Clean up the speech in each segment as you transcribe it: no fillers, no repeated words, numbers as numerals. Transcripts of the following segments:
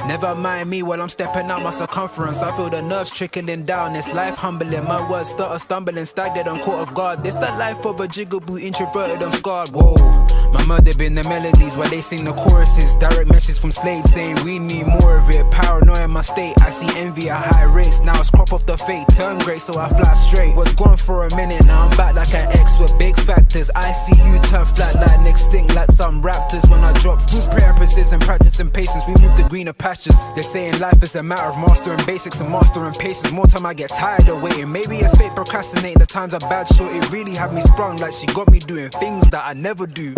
Never mind me while I'm stepping out my circumference. I feel the nerves trickling down. It's life humbling. My words stutter, stumbling, staggered, I'm caught off guard. This the life of a jigaboo, introverted, I'm scarred. Whoa, my mother been the melodies while they sing the choruses. Direct message from Slade saying we need more of it. Paranoia in my state, I see envy at high rates. Now it's crop off the fate, turn great so I fly straight. Was gone for a minute, now I'm back like an ex with big factors. I see you turn flat like extinct like some raptors. When I drop food prayer, precision, practice and patience, we move to greener pastures. They're saying life is a matter of mastering basics and mastering patience. More time I get tired of waiting. Maybe it's fate procrastinating, the times are bad, so it really had me sprung. Like she got me doing things that I never do.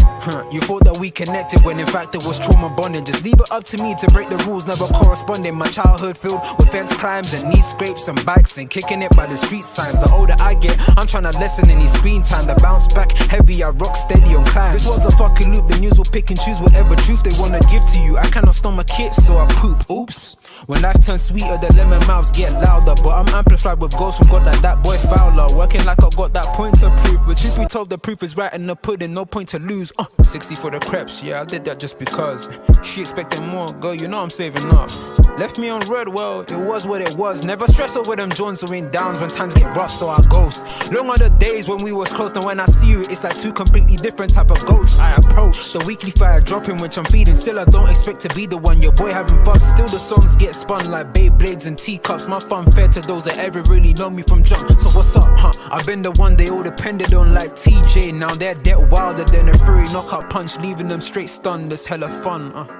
You thought that we connected when in fact it was trauma bonding. Just leave it up to me to break the rules, never corresponding. My childhood filled with fence climbs and knee scrapes and bikes and kicking it by the street signs. The older I get, I'm trying to lessen any screen time. The bounce back heavy, I rock steady on climb. This one's a fucking loop, the news will pick and choose whatever truth they wanna give to you. I cannot stomach it, so I poop. Oops. When life turns sweeter, the lemon mouths get louder. But I'm amplified with ghosts from God like that boy Fowler. Working like I got that point to prove. But truth be told, the proof is right in the pudding, no point to lose. 60 for the crepes, yeah, I did that just because. She expecting more, girl, you know I'm saving up. Left me on red, well, it was what it was. Never stress over them joints or in downs when times get rough, so I ghost. Long are the days when we was close, and when I see you, it's like two completely different type of ghosts. I approach the weekly fire dropping, which I'm feeding. Still, I don't expect to be the one. Your boy having fun, still the songs get spun like Beyblades and teacups. My fun fair to those that ever really know me from jump. So what's up, huh? I've been the one they all depended on like TJ. Now they're dead wilder than a furry knockout punch, leaving them straight stunned. That's hella fun,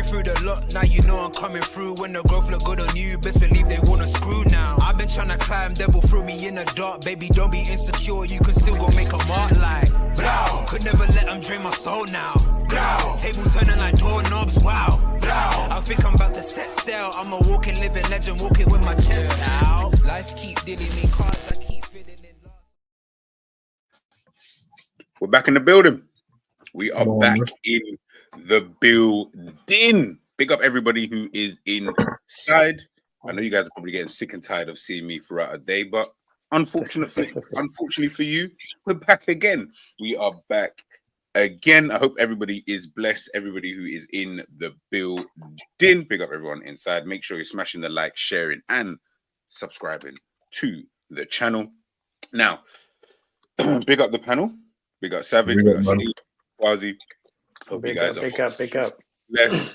Through the lot, now you know I'm coming through. When the growth look good on you, best believe they wanna screw now. I've been trying to climb, devil threw me in the dark. Baby, don't be insecure, you can still go make a mark like blow. Could never let them drain my soul now. Blow. Table turning like doorknobs, wow. Blow. I think I'm about to set sail. I'm a walking, living legend, walking with my chest out. Life keep dealing me cards, I keep fitting in love. We're back in the building. We are back in the building. Big up everybody who is inside. I know you guys are probably getting sick and tired of seeing me throughout a day, but unfortunately for you, we're back again. We are back again. I hope everybody is blessed. Everybody who is in the building. Big up everyone inside. Make sure you're smashing the like, sharing, and subscribing to the channel. Now, big up the panel. Big up Savage. Big up Steve, Quasi. Hope you guys are big up. Let's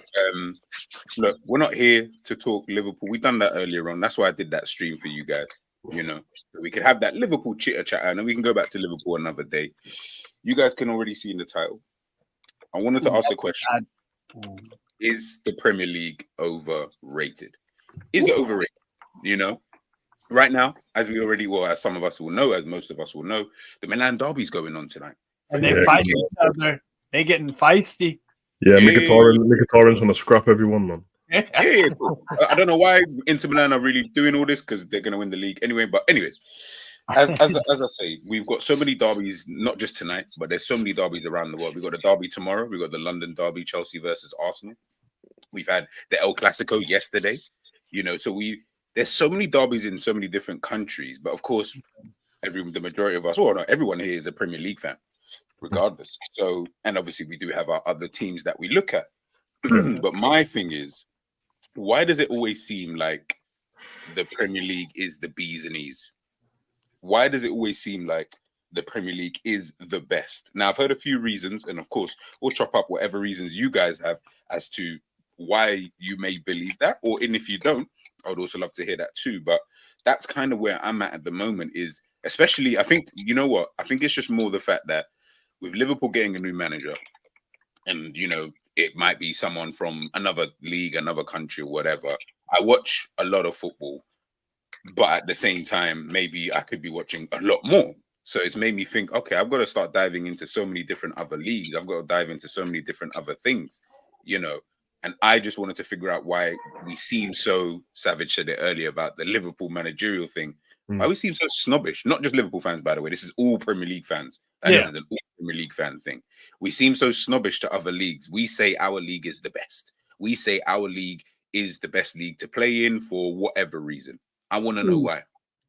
look, we're not here to talk Liverpool. We've done that earlier on. That's why I did that stream for you guys, you know, so we could have that Liverpool chitter chat and then we can go back to Liverpool another day. You guys can already see in the title. I wanted to ask the question: is the Premier League overrated? Is it overrated? You know, right now, as we already, well, as some of us will know, as most of us will know, the Milan derby's going on tonight. And they fight each other. They getting feisty. Yeah, Mkhitaryan's gonna scrap everyone, man. Yeah, cool. I don't know why Inter Milan are really doing all this because they're gonna win the league anyway. But anyways, as I say, we've got so many derbies, not just tonight, but there's so many derbies around the world. We've got a derby tomorrow. We've got the London derby, Chelsea versus Arsenal. We've had the El Clasico yesterday. You know, so there's so many derbies in so many different countries. But of course, the majority of us, well, not everyone here is a Premier League fan, regardless. So, and obviously we do have our other teams that we look at. But my thing is, why does it always seem like the Premier League is the B's and E's? Why does it always seem like the Premier League is the best? Now, I've heard a few reasons, and of course, we'll chop up whatever reasons you guys have as to why you may believe that, and if you don't, I would also love to hear that too. But that's kind of where I'm at the moment, is especially, I think, you know what? I think it's just more the fact that with Liverpool getting a new manager, and, you know, it might be someone from another league, another country, or whatever. I watch a lot of football, but at the same time, maybe I could be watching a lot more. So it's made me think, okay, I've got to start diving into so many different other leagues. I've got to dive into so many different other things, you know. And I just wanted to figure out why we seem so, Savage said it earlier about the Liverpool managerial thing, Why we seem so snobbish? Not just Liverpool fans, by the way. This is all Premier League fans. This is an all Premier League fan thing. We seem so snobbish to other leagues. We say our league is the best. We say our league is the best league to play in for whatever reason. I want to know why.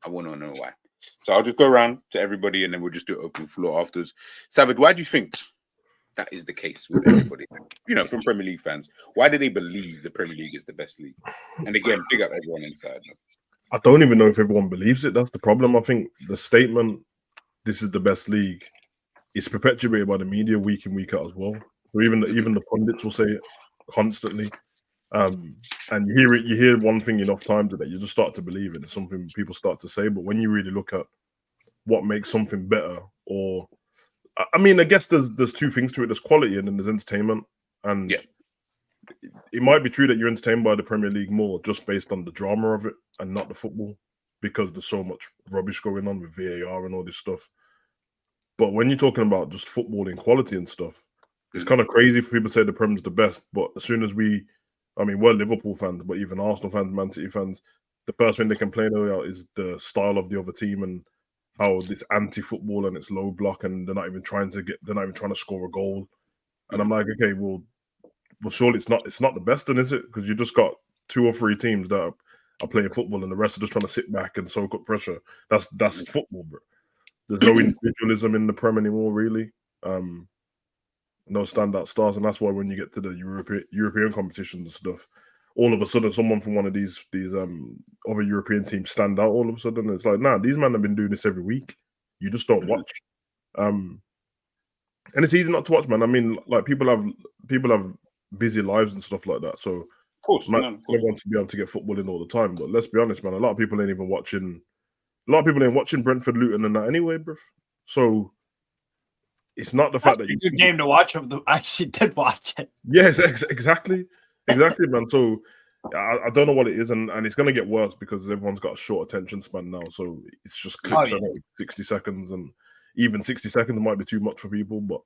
I want to know why. So I'll just go around to everybody and then we'll just do open floor afterwards. Savage, why do you think that is the case with everybody? From Premier League fans, why do they believe the Premier League is the best league? And again, big up everyone inside. I don't even know if everyone believes it. That's the problem. I think the statement, "This is the best league," is perpetuated by the media week in, week out as well. So even the pundits will say it constantly. And you hear one thing enough times that you just start to believe it. It's something people start to say. But when you really look at what makes something better, or I mean, I guess there's two things to it. There's quality and then there's entertainment. And it might be true that you're entertained by the Premier League more just based on the drama of it and not the football, because there's so much rubbish going on with VAR and all this stuff. But when you're talking about just footballing quality and stuff, it's kind of crazy for people to say the Premier's the best. But as soon as we're Liverpool fans, but even Arsenal fans, Man City fans, the first thing they complain about is the style of the other team and how this anti-football and it's low block and they're not even trying to score a goal. And I'm like, okay, well, surely it's not the best, then, is it? Because you just got 2 or 3 teams that are playing football and the rest are just trying to sit back and soak up pressure. That's football, bro. There's no individualism in the Prem anymore, really. No standout stars, and that's why when you get to the European competitions and stuff, all of a sudden someone from one of these other European teams stand out. All of a sudden, it's like, nah, these men have been doing this every week. You just don't watch. And it's easy not to watch, man. I mean, like people have busy lives and stuff like that, so of course, they want to be able to get football in all the time. But let's be honest, man, a lot of people ain't watching Brentford, Luton, and that anyway, bruv. So it's not the fact that you good game to watch. I actually did watch it. Yes, exactly, man. So I don't know what it is, and it's going to get worse because everyone's got a short attention span now. So it's just clips every 60 seconds, and even 60 seconds might be too much for people. But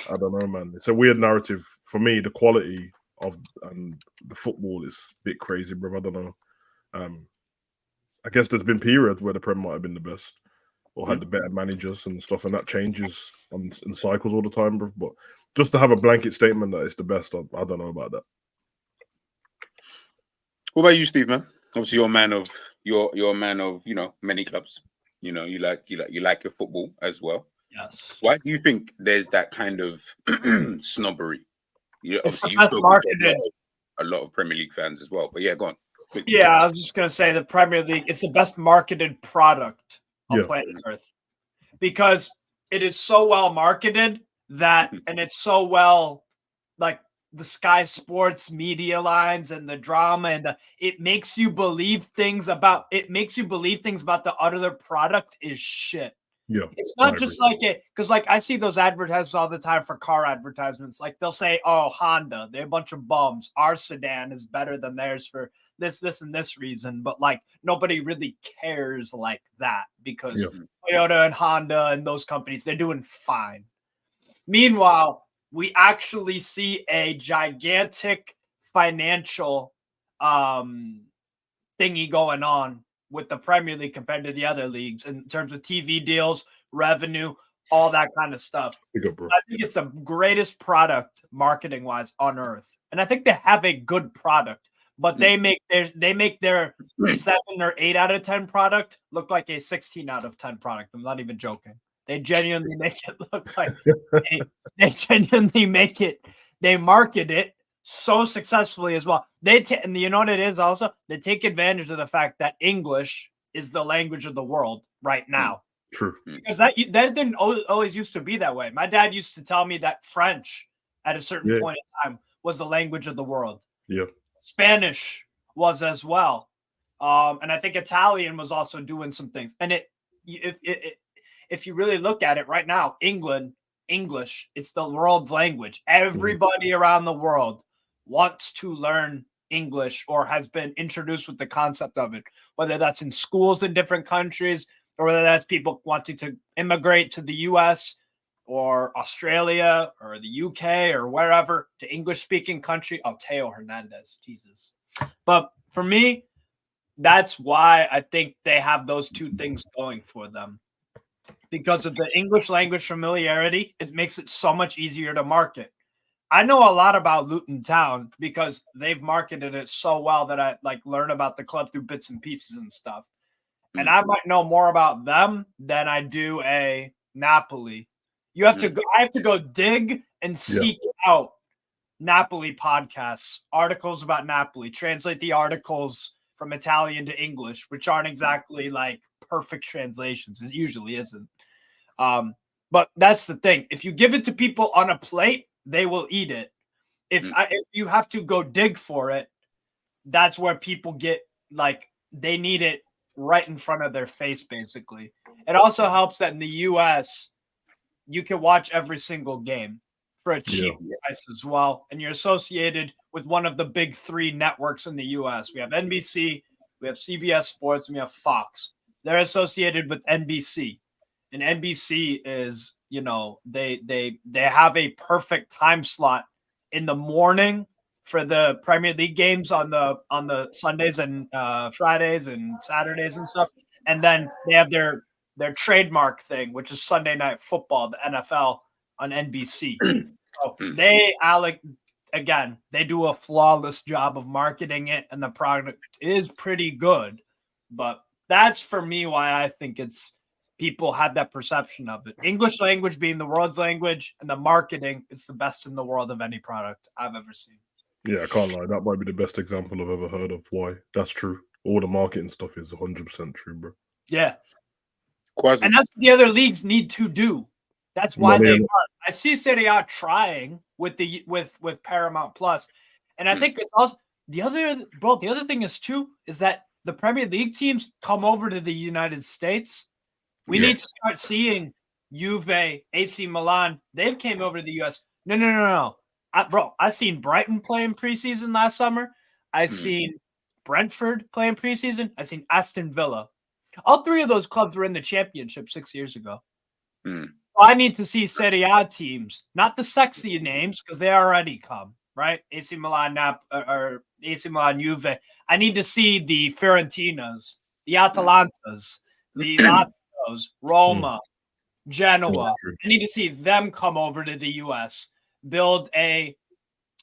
I don't know, man. It's a weird narrative for me. The quality of the football is a bit crazy, bro. I don't know. I guess there's been periods where the Prem might have been the best or had the better managers and stuff, and that changes in cycles all the time, bro. But just to have a blanket statement that it's the best, I don't know about that. What about you, Steve, man? Obviously, you're a man of many clubs. You like your football as well. Yes. Why do you think there's that kind of snobbery? It's the best marketed. A lot of Premier League fans as well. But yeah, go on. Yeah, I was just gonna say the Premier League. It's the best marketed product on planet Earth because it is so well marketed that, and it's so well like the Sky Sports media lines and the drama and it makes you believe things about the other product is shit. Yeah, it's not just like it because like I see those advertisements all the time for car advertisements. Like they'll say, "Oh, Honda, they're a bunch of bums. Our sedan is better than theirs for this, and this reason." But like nobody really cares like that because Toyota and Honda and those companies, they're doing fine. Meanwhile, we actually see a gigantic financial thingy going on with the Premier League compared to the other leagues in terms of TV deals, revenue, all that kind of stuff. I think it's the greatest product marketing wise on earth. And I think they have a good product, but they make their 7 or 8 out of 10 product look like a 16 out of 10 product. I'm not even joking. They genuinely make it look like they genuinely make it. They market it so successfully as well. And you know what it is also? They take advantage of the fact that English is the language of the world right now. True. Because that didn't always used to be that way. My dad used to tell me that French at a certain point in time was the language of the world. Yeah. Spanish was as well. And I think Italian was also doing some things. And if you really look at it right now, English, it's the world's language. Everybody around the world wants to learn English or has been introduced with the concept of it, whether that's in schools in different countries or whether that's people wanting to immigrate to the US or Australia or the UK or wherever to English-speaking country. Oh, Teo Hernandez, Jesus. But for me, that's why I think they have those two things going for them. Because of the English language familiarity, it makes it so much easier to market. I know a lot about Luton Town because they've marketed it so well that I like learn about the club through bits and pieces and stuff. And I might know more about them than I do a Napoli. You have to go, I have to go dig and seek out Napoli podcasts, articles about Napoli, translate the articles from Italian to English, which aren't exactly like perfect translations. It usually isn't. But that's the thing. If you give it to people on a plate, they will eat it. If you have to go dig for it, that's where people get like they need it right in front of their face, basically. It also helps that in the US, you can watch every single game for a cheap price as well. And you're associated with one of the big three networks in the US. We have NBC, we have CBS Sports, and we have Fox. They're associated with NBC. And NBC is, you know, they have a perfect time slot in the morning for the Premier League games on the Sundays and Fridays and Saturdays and stuff. And then they have their trademark thing, which is Sunday Night Football, the NFL on NBC. So they do a flawless job of marketing it, and the product is pretty good. But that's for me why I think people have that perception of it. English language being the world's language, and the marketing, it's the best in the world of any product I've ever seen. Yeah, I can't lie. That might be the best example I've ever heard of why. That's true. All the marketing stuff is 100% true, bro. Yeah. Quasi. And that's what the other leagues need to do. That's why they are. I see Serie A trying with Paramount Plus. And I think it's also the other thing is too, is that the Premier League teams come over to the United States. We need to start seeing Juve, AC Milan. They've came over to the US. No. I've seen Brighton playing preseason last summer. I've seen Brentford playing preseason. I've seen Aston Villa. All three of those clubs were in the championship 6 years ago. I need to see Serie A teams, not the sexy names, because they already come, right? AC Milan, or AC Milan, Juve. I need to see the Fiorentinas, the Atalantas, the Lazios, Roma, Genoa. I need to see them come over to the US, build a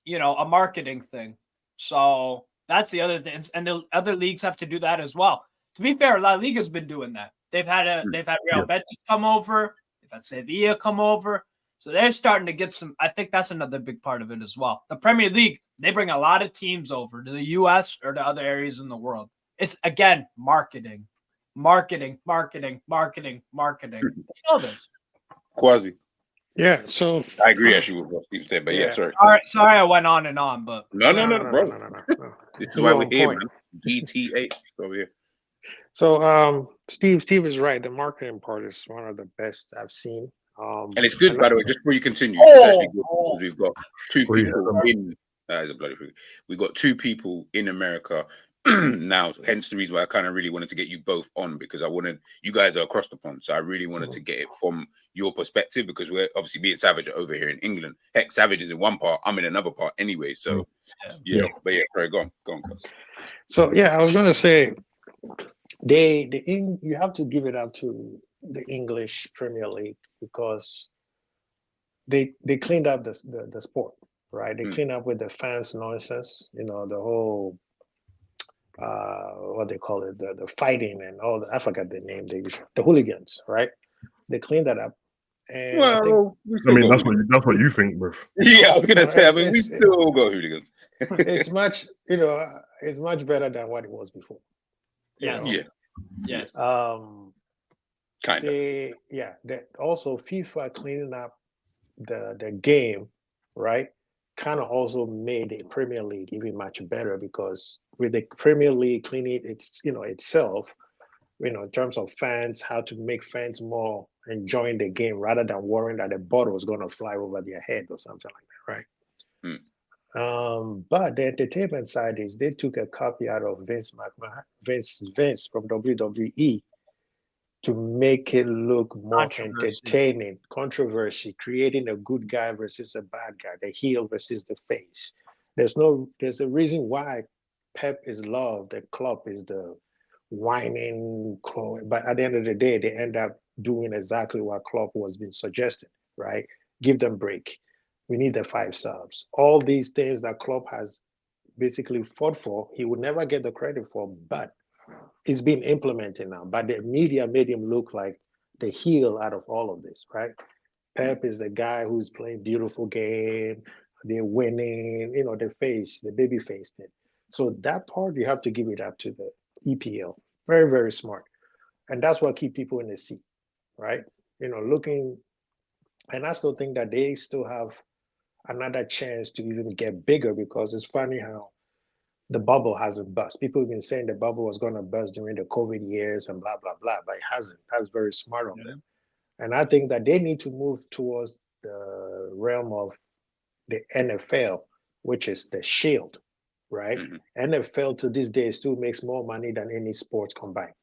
marketing thing. So that's the other thing, and the other leagues have to do that as well. To be fair, La Liga's been doing that. They've had Real Betis come over. They've had Sevilla come over. So they're starting to get some. I think that's another big part of it as well. The Premier League, they bring a lot of teams over to the US or to other areas in the world. It's, again, marketing. You know this. Quasi. Yeah, so I agree actually with what Steve said, but sorry. All right, sorry I went on and on, but no, bro. No. This is why we're here, man. GTA over here. So Steve is right. The marketing part is one of the best I've seen. And it's good, by the way, just before you continue, it's actually good because we've got two people in we've got two people in America now, hence the reason why I kind of really wanted to get you both on, because you guys are across the pond, so I really wanted to get it from your perspective, because we're obviously being Savage over here in England. Heck, Savage is in one part, I'm in another part anyway, so sorry, go on. So I was gonna say you have to give it up to the English Premier League, because they cleaned up the sport, right? They cleaned up with the fans nonsense, the whole what they call it, the fighting and all that. I forgot the name. The hooligans, right? They cleaned that up. And that's what you think, bro. Yeah, I was gonna say. We still got hooligans. It's much, it's much better than what it was before. Yes. Yes. Kind of. That also FIFA cleaning up the game, right? Kind of also made the Premier League even much better, because with the Premier League cleaning itself, in terms of fans, how to make fans more enjoying the game rather than worrying that the ball was going to fly over their head or something like that, right? But the entertainment side is they took a copy out of Vince from WWE to make it look more entertaining, controversy, creating a good guy versus a bad guy, the heel versus the face. There's a reason why Pep is loved and Klopp is the whining, but at the end of the day, they end up doing exactly what Klopp was being suggested, right? Give them break. We need the 5 subs. All these things that Klopp has basically fought for, he would never get the credit for, but it's being implemented now. But the media made him look like the heel out of all of this, right? Pep is the guy who's playing beautiful game. They're winning, the face, the baby face thing. So that part you have to give it up to the EPL. Very, very smart. And that's what keep people in the seat, right? Looking, and I still think that they still have another chance to even get bigger because it's funny how the bubble hasn't burst. People have been saying the bubble was going to burst during the COVID years and blah, blah, blah, but it hasn't. That's very smart of them. And I think that they need to move towards the realm of the NFL, which is the shield, right? NFL to this day still makes more money than any sports combined.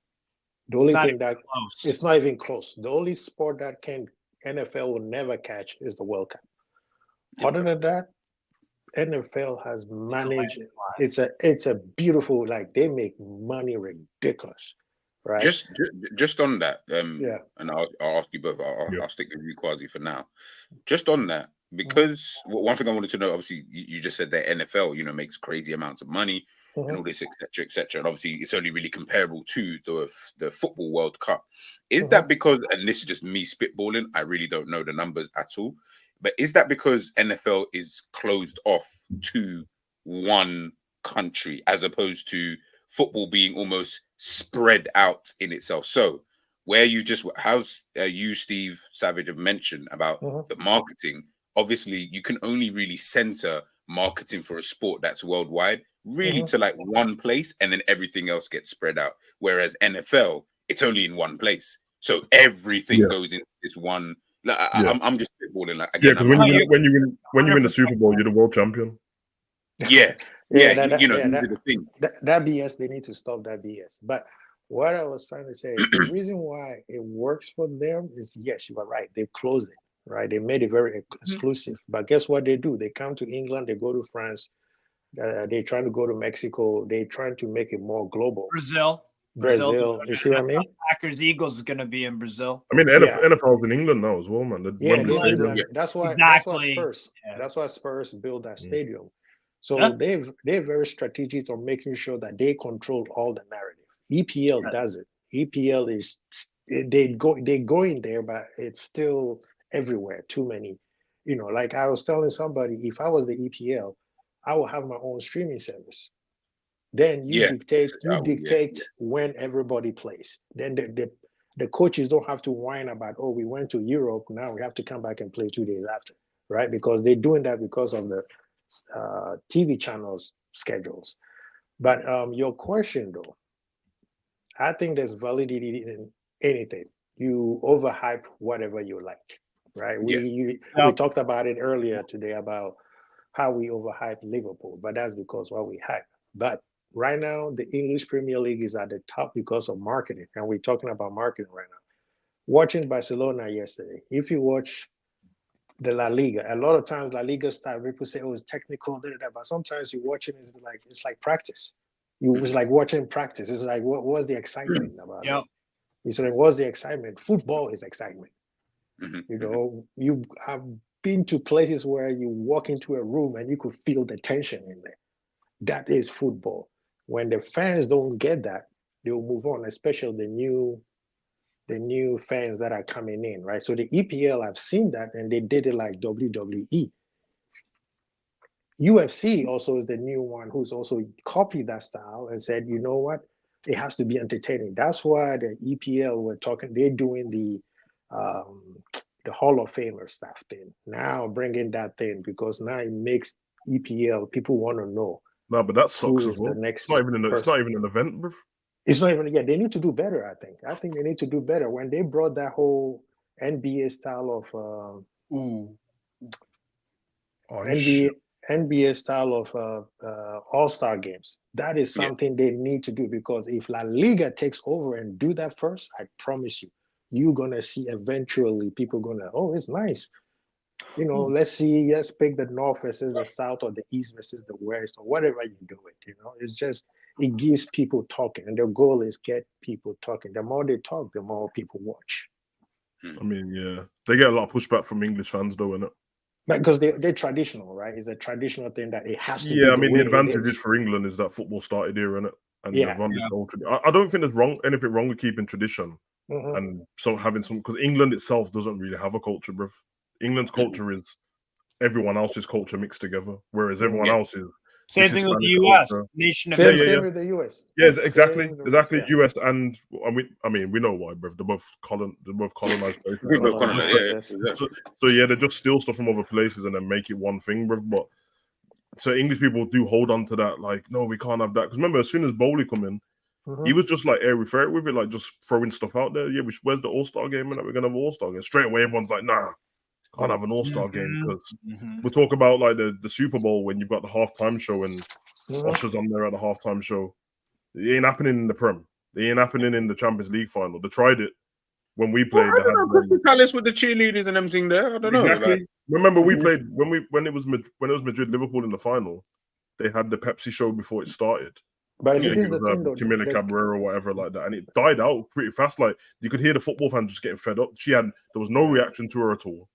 The only thing that it's not even close. The only sport that NFL will never catch is the World Cup. Other than that, NFL has managed. It's a beautiful, like they make money ridiculous, right? Just on that, yeah. And I'll ask you both. I'll stick with you, Quasi, for now. Just on that, because one thing I wanted to know, obviously, you just said that NFL, makes crazy amounts of money and all this, etc., etc. And obviously, it's only really comparable to the football World Cup. Is that because? And this is just me spitballing. I really don't know the numbers at all. But is that because NFL is closed off to one country as opposed to football being almost spread out in itself? So where how's you, Steve Savage, have mentioned about the marketing, obviously you can only really center marketing for a sport that's worldwide really to like one place, and then everything else gets spread out. Whereas NFL, it's only in one place. So everything goes into this one. I'm just spitballing. Like, again, because when you win the Super Bowl, you're the world champion. Yeah, that thing. That BS, they need to stop that BS. But what I was trying to say is the reason why it works for them is, yes, you are right. They've closed it, right? They made it very exclusive. But guess what they do? They come to England, they go to France, they're trying to go to Mexico. They're trying to make it more global. Brazil. You see what I mean? Packers Eagles is going to be in Brazil. I mean, NFL's in England now as well, man. That's why Spurs. That's why Spurs built that stadium. So they're very strategic on making sure that they control all the narrative. EPL does it. EPL is they go in there, but it's still everywhere. Too many, Like I was telling somebody, if I was the EPL, I will have my own streaming service. Then you dictate when everybody plays. Then the coaches don't have to whine about, oh, we went to Europe, now we have to come back and play 2 days after, right? Because they're doing that because of the TV channels schedules. But your question though, I think there's validity in anything. You overhype whatever you like, right? We talked about it earlier today about how we overhype Liverpool, but that's because what we hype. But right now, the English Premier League is at the top because of marketing, and we're talking about marketing right now. Watching Barcelona yesterday, if you watch the La Liga, a lot of times La Liga style, people say, "Oh, it's technical," but sometimes you watch it, it's like practice. It's like watching practice. It's like what's the excitement about it? You say, what's the excitement? Football is excitement. You have been to places where you walk into a room and you could feel the tension in there. That is football. When the fans don't get that, they'll move on, especially the new fans that are coming in, right? So the EPL, I've seen that, and they did it like WWE. UFC also is the new one who's also copied that style and said, you know what? It has to be entertaining. That's why the EPL they're doing the Hall of Famer stuff thing. Now bringing that thing because now it makes EPL, people want to know. No, but that sucks as well. It's not even an event, bro. It's not even, they need to do better, I think. I think they need to do better. When they brought that whole NBA style of NBA style of all-star games, that is something they need to do, because if La Liga takes over and do that first, I promise you, you're going to see eventually people going to, oh, it's nice. You know, let's pick the north versus the south or the east versus the west or whatever you do it. You know, it's just it gives people talking, and the goal is get people talking. The more they talk, the more people watch. I mean, yeah, they get a lot of pushback from English fans, though, innit? Because they're traditional, right? It's a traditional thing that it has to be. Yeah, I mean, the way it advantage is. is for England is that football started here, innit? And Yeah. they've run this whole I don't think there's anything wrong with keeping tradition Mhm. and so having some, because England itself doesn't really have a culture, bruv. England's culture is everyone else's culture mixed together, whereas everyone else is Same this thing with the Hispanic US, culture. nation of Same, Israel. same with the US. Yeah, exactly, Same with the US, yeah. US and we know why, bruv. They're both colonized places. We both Colonized, colonized, yeah, yes. exactly. So yeah, they just steal stuff from other places and then make it one thing, bruv. But so English people do hold on to that, like, no, we can't have that. Because remember, as soon as Bowley come in, he was just like airy fairy with it, like just throwing stuff out there. Yeah, where's the All-Star game? And that we're gonna have an All-Star game. Straight away, everyone's like, nah, can't have an All-Star game because we talk about like the Super Bowl when you've got the halftime show and Usher's on there at the halftime show. It ain't happening in the Prem. It ain't happening in the Champions League final. They tried it when we played. I don't know, Crystal Palace with the cheerleaders and everything there. I don't know. Exactly. Like, Remember, we played when it was Madrid Liverpool in the final. They had the Pepsi show before it started. But I think here's it the was thing, though. Camila Caballero or whatever like that, and it died out pretty fast. Like you could hear the football fans just getting fed up. There was no reaction to her at all.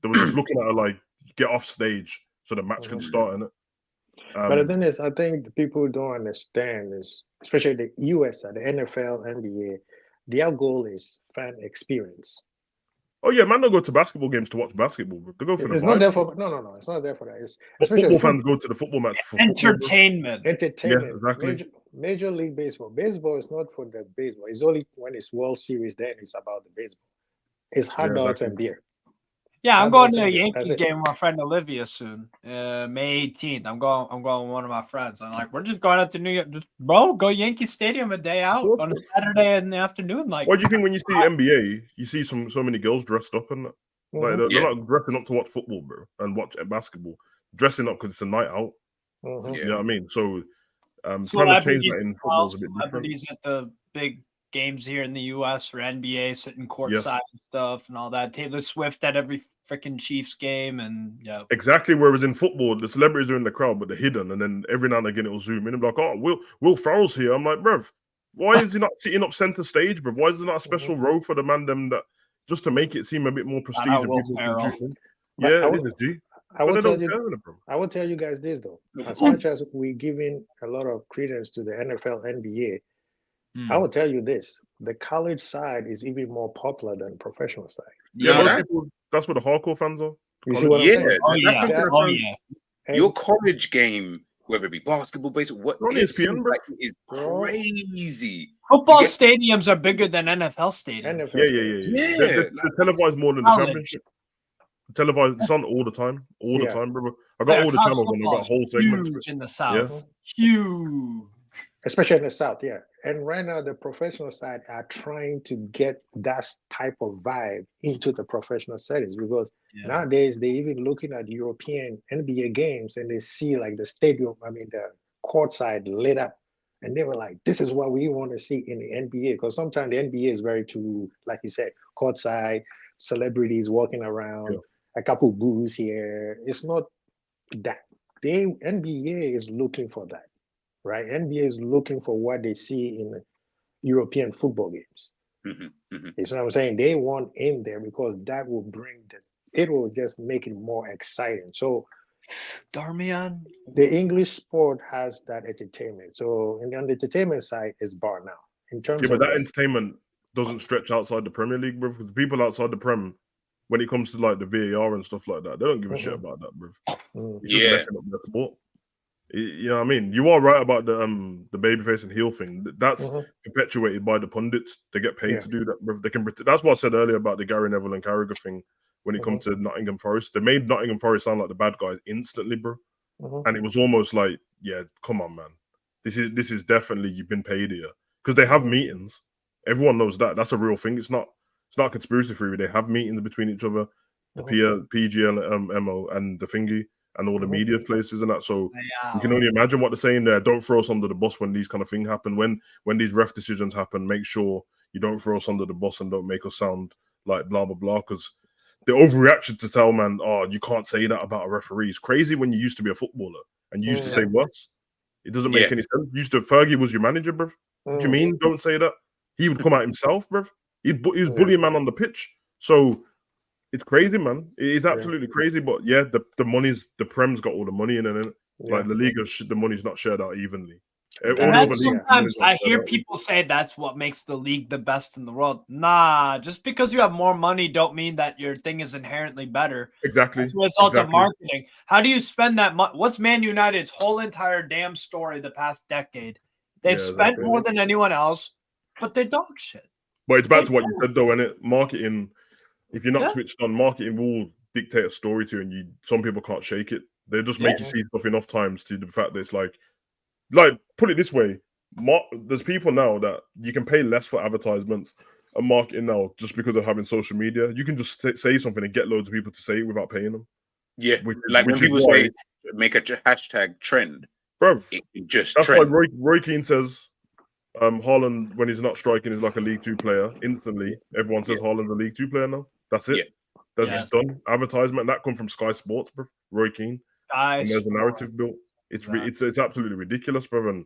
They were just looking at her like, get off stage so the match could start. Innit? But the thing is, I think the people don't understand is, especially the US, the NFL, NBA, their goal is fan experience. Oh yeah, man, don't go to basketball games to watch basketball. They go for the It's vibe. not there for no. It's not there for that. It's But especially football fans go to the football match for entertainment. entertainment. Yeah, exactly. Major League Baseball. Baseball is not for the baseball. It's only when it's World Series, then it's about the baseball. It's hot dogs and beer. Yeah, I'm Hot going dogs to a and beer. Yankees That's it. game with my friend Olivia soon, May 18th. I'm going with one of my friends. I'm like, we're just going out to New York, bro. Go Yankee Stadium a day out on a Saturday in the afternoon. Like, what do you think when you see NBA? You see so many girls dressed up and like they're not dressing up to watch football, bro, and watch basketball. Dressing up because it's a night out. You know what I mean? So trying to change that in football is a bit different. Celebrities at the big games here in the U.S. for NBA, sitting courtside and stuff and all that. Taylor Swift at every freaking Chiefs game, and exactly. Whereas in football, the celebrities are in the crowd, but they're hidden, and then every now and again it will zoom in and be like, "Oh, Will Ferrell's here." I'm like, bruv, why is he not sitting up center stage, bruv? Why is there not a special row for the man them that just to make it seem a bit more prestige? Yeah, it is G. I will tell you guys this though. As much as we're giving a lot of credence to the NFL, NBA, I will tell you this: the college side is even more popular than the professional side. Yeah, most people. That's where the hardcore fans are. You see what I'm saying? Oh yeah. Your college game, whether it be basketball, baseball, what is crazy. Football stadiums are bigger than NFL stadiums. Yeah. They're televised more than the championship. Televised, it's on all the time, bro. I got all the channels and I got whole segments. Huge in the South, huge, especially in the South. Yeah, and right now the professional side are trying to get that type of vibe into the professional settings because nowadays they even looking at European NBA games and they see like the stadium, the court side lit up, and they were like, "This is what we want to see in the NBA." Because sometimes the NBA is very too, like you said, court side, celebrities walking around. A couple boos here. It's not that. NBA is looking for that, right? NBA is looking for what they see in European football games. You see what I'm saying? They want in there because that will it will just make it more exciting. So, Darmian, the English sport has that entertainment. So, on the entertainment side, it's bar now. In terms of but that entertainment doesn't stretch outside the Premier League, bro. Because the people outside the Prem, when it comes to like the VAR and stuff like that, they don't give a shit about that, bro. It's just messing up the sport. You know what I mean? You are right about the babyface and heel thing. That's perpetuated by the pundits. They get paid to do that, bro. They can. That's what I said earlier about the Gary Neville and Carragher thing. When it comes to Nottingham Forest, they made Nottingham Forest sound like the bad guys instantly, bro. And it was almost like, yeah, come on, man. This is definitely you've been paid here because they have meetings. Everyone knows that. That's a real thing. It's not a conspiracy theory. They have meetings between each other, the PG, MO, and the thingy, and all the media places and that. So you can only imagine what they're saying there. Don't throw us under the bus when these kind of things happen. When these ref decisions happen, make sure you don't throw us under the bus and don't make us sound like blah blah blah. Because the overreaction to tell man, oh, you can't say that about a referee. It's crazy when you used to be a footballer and you used to say worse. It doesn't make any sense. You used to Fergie was your manager, bruv. What do you mean? Don't say that. He would come out himself, bruv. He was bullying man on the pitch. So it's crazy, man. It's absolutely crazy. But yeah, the money's the Prem's got all the money in it. Like the Liga, the money's not shared out evenly. And that's sometimes I hear people say that's what makes the league the best in the world. Nah, just because you have more money don't mean that your thing is inherently better. Exactly. It's a result of marketing. How do you spend that money? What's Man United's whole entire damn story the past decade? They've spent more than anyone else, but they're dog shit. But it's back to what you said though, innit? Marketing, if you're not switched on, marketing will dictate a story to you, and some people can't shake it. They just make you see stuff enough times to the fact that it's like put it this way, there's people now that you can pay less for advertisements and marketing now just because of having social media. You can just say something and get loads of people to say it without paying them. Yeah, when people say make a hashtag trend, bro, just that's trend. why Roy Keane says Haaland, when he's not striking, is like a League 2 player. Instantly, everyone says Haaland's a League 2 player now. That's it. That's just done. Advertisement that come from Sky Sports, bro. Roy Keane. And there's a narrative built. It's absolutely ridiculous, bro. And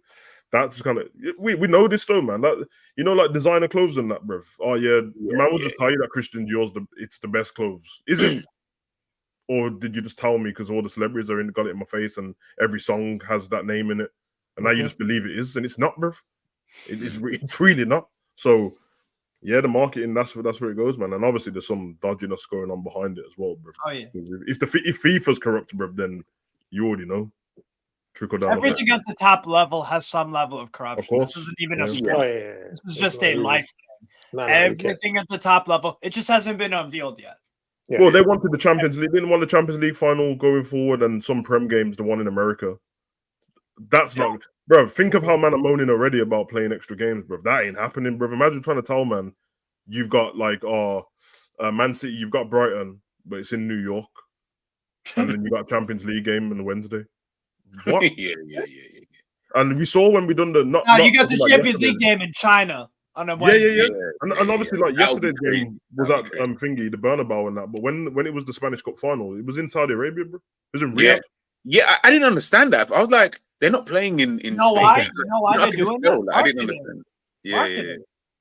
that's just kind of we know this though, man. That like designer clothes and that, bro. Oh yeah, the man will just tell you that Christian Dior's it's the best clothes. Is it? Or did you just tell me because all the celebrities got it in my face and every song has that name in it, and now you just believe it is, and it's not, bro. It's really not. So yeah, the marketing that's where it goes, man. And obviously there's some dodginess going on behind it as well, bro. Oh yeah. If FIFA's corrupt, bro, then you already know. Trickle down. Everything at the top level has some level of corruption. This isn't even a sport. This is just a life thing. Everything at the top level, it just hasn't been unveiled yet. Well, they wanted the Champions League. They didn't want the Champions League final going forward, and some Prem games, the one in America. That's not, bro. Think of how man are moaning already about playing extra games, bro. That ain't happening, bro. Imagine trying to tell man, you've got like Man City, you've got Brighton, but it's in New York, and then you got Champions League game on Wednesday. What? Yeah. And we saw when we done the you got the Champions League game in China on a Wednesday. And obviously, like yesterday's game was at thingy, the Bernabeu and that. But when it was the Spanish Cup final, it was in Saudi Arabia, bro. It was in Riyadh. Yeah, I didn't understand that. I was like, they're not playing in Spain. You know why they're doing that? I didn't understand. Yeah.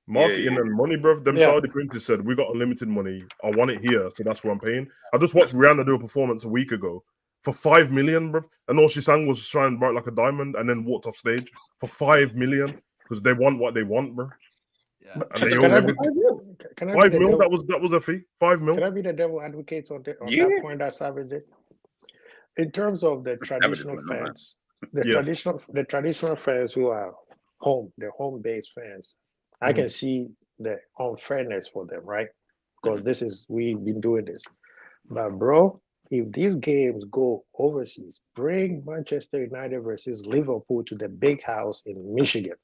Marketing and money, bro. Them Saudi princes said, we got unlimited money. I want it here, so that's what I'm paying. I just watched Rihanna do a performance a week ago for 5 million, bro. And all she sang was shine bright like a diamond and then walked off stage for 5 million because they want what they want, bro. Yeah. And they 5 mil, that was a fee. 5 mil. Can I be the devil advocate on that point that Savage did? In terms of the traditional fans, the traditional fans who are the home-based fans, I can see the unfairness for them, right? Because we've been doing this. But bro, if these games go overseas, bring Manchester United versus Liverpool to the big house in Michigan.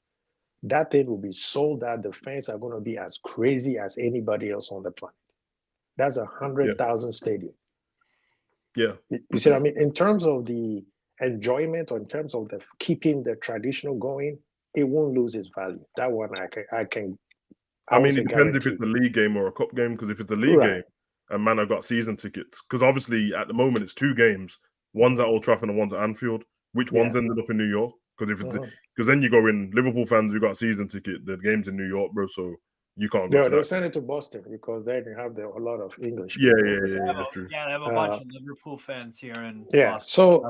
That thing will be sold out. The fans are going to be as crazy as anybody else on the planet. That's 100,000 stadium. Yeah. You see what I mean? In terms of the enjoyment or in terms of the keeping the traditional going, it won't lose its value. That one I can. I mean, it depends if it's a league game or a cup game. Because if it's a league game, and man, I've got season tickets. Because obviously at the moment it's 2 games. One's at Old Trafford and one's at Anfield. Which one's ended up in New York? Because because then you go in Liverpool fans who got a season ticket. The game's in New York, bro. So you can't go. They send it to Boston because they have a lot of English. Yeah, that's true. Yeah, they have a bunch of Liverpool fans here in Boston. So,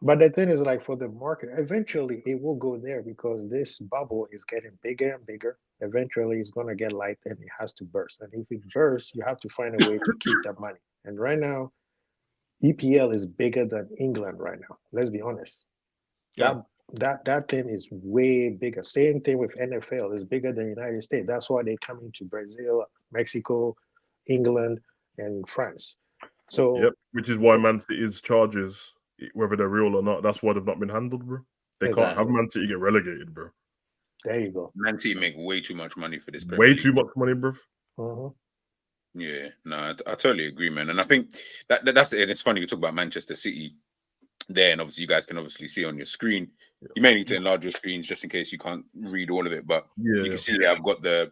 but the thing is, like for the market, eventually it will go there because this bubble is getting bigger and bigger. Eventually, it's gonna get light and it has to burst. And if it bursts, you have to find a way to keep that money. And right now, EPL is bigger than England right now. Let's be honest. Yeah. That thing is way bigger. Same thing with NFL. It's bigger than the United States. That's why they come into Brazil, Mexico, England, and France. So which is why Man City's charges, whether they're real or not, that's why they've not been handled, bro. They can't have Man City get relegated, bro. There you go. Man City make way too much money for this. Way too much money, bro. Yeah, no, I totally agree, man. And I think that's it. And it's funny you talk about Manchester City there, and obviously you guys can obviously see on your screen. You may need to enlarge your screens just in case you can't read all of it, but you can see I've got the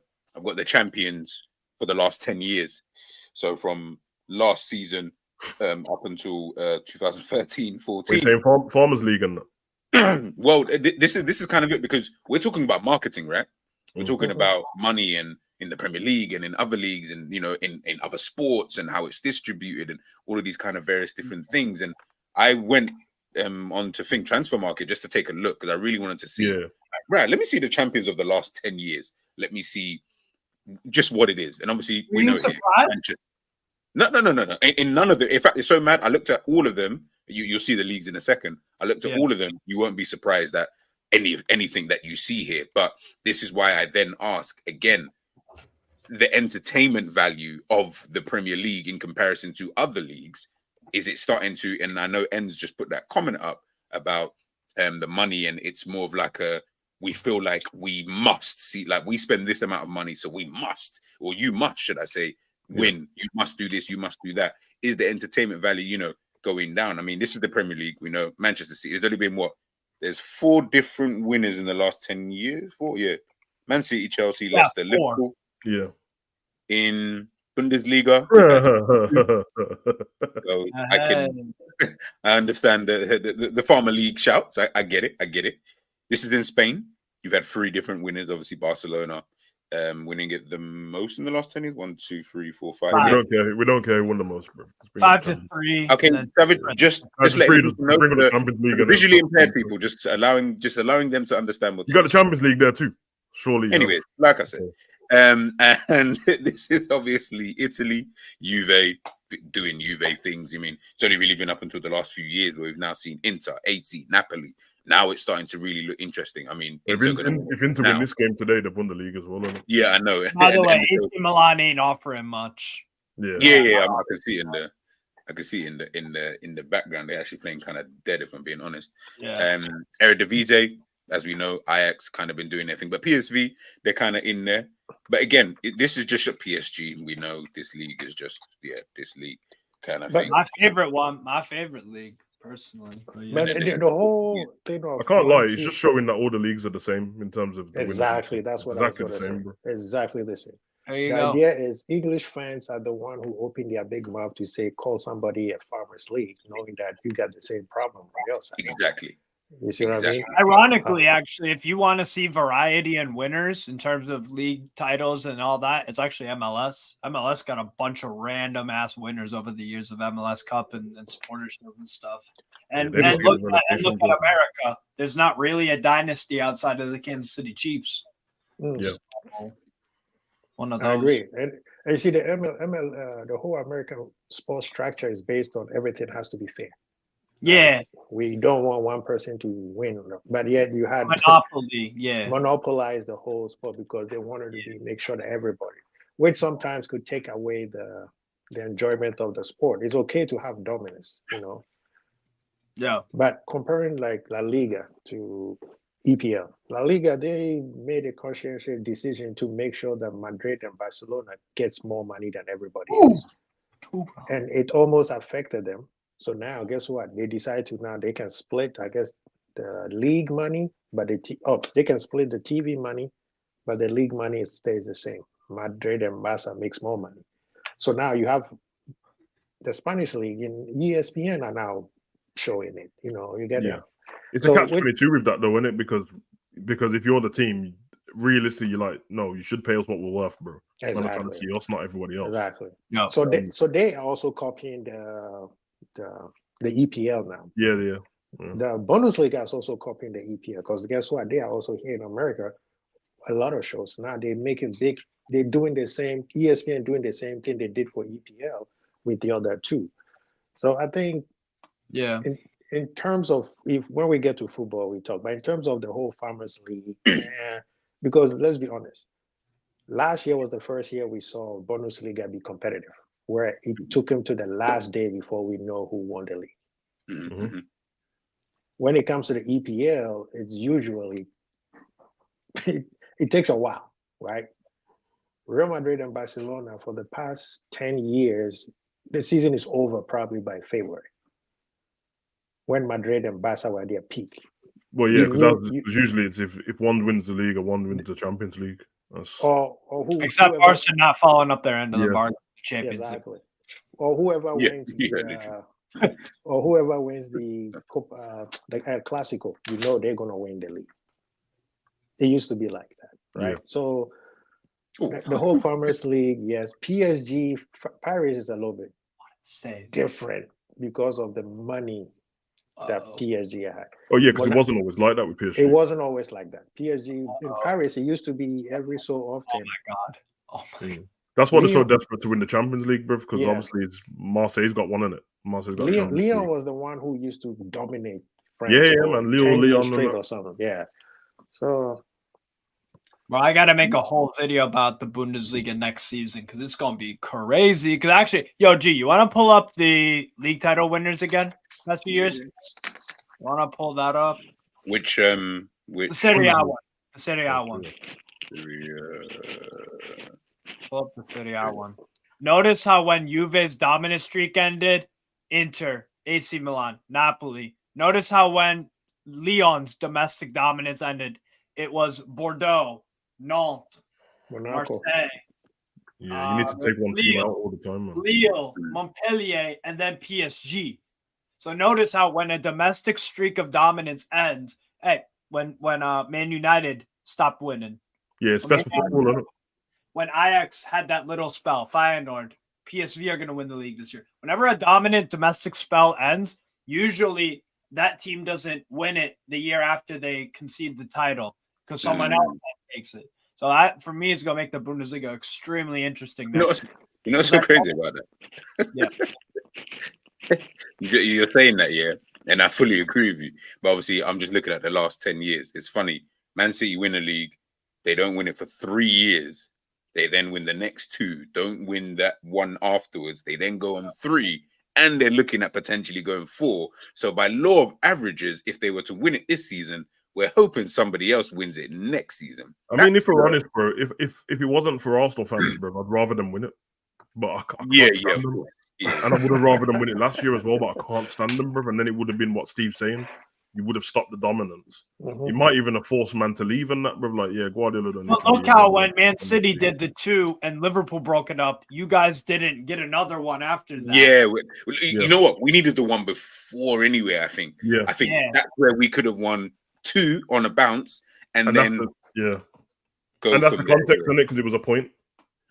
champions for the last 10 years. So from last season up until 2013-14. We're saying Farmers League and Well, this is kind of it, because we're talking about marketing, right? We're talking about money and in the Premier League and in other leagues and, you know, in other sports and how it's distributed and all of these kind of various different things. And I went on to Think Transfer Market just to take a look, because I really wanted to see, right, let me see the champions of the last 10 years. Let me see just what it is. And obviously, we know it. No. In none of them. In fact, it's so mad. I looked at all of them. You'll see the leagues in a second. I looked at all of them. You won't be surprised at anything that you see here. But this is why I then ask again, the entertainment value of the Premier League in comparison to other leagues. Is it starting to? And I know Enz just put that comment up about the money, and it's more of like we feel like we must see, like we spend this amount of money, so we must, or you must, should I say, win. You must do this, you must do that. Is the entertainment value, you know, going down? I mean, this is the Premier League. We know Manchester City. There's only been there's 4 different winners in the last 10 years. 4, Man City, Chelsea, Leicester, Liverpool. Yeah. In Bundesliga. So I understand the Farmer League shouts. I get it. This is in Spain. You've had 3 different winners. Obviously, Barcelona winning it the most in the last 10 years. 1, 2, 3, 4, 5. We don't care who won the most, bro. 5-3. Okay, David, just let the visually impaired people, just allowing them to understand what you got. The Champions League there too, surely. Anyway, like I said, and this is obviously Italy, Juve doing Juve things. I mean, it's only really been up until the last few years where we've now seen Inter, AC, Napoli. Now it's starting to really look interesting. I mean, if Inter win this game today, they've won the league as well. Yeah, I know. By the way, AC Milan ain't offering much. Yeah. I can see in the background they're actually playing kind of dead, if I'm being honest. Yeah. Eredivisie, as we know, Ajax kind of been doing their thing, but PSV, they're kind of in there. But again, this is just a PSG. We know this league is just this league kind of thing. My favorite league. Personally, but the whole thing of I can't lie, it's just showing that all the leagues are the same in terms of the exactly. That's what I was going to say. Bro. Exactly the same. The idea is English fans are the one who open their big mouth to say call somebody a farmers league, knowing that you got the same problem on your side. Exactly. You see what I mean? Ironically, actually, if you want to see variety and winners in terms of league titles and all that, it's actually MLS. MLS got a bunch of random ass winners over the years of MLS Cup and supporters and stuff. And look at America. There's not really a dynasty outside of the Kansas City Chiefs. Yeah. So, one of those. I agree. And you see, the whole American sports structure is based on everything has to be fair. Yeah. We don't want one person to win, but yet you had monopolize the whole sport because they wanted to make sure that everybody, which sometimes could take away the enjoyment of the sport. It's okay to have dominance, you know. Yeah. But comparing like La Liga to EPL, La Liga, they made a conscientious decision to make sure that Madrid and Barcelona gets more money than everybody else. And it almost affected them. So now, guess what? They decide to now they can split, I guess, the league money, but they can split the TV money, but the league money stays the same. Madrid and Barca makes more money. So now you have the Spanish league in ESPN are now showing it. You know, you get that. It's a catch-22 with that, though, isn't it? Because if you're the team, realistically, you're like, no, you should pay us what we're worth, bro. Exactly. I'm not trying to see us, not everybody else. Exactly. No. So they are also copying the EPL now. Yeah. The Bundesliga is also copying the EPL because guess what? They are also here in America. A lot of shows now they make it big. They're doing the same. ESPN doing the same thing they did for EPL with the other two. So I think, in terms of when we get to football, we talk. But in terms of the whole Farmers League, because let's be honest, last year was the first year we saw Bundesliga be competitive, where it took him to the last day before we know who won the league. Mm-hmm. When it comes to the EPL, it's usually it takes a while, right? Real Madrid and Barcelona for the past 10 years, the season is over probably by February. When Madrid and Barca were at their peak. Well, yeah, because usually it's if one wins the league or one wins the Champions League. Except Barca not following up their end of the bargain. Champions exactly. or whoever wins literally. or whoever wins the Clasico, you know they're gonna win the league. It used to be like that, right? Yeah. So Oh. the whole Farmers League, yes, PSG, Paris is a little bit different because of the money that PSG had. Oh yeah, because it wasn't always like that with PSG. It wasn't always like that. PSG in Paris, it used to be every so often. Oh my God. That's why they're so Lyon- desperate to win the Champions League, bro. Because obviously it's Marseille's got one in it. Marseille's got Champions Lyon League. was the one who used to dominate France. Yeah, for man. 10 years Lyon straight or something. Yeah. So Well, I got to make a whole video about the Bundesliga next season because it's going to be crazy. Because actually, yo, G, you want to pull up the league title winners again last few years? Want to pull that up? Which The Serie A one. The Serie A one. Pull up the Serie A one. Notice how when Juve's dominant streak ended, Inter, AC Milan, Napoli. Notice how when Lyon's domestic dominance ended, it was Bordeaux, Nantes, Monaco. Marseille. Yeah, you need to take one team out all the time, man. Lille, Montpellier, and then PSG. So notice how when a domestic streak of dominance ends, when Man United stopped winning. Yeah, it's best for football, isn't it? When Ajax had that little spell, Feyenoord, PSV are going to win the league this year. Whenever a dominant domestic spell ends, usually that team doesn't win it the year after they concede the title because someone else takes it. So that, for me, is going to make the Bundesliga extremely interesting. You know what's so crazy about that? Yeah. You're saying that, yeah, and I fully agree with you. But obviously, I'm just looking at the last 10 years. It's funny. Man City win a league. They don't win it for 3 years. They then win the next 2. Don't win that one afterwards. They then go on 3. And they're looking at potentially going 4. So by law of averages, if they were to win it this season, we're hoping somebody else wins it next season. I mean, if we're honest, bro, if it wasn't for Arsenal fans, bro, I'd rather them win it. But I can't stand them. Yeah. And I would have rather them win it last year as well, but I can't stand them, bro. And then it would have been what Steve's saying. You would have stopped the dominance. You might even have forced man to leave and that, bro. Like, yeah, Guardiola don't need to look how when Man City did the 2 and Liverpool broke it up, you guys didn't get another one after that. Yeah, you know what? We needed the one before anyway, I think. Yeah. I think that's where we could have won 2 on a bounce and then go and that's the context in it because it was a point.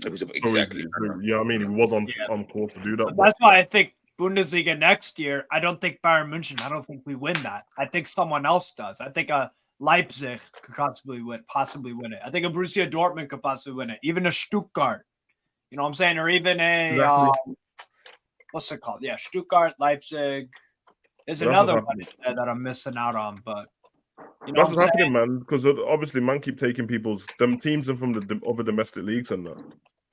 It was exactly. Yeah, I mean, he was on course to do that. But that's why I think Bundesliga next year, I don't think Bayern München, I don't think we win that. I think someone else does. I think Leipzig could possibly win it. I think a Borussia Dortmund could possibly win it. Even a Stuttgart. You know what I'm saying? Or even a, what's it called? Yeah, Stuttgart, Leipzig. There's another one that I'm missing out on, but you know that's what's happening, man. Because obviously, man, keep taking them teams and from the other domestic leagues and that.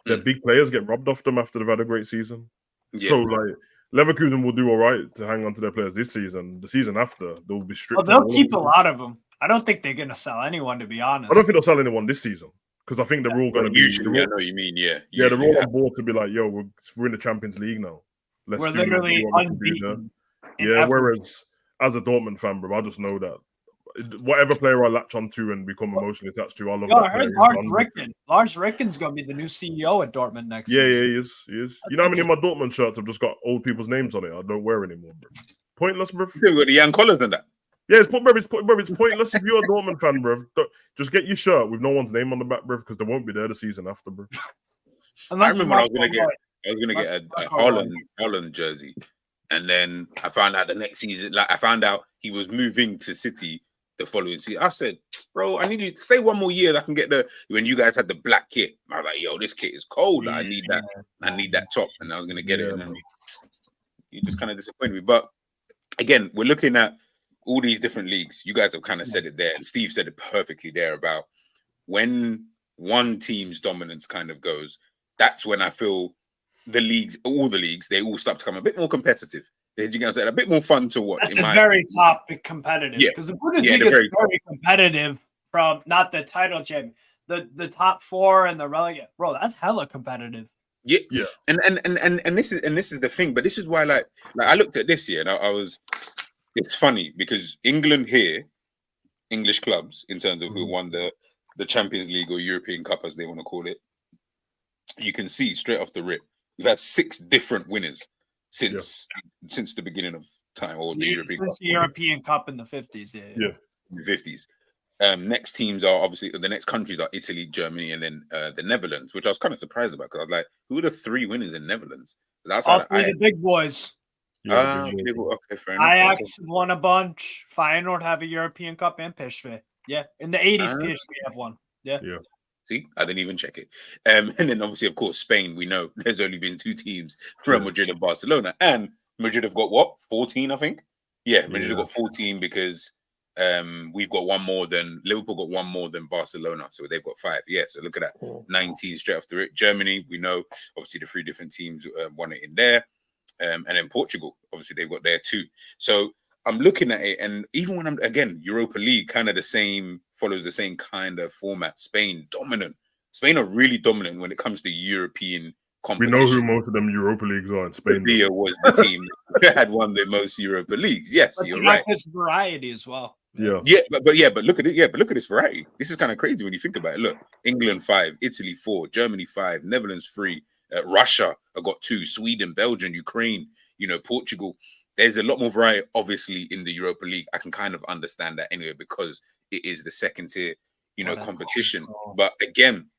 Their big players get robbed off them after they've had a great season. Yeah. So, like, Leverkusen will do all right to hang on to their players this season. The season after, they'll be strict. Well, they'll keep a lot of them. I don't think they're going to sell anyone, to be honest. I don't think they'll sell anyone this season because I think they're all going to be. Usually, I know what you mean. Yeah, they're all on board to be like, yo, we're in the Champions League now. We're literally unbeaten. Yeah, whereas as a Dortmund fan, bro, I just know that whatever player I latch onto and become emotionally attached to, I love that I heard Lars Ricken's going to be the new CEO at Dortmund next season. Yeah, he is. You know how many of my Dortmund shirts have just got old people's names on it? I don't wear anymore, bro. Pointless, bro. You got the young collars and that. Yeah, it's pointless if you're a Dortmund fan, bro. Just get your shirt with no one's name on the back, bro, because they won't be there the season after, bro. I remember I was gonna get a Haaland jersey, and then I found out the next season, I found out he was moving to City the following season. I said, bro, I need you to stay one more year. I can get when you guys had the black kit. I was like, yo, this kit is cold. I need that. I need that top, and I was gonna get it, and then you just kind of disappointed me. But again, we're looking at all these different leagues. You guys have kind of said it there, and Steve said it perfectly there about when one team's dominance kind of goes. That's when I feel all the leagues, they all start to become a bit more competitive. You guys said a bit more fun to watch. It's very top competitive because the Bundesliga is very competitive from not the title champion, the top 4 and the relegate. Bro, that's hella competitive. Yeah. And this is the thing, but this is why like I looked at this year and I was. It's funny because England here, English clubs in terms of who won the Champions League or European Cup as they want to call it, you can see straight off the rip We've had 6 different winners since the beginning of time, or the European Cup. Since the European Cup in the 50s. Yeah. In the 50s. Next teams are obviously the next countries are Italy, Germany, and then the Netherlands, which I was kind of surprised about because I was like, who are the 3 winners in Netherlands? All 3 the big boys. Okay, fair enough. Ajax won a bunch. Feyenoord have a European Cup, and PSV. Yeah, in the 80s, PSV have one. Yeah. See, I didn't even check it. And then obviously, of course, Spain. We know there's only been 2 teams, Real Madrid and Barcelona, and Madrid have got what 14, I think. Yeah, Madrid have got 14 because we've got one more than Liverpool. Got one more than Barcelona, so they've got 5. Yeah, so look at that, 19 straight after it. Germany, we know obviously the 3 different teams won it in there. And then Portugal, obviously they've got there too. So I'm looking at it, and even when I'm again Europa League, kind of the same, follows the same kind of format. Spain dominant. Spain are really dominant when it comes to European competition. We know who most of them Europa Leagues are in Spain. Sevilla was the team that had won the most Europa Leagues. Yes, but you're right. There's variety as well. But look at it. Yeah, but look at this variety. This is kind of crazy when you think about it. Look, England 5, Italy 4, Germany 5, Netherlands 3. Russia have got 2, Sweden, Belgium, Ukraine, Portugal. There's a lot more variety, obviously, in the Europa League. I can kind of understand that anyway because it is the second tier, competition. But again,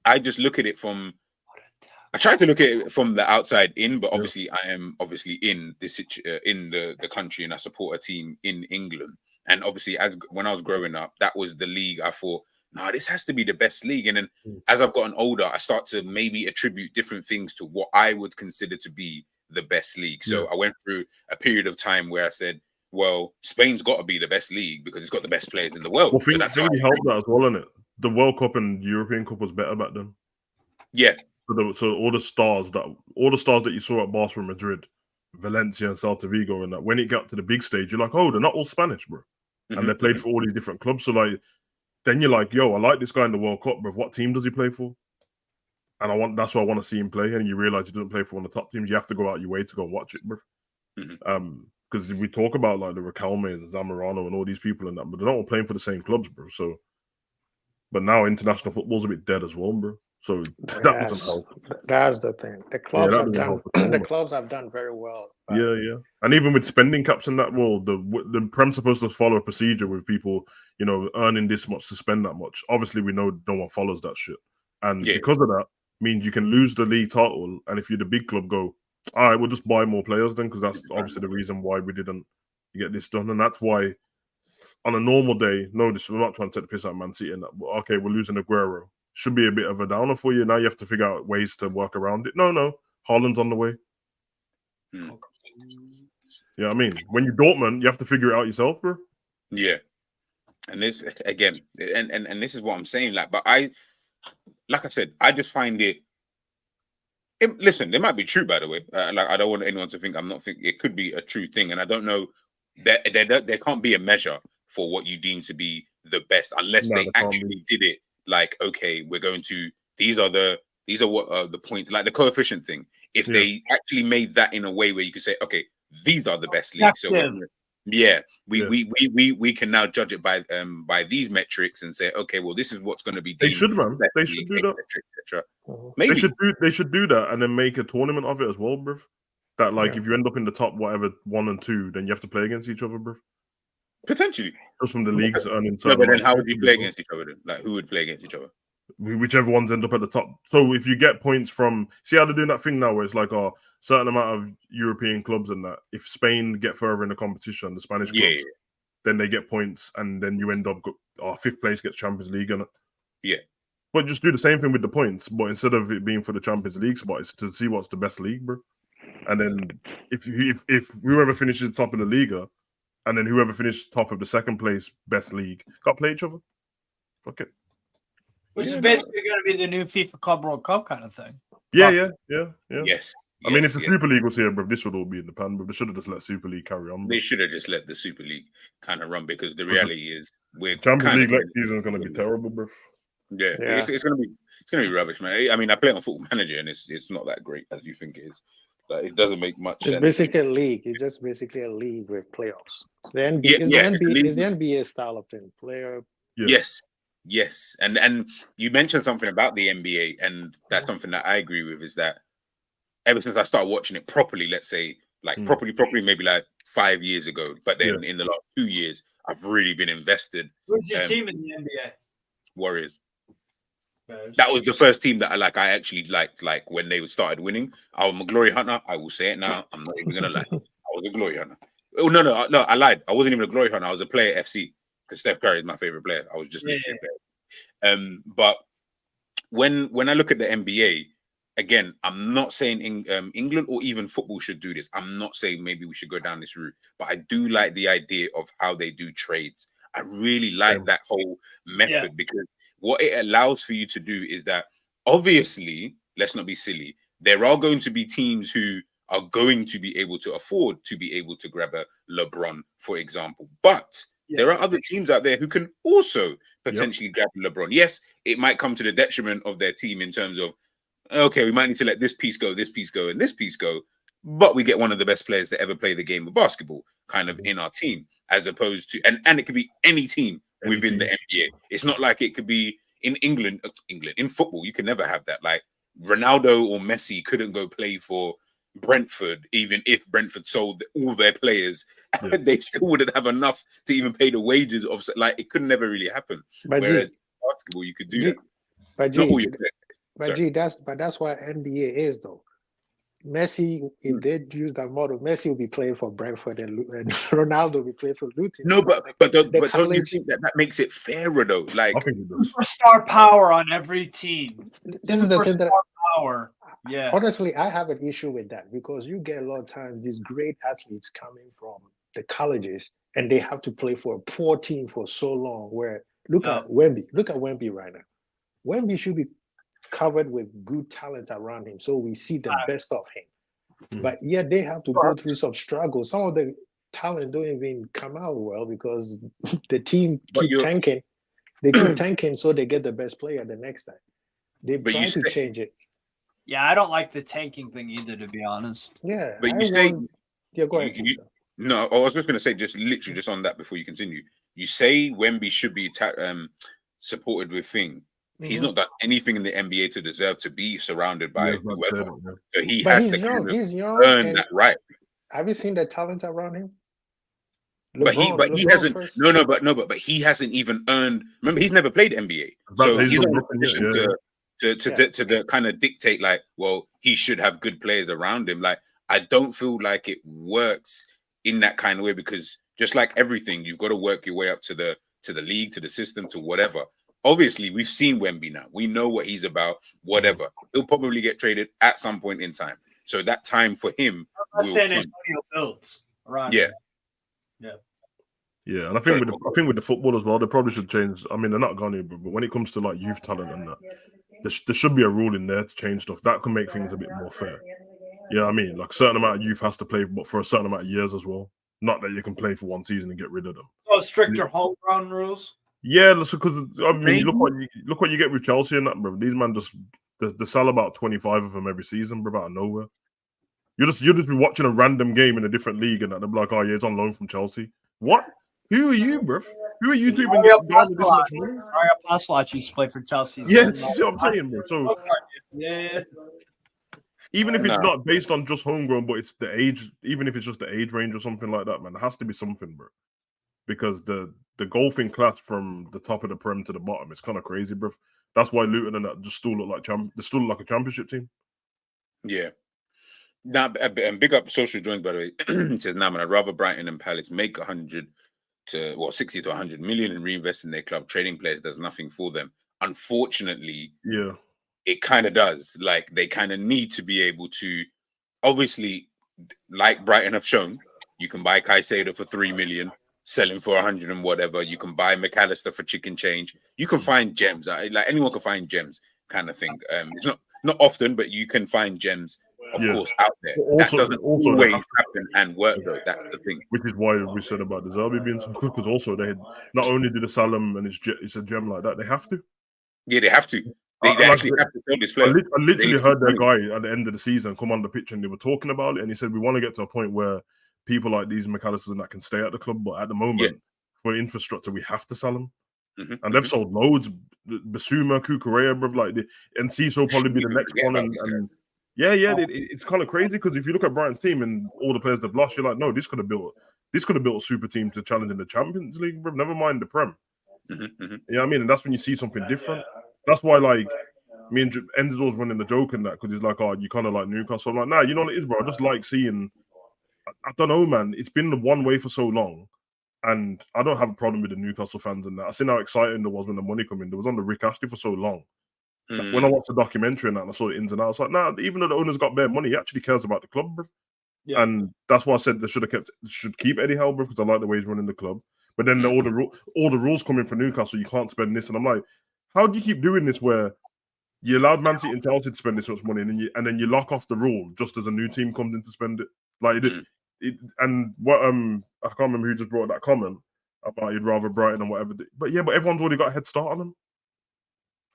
I just look at it I try to look at it from the outside in, but obviously I am obviously in this in the country, and I support a team in England. And obviously, when I was growing up, that was the league I thought, no, this has to be the best league. And then as I've gotten older, I start to maybe attribute different things to what I would consider to be the best league. So I went through a period of time where I said, well, Spain's got to be the best league because it's got the best players in the world. Well, I think we helped that as well, innit? The World Cup and European Cup was better back then. Yeah. So all the stars that you saw at Barcelona, Madrid, Valencia, and Celta Vigo, and that when it got to the big stage, you're like, oh, they're not all Spanish, bro. And they played for all these different clubs. So like, then you're like, yo, I like this guy in the World Cup, bro. What team does he play for? And that's why I want to see him play. And you realize he doesn't play for one of the top teams. You have to go out your way to go watch it, bro. Because we talk about like the Riquelmes and Zamorano and all these people and that, but they're not all playing for the same clubs, bro. So, but now international football's a bit dead as well, bro. So that doesn't help. That's the thing. The clubs have done. The clubs have done very well. Yeah. And even with spending caps in that world, the Prem's supposed to follow a procedure with people, earning this much to spend that much. Obviously, we know no one follows that shit, and because of that, means you can lose the league title. And if you're the big club, go, all right, we'll just buy more players then, because that's obviously the reason why we didn't get this done, and that's why. On a normal day, we're not trying to take the piss out of Man City and that, but okay, we're losing Aguero. Should be a bit of a downer for you. Now you have to figure out ways to work around it. No, Haaland's on the way. Yeah, I mean, when you're Dortmund, you have to figure it out yourself, bro. Yeah, and this again, and this is what I'm saying. Like I said, I just find it. Listen, it might be true, by the way. Like I don't want anyone to think I'm not thinking it could be a true thing, and I don't know that there can't be a measure for what you deem to be the best unless they actually did it. Like, okay, we're going to these are what the points, like the coefficient thing. If they actually made that in a way where you could say, okay, these are the best leagues. So we can now judge it by these metrics and say, okay, well, this is what's going to be. They should, man. They should do that. Maybe they should do that and then make a tournament of it as well, bruv. That like if you end up in the top whatever 1 and 2, then you have to play against each other, bruv. Potentially, just from the leagues earning. No, but then how would you play against each other? Then? Like, who would play against each other? Whichever ones end up at the top. So if you get points from, see how they're doing that thing now, where it's like a certain amount of European clubs and that. If Spain get further in the competition, the Spanish clubs, then they get points, and then you end up 5th place gets Champions League, and but just do the same thing with the points, but instead of it being for the Champions League spot, it's to see what's the best league, bro. And then if whoever finishes top of the Liga. And then whoever finished top of the 2nd place best league got to play each other. Fuck it. Which is basically going to be the new FIFA Club World Cup kind of thing. Yeah. Yes. I mean, if the Super League was here, bro, this would all be in the pan, but they should have just let Super League carry on. Bro. They should have just let the Super League kind of run, because the reality is we're Champions League next season is going to be terrible, bro. Yeah. It's going to be rubbish, man. I mean, I play it on Football Manager, and it's not that great as you think it is. Like, it doesn't make much sense. It's basically a league. It's just basically a league with playoffs. It's the NBA style of thing. Yes. And you mentioned something about the NBA, and that's something that I agree with, is that ever since I started watching it properly, let's say, like properly, maybe like 5 years ago. But then in the last 2 years, I've really been invested. Who's your team in the NBA? Warriors. That was the first team that I actually liked. Like when they started winning, I'm a glory hunter. I will say it now. I'm not even gonna lie. I was a glory hunter. Oh no, I lied. I wasn't even a glory hunter. I was a player FC because Steph Curry is my favorite player. I was just literally a player. But when I look at the NBA, again, I'm not saying England or even football should do this. I'm not saying maybe we should go down this route, but I do like the idea of how they do trades. I really like that whole method because what it allows for you to do is that, obviously, let's not be silly, there are going to be teams who are going to be able to afford to be able to grab a LeBron, for example. But there are other teams out there who can also potentially grab LeBron. Yes, it might come to the detriment of their team in terms of, okay, we might need to let this piece go, and this piece go, but we get one of the best players to ever play the game of basketball kind of in our team, as opposed to, and it could be any team within the NBA. It's not like it could be in England, in football, you can never have that. Like Ronaldo or Messi couldn't go play for Brentford, even if Brentford sold all their players, they still wouldn't have enough to even pay the wages of, like, it could never really happen. Whereas basketball, you could do that. But that's what NBA is, though. Messi, if they use that model, Messi will be playing for Brentford and Ronaldo will be playing for Luton. No, but don't you think that makes it fairer though? Like superstar power on every team. This is the thing that power. Yeah. Honestly, I have an issue with that because you get a lot of times these great athletes coming from the colleges and they have to play for a poor team for so long. Where look at Wemby right now. Wemby should be covered with good talent around him, so we see the best of him. But yet they have to go through some struggles. Some of the talent don't even come out well because the team keep tanking. They keep tanking, so they get the best player the next time. They try to change it. Yeah, I don't like the tanking thing either, to be honest. Yeah, but go ahead. No, I was just going to say, just literally just on that before you continue. You say Wemby should be supported with thing. He's not done anything in the NBA to deserve to be surrounded by whoever. So he has to earn that right. Have you seen the talent around him? But he hasn't. But he hasn't even earned. Remember, he's never played NBA, so he's not in a position to kind of dictate like, well, he should have good players around him. Like, I don't feel like it works in that kind of way because just like everything, you've got to work your way up to the league, to the system, to whatever. Obviously, we've seen Wemby now. We know what he's about. Whatever, he'll probably get traded at some point in time. So that time for him will San Antonio builds around. Yeah. And I think with the football as well, they probably should change. I mean, they're not going to, but when it comes to like youth talent and that, there should be a rule in there to change stuff. That can make things a bit more fair. Yeah, I mean, like a certain amount of youth has to play, but for a certain amount of years as well. Not that you can play for one season and get rid of them. So stricter homegrown rules. Yeah, because I mean, look what you get with Chelsea and that, bro. These men they sell about 25 of them every season, bro, out of nowhere. You'll just be watching a random game in a different league and that they're like, oh yeah, it's on loan from Chelsea. What? Who are you, bro? Who are you to even get down with this much money? Mario Passlac used to play for Chelsea. Yeah, that's what I'm saying, bro. So yeah. Even if it's not based on just homegrown, but it's the age, even if it's just the age range or something like that, man, there has to be something, bro. Because the golfing class from the top of the Prem to the bottom, it's kind of crazy, bro. That's why Luton and that just still look like a championship team. Yeah. Now, and big up Social Joins, by the way. He says, man, I'd rather Brighton and Palace make 60 to 100 million and reinvest in their club. Trading players does nothing for them. Unfortunately, it kind of does. Like, they kind of need to be able to, obviously, like Brighton have shown, you can buy Caicedo for 3 million, sell him for 100 and whatever. You can buy McAllister for chicken change. You can find gems. Like, anyone can find gems, kind of thing. It's not often, but you can find gems, of course, out there. That doesn't always happen and work, though. That's the thing. Which is why we said about the Zerbi being so good, because also they had, not only did the Salem and it's a gem like that, they have to. Yeah, they have to. They actually have to sell this player. I literally heard their guy at the end of the season come on the pitch and they were talking about it, and he said, we want to get to a point where people like these McAllisters and that can stay at the club, but at the moment, for infrastructure, we have to sell them. And they've sold loads. Basuma, Kukurea, bro, like the NC will probably be the next one, and Yeah, it's kind of crazy because if you look at Brighton's team and all the players they've lost, you're like, no, this could have built a super team to challenge in the Champions League, bro. Never mind the Prem. You know what I mean? And that's when you see something different. That's why, like, me and Enzo's running the joke and that because he's like, oh, you kind of like Newcastle. I'm like, nah, you know what it is, bro. I just like seeing. I don't know, man. It's been the one way for so long, and I don't have a problem with the Newcastle fans and that. I seen how exciting there was when the money come in. There was on the Rick Astley for so long. Like, when I watched the documentary and that, and I saw the ins and outs, like, nah, even though the owner's got bare money, he actually cares about the club, bro. Yeah. And that's why I said they should keep Eddie Howe, bro, because I like the way he's running the club. But then all the rules come in for Newcastle, you can't spend this, and I'm like, how do you keep doing this where you allowed Man City and Chelsea to spend this much money, and then you lock off the rule just as a new team comes in to spend it? Like and what I can't remember who just brought that comment about you'd rather Brighton and whatever. But everyone's already got a head start on them.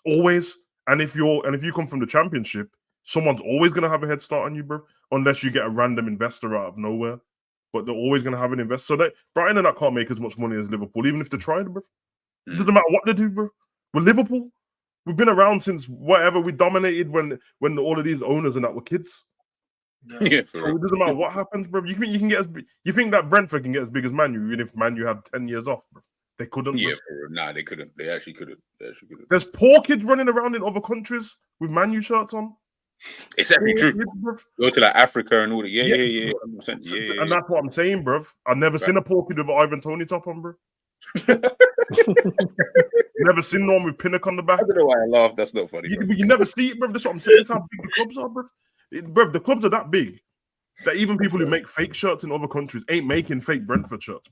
Always. And if you come from the Championship, someone's always gonna have a head start on you, bro. Unless you get a random investor out of nowhere. But they're always gonna have an investor. So Brighton and that can't make as much money as Liverpool, even if they tried, bro. It doesn't matter what they do, bro. With Liverpool, we've been around since whatever we dominated when all of these owners and that were kids. Yeah, so it doesn't matter what happens, bro. You think you can get you think that Brentford can get as big as Man U, even if Man U had 10 years off, bro? They couldn't. Yeah, nah, they couldn't. They actually couldn't. There's poor kids running around in other countries with Man U shirts on. It's actually true. Go to like Africa and all that. Yeah. 100%. Yeah. And that's what I'm saying, bro. I've never seen a poor kid with an Ivan Toney top on, bro. Never seen one with Pinnock on the back. I don't know why I laugh. That's not funny. You never see it, bro. That's what I'm saying. That's how big the clubs are, bro. Bro, the clubs are that big that even people who make fake shirts in other countries ain't making fake Brentford shirts,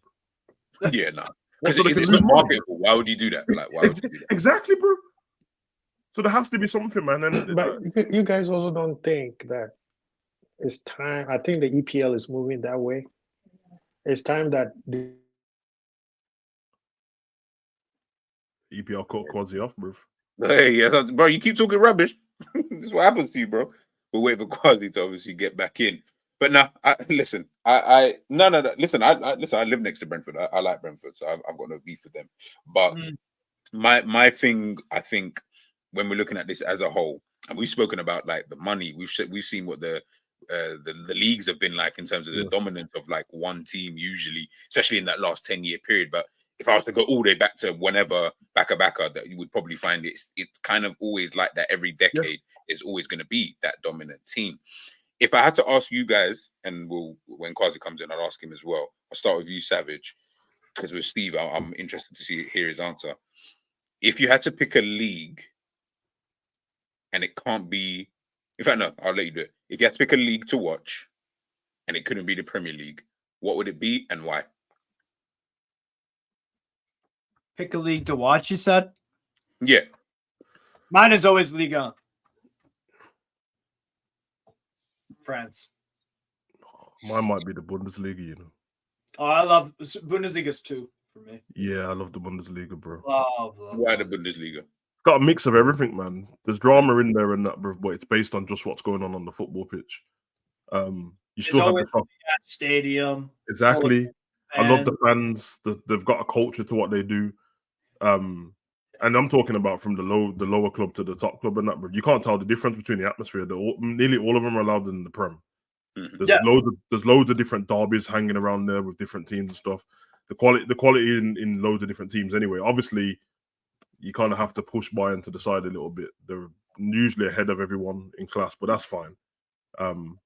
bro. Yeah, nah. Because it's not marketable. Why would you do that? Like, why would you do that? Exactly, bro. So there has to be something, man. But you guys also don't think that it's time. I think the EPL is moving that way. It's time that the EPL caught Quasi off, bro. Hey, yeah, bro, you keep talking rubbish. This is what happens to you, bro. We'll wait for Quasi to obviously get back in. But no, listen. Listen, I live next to Brentford. I like Brentford, so I've got no beef with them. But my thing, I think, when we're looking at this as a whole, and we've spoken about like the money, we've seen what the leagues have been like in terms of the dominance of like one team usually, especially in that last 10-year period. But if I was to go all the way back to whenever Baka, that you would probably find it's kind of always like that. Every decade is always going to be that dominant team. If I had to ask you guys, and when Quasi comes in, I'll ask him as well. I'll start with you, Savage, because with Steve, I'm interested to hear his answer. If you had to pick a league, and it can't be, in fact, no, I'll let you do it. If you had to pick a league to watch, and it couldn't be the Premier League, what would it be and why? Pick a league to watch, you said? Yeah. Mine is always Ligue 1. France. Mine might be the Bundesliga, you know. Oh, I love Bundesliga's too for me. Yeah, I love the Bundesliga, bro. Why the Bundesliga? It's got a mix of everything, man. There's drama in there and that, bro, but it's based on just what's going on the football pitch. You still have the stadium. Exactly. I love the fans. They've got a culture to what they do. And I'm talking about from the lower club to the top club and that, bro. You can't tell the difference between the atmosphere. Nearly all of them are allowed in the Prem. There's loads of different derbies hanging around there with different teams and stuff. The quality in loads of different teams anyway. Obviously, you kind of have to push Bayern to the side a little bit. They're usually ahead of everyone in class, but that's fine. And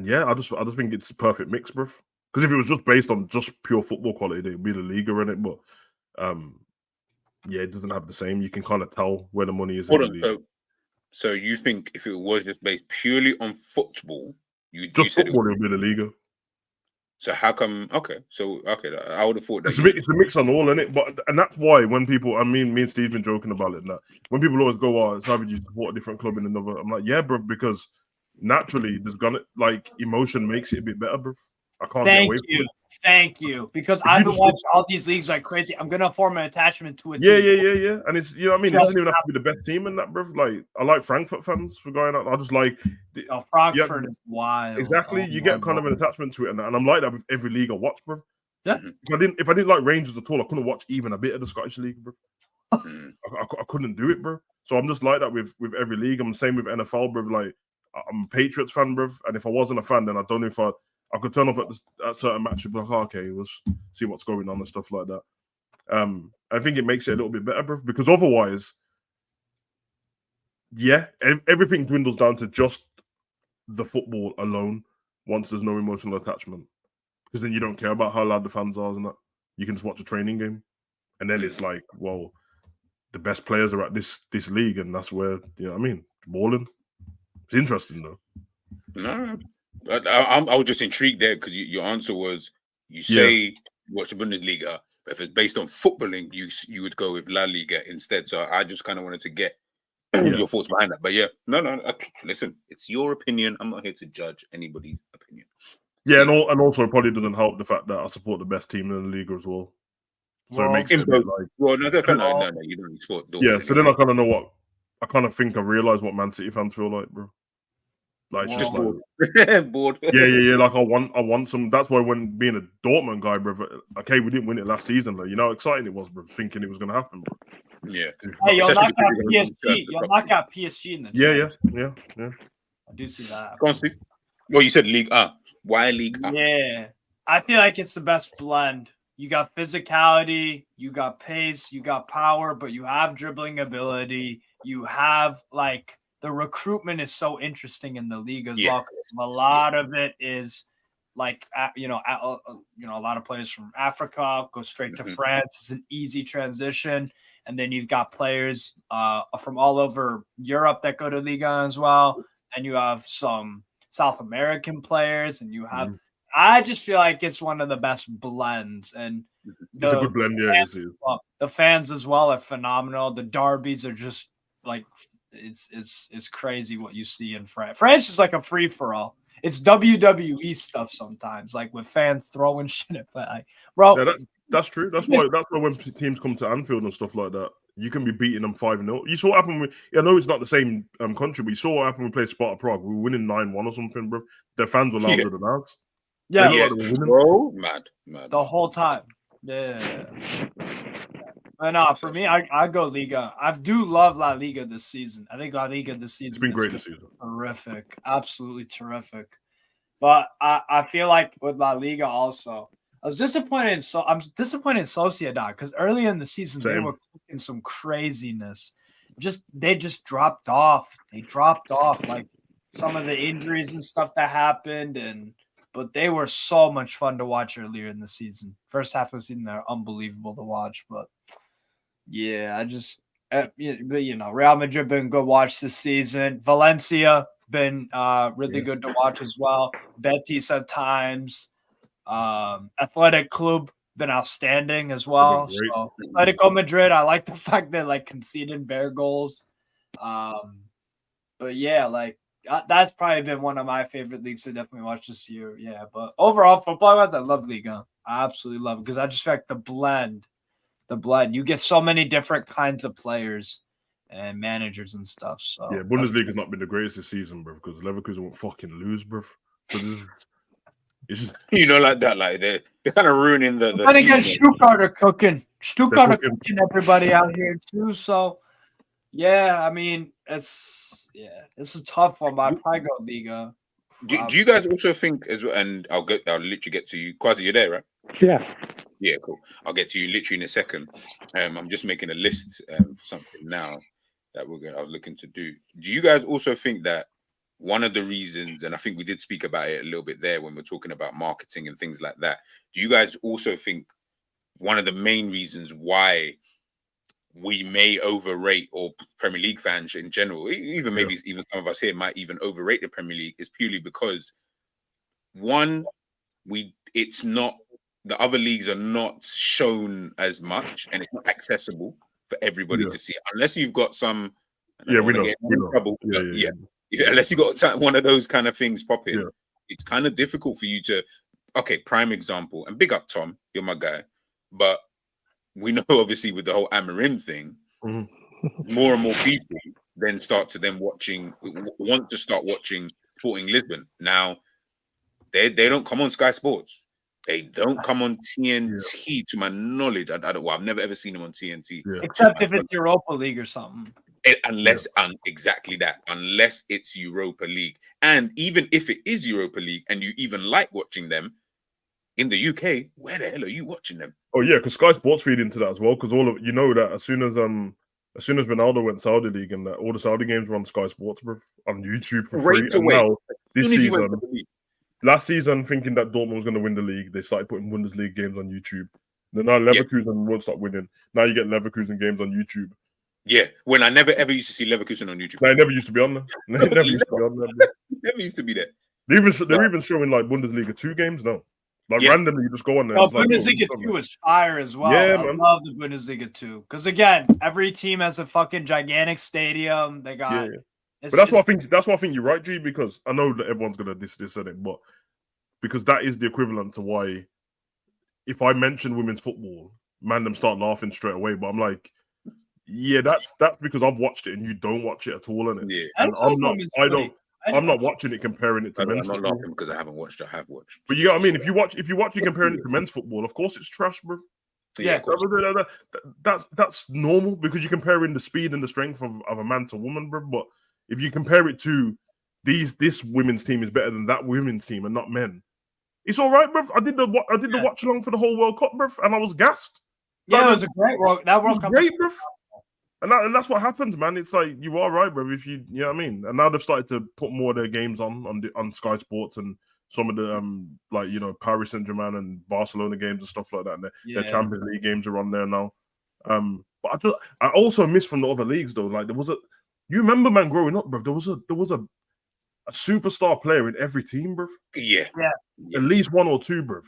yeah, I just think it's a perfect mix, bro. Because if it was just based on just pure football quality, it would be the Liga in it. But yeah, it doesn't have the same. You can kind of tell where the money is. So you think if it was just based purely on football, football, it would be the Liga. So how come? Okay, I would have thought that it's a mix on all in it. And that's why when people, me and Steve been joking about it. That when people always go, "Oh, Savage, you support a different club in another," I'm like, "Yeah, bro," because naturally there's gonna emotion makes it a bit better, bro. I can't get away from it. Thank you. Because I've been watching all these leagues like crazy. I'm gonna form an attachment to it. Yeah. And it's It doesn't even have to be the best team in that, bro. Like I like Frankfurt fans for going out. I just like Frankfurt is wild. Exactly. You get kind of an attachment to it, and I'm like that with every league I watch, bro. Yeah. If I didn't like Rangers at all, I couldn't watch even a bit of the Scottish League, bro. I couldn't do it, bro. So I'm just like that with every league. I'm the same with NFL, bro. Like I'm a Patriots fan, bro. And if I wasn't a fan, then I don't know if I could turn up at certain matches, be like, oh, okay, let's see what's going on and stuff like that. I think it makes it a little bit better, bro, because otherwise, yeah, everything dwindles down to just the football alone once there's no emotional attachment. Because then you don't care about how loud the fans are and that. You can just watch a training game. And then it's like, well, the best players are at this league, and that's where, you know what I mean? Balling. It's interesting, though. No, I was just intrigued there because your answer was you say watch the Bundesliga, but if it's based on footballing, you would go with La Liga instead. So I just kind of wanted to get your thoughts behind that. But yeah, no, listen, it's your opinion. I'm not here to judge anybody's opinion. Yeah, and also it probably doesn't help the fact that I support the best team in the league as well. So it makes it a bit like... Well, no, definitely, no, you don't support Dortmund. Yeah, so then I kind of know what... I kind of think I realise what Man City fans feel like, bro. Like, it's just bored. Like... bored. Yeah. Like, I want some... That's why when being a Dortmund guy, bro, okay, we didn't win it last season, like, you know how exciting it was, bro, thinking it was going to happen, bro. Yeah. Hey, you'll knock out PSG. You'll knock out PSG in the Yeah. I do see that. Go on, Steve. Well, you said Ligue A. Why Ligue A? Yeah. I feel like it's the best blend. You got physicality, you got pace, you got power, but you have dribbling ability. You have, like, the recruitment is so interesting in the league as well. A lot of it is like, a lot of players from Africa go straight to France. It's an easy transition. And then you've got players from all over Europe that go to Liga as well. And you have some South American players, and you have I just feel like it's one of the best blends, and it's a good blend. The fans as well are phenomenal. The derbies are just like it's crazy what you see in France. France is like a free for all. It's WWE stuff sometimes, like with fans throwing shit at like, bro. Yeah, that's true. That's why when teams come to Anfield and stuff like that, you can be beating them 5-0. You saw what happened with... I know it's not the same country, but you saw what happened when we played Sparta Prague. We were winning 9-1 or something, bro. Their fans were louder than ours. Yeah, bro, mad. The whole time. Yeah. But for me, I go Liga. I do love La Liga this season. I think La Liga this season it's been great this season. Terrific. Absolutely terrific. But I feel like with La Liga also, I'm disappointed in Sociedad because early in the season they were cooking some craziness. They just dropped off. They dropped off, like some of the injuries and stuff that happened, but they were so much fun to watch earlier in the season. First half of the season, they're unbelievable to watch. But yeah, Real Madrid been good watch this season. Valencia been really good to watch as well. Betis at times. Athletic Club been outstanding as well. So Atletico Madrid, I like the fact that like conceded bare goals. But yeah, like that's probably been one of my favorite leagues to definitely watch this year. Yeah, but overall, football-wise, I love Liga. I absolutely love it because I just feel like the blend. You get so many different kinds of players and managers and stuff. So yeah, Bundesliga's not been the greatest this season, bro, because Leverkusen won't fucking lose, bro. So it's just... like that, like they're kind of ruining the. I think Stuttgart are cooking. Stuttgart are cooking everybody out here too. So yeah, I mean it's a tough one, but I'd probably go Liga. Do you guys also think as well? And I'll literally get to you. Quasi, you're there, right? Yeah, cool. I'll get to you literally in a second. I'm just making a list for something now that I was looking to do. Do you guys also think that one of the reasons, and I think we did speak about it a little bit there when we're talking about marketing and things like that, do you guys also think one of the main reasons why we may overrate, or Premier League fans in general, even maybe even some of us here might even overrate the Premier League, is purely because one, it's not, the other leagues are not shown as much, and it's not accessible for everybody to see, unless you've got some. We know. Trouble, unless you got one of those kind of things popping, it's kind of difficult for you to. Okay, prime example, and big up Tom, you're my guy, but we know obviously with the whole Amarim thing, more and more people then want to start watching Sporting Lisbon. Now, they don't come on Sky Sports. They don't come on TNT, to my knowledge. I've never ever seen them on TNT. Except if it's Europa League or something. Unless, exactly that, unless it's Europa League. And even if it is Europa League and you even like watching them, in the UK, where the hell are you watching them? Oh yeah, because Sky Sports feed into that as well. Because all of that as soon as Ronaldo went Saudi League and all the Saudi games were on Sky Sports, bro, on YouTube for free. Right And away. now this Soon as he went season, to the league. last season, thinking that Dortmund was going to win the league, they started putting Bundesliga games on YouTube. Then now Leverkusen won't stop winning. Now you get Leverkusen games on YouTube. Yeah, when I never ever used to see Leverkusen on YouTube. No, it never used to be on there. It never used to be on there. Bro. Never used to be there. They're even showing like Bundesliga 2 games now. Like randomly, you just go on there. No, it's like, Bundesliga 2 is fire as well. Yeah, I man. love the Bundesliga 2 because again, every team has a fucking gigantic stadium. They got. But that's what I think. That's what I think you're right, G. Because I know that everyone's gonna this and it, but because that is the equivalent to why, if I mention women's football, man, them start laughing straight away. But I'm like, yeah, that's because I've watched it and you don't watch it at all, innit? Yeah, and I'm not watching it comparing it to men's I'm not football. laughing because I haven't watched. I have watched. But you know what I mean? If you watch it comparing it to men's football, of course it's trash, bro. Yeah, that's normal because you're comparing the speed and the strength of a man to woman, bro. But if you compare it to this women's team is better than that women's team and not men, it's all right, bro. I did the watch along for the whole World Cup, bro, and I was gassed. Yeah, it was a great World Cup. Great, bro. And that's what happens, man. It's like you are right, bro. If you know what I mean. And now they've started to put more of their games on Sky Sports and some of the Paris Saint-Germain and Barcelona games and stuff like that. And their Champions League games are on there now. But I also miss from the other leagues though. Like you remember, man, growing up, bro. There was a superstar player in every team, bro. Yeah. At least one or two, bro.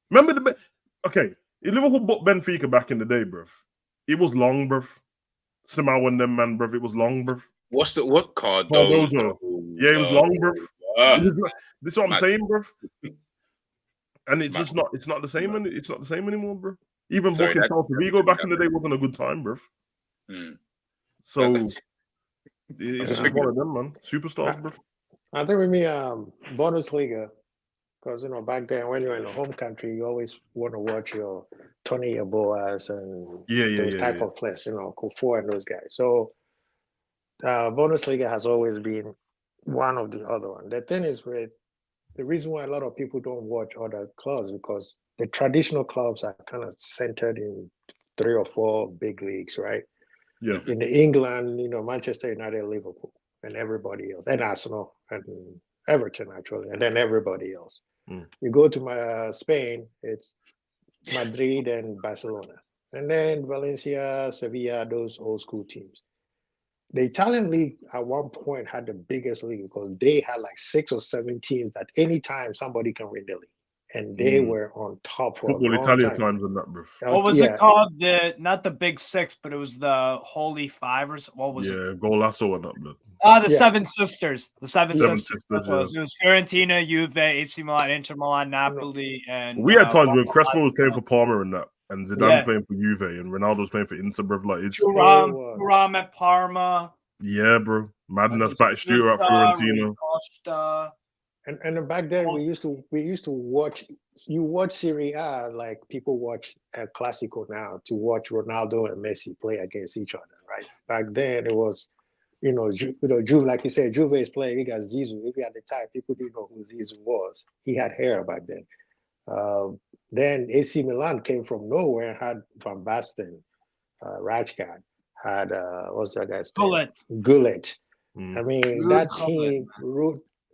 Remember in Liverpool Benfica back in the day, bro. It was long, bro. Somehow and them, man, bro. It was long, bro. What card? Cardozo. Yeah, it was long, bro. This is what I'm saying, bro. And it's just not. It's not the same. It's not the same anymore, bro. Even booking Celta Vigo back in the day wasn't a good time, bro. So it's just one of them, man. Superstars, bro. I think with me, Bundesliga, because back then when you're in the home country, you always want to watch your Tony Yeboahs and those type of players, Kofo and those guys. So Bundesliga has always been one of the other one. The thing is the reason why a lot of people don't watch other clubs because the traditional clubs are kind of centered in 3 or 4 big leagues, right? Yeah. In England, Manchester United, Liverpool, and everybody else, and Arsenal and Everton actually, and then everybody else. You go to Spain, it's Madrid and Barcelona, and then Valencia, Sevilla, those old school teams. The Italian league at one point had the biggest league because they had like 6 or 7 teams that anytime somebody can win the league. And they were on top for football a long Italian time. times and that, bro. What was it called? Not the Big Six, but it was the Holy Five or what was it? Yeah, Golasso and that, bro. The Seven Sisters. The Seven Sisters. It was Fiorentina, Juve, AC Milan, Inter Milan, Napoli, and we had times when Crespo was playing for Parma and that, and Zidane's playing for Juve, and Ronaldo's playing for Inter, bro. Like it's Thuram at Parma. Yeah, bro. Madness, Batistuta at Fiorentina. And back then we used to watch. You watch Serie A like people watch El Clasico now to watch Ronaldo and Messi play against each other, right? Back then it was, Juve, like you said, Juve is playing. We got Zizou. Maybe at the time people didn't know who Zizou was. He had hair back then. Then AC Milan came from nowhere and had Van Basten, Rijkaard, had what's that guy's name? Gullit. I mean, that team,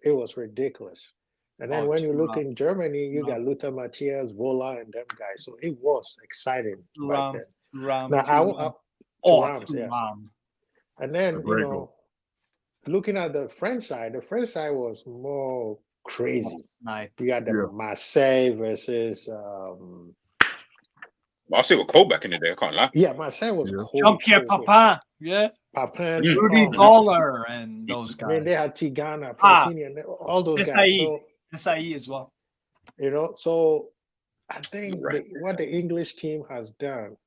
it was ridiculous. And then when you look in Germany, you got Lothar Matthias, Vola, and them guys. So it was exciting back then. And then, looking at the French side was more crazy. You got the Marseille versus... Marseille were cold back in the day, I can't lie. Yeah, Marseille was cold. Jean-Pierre Papin, Papin, Rudy Zoller, and those guys. I mean, they had Tigana, Platini, and all those guys. SIE as well. So I think what the English team has done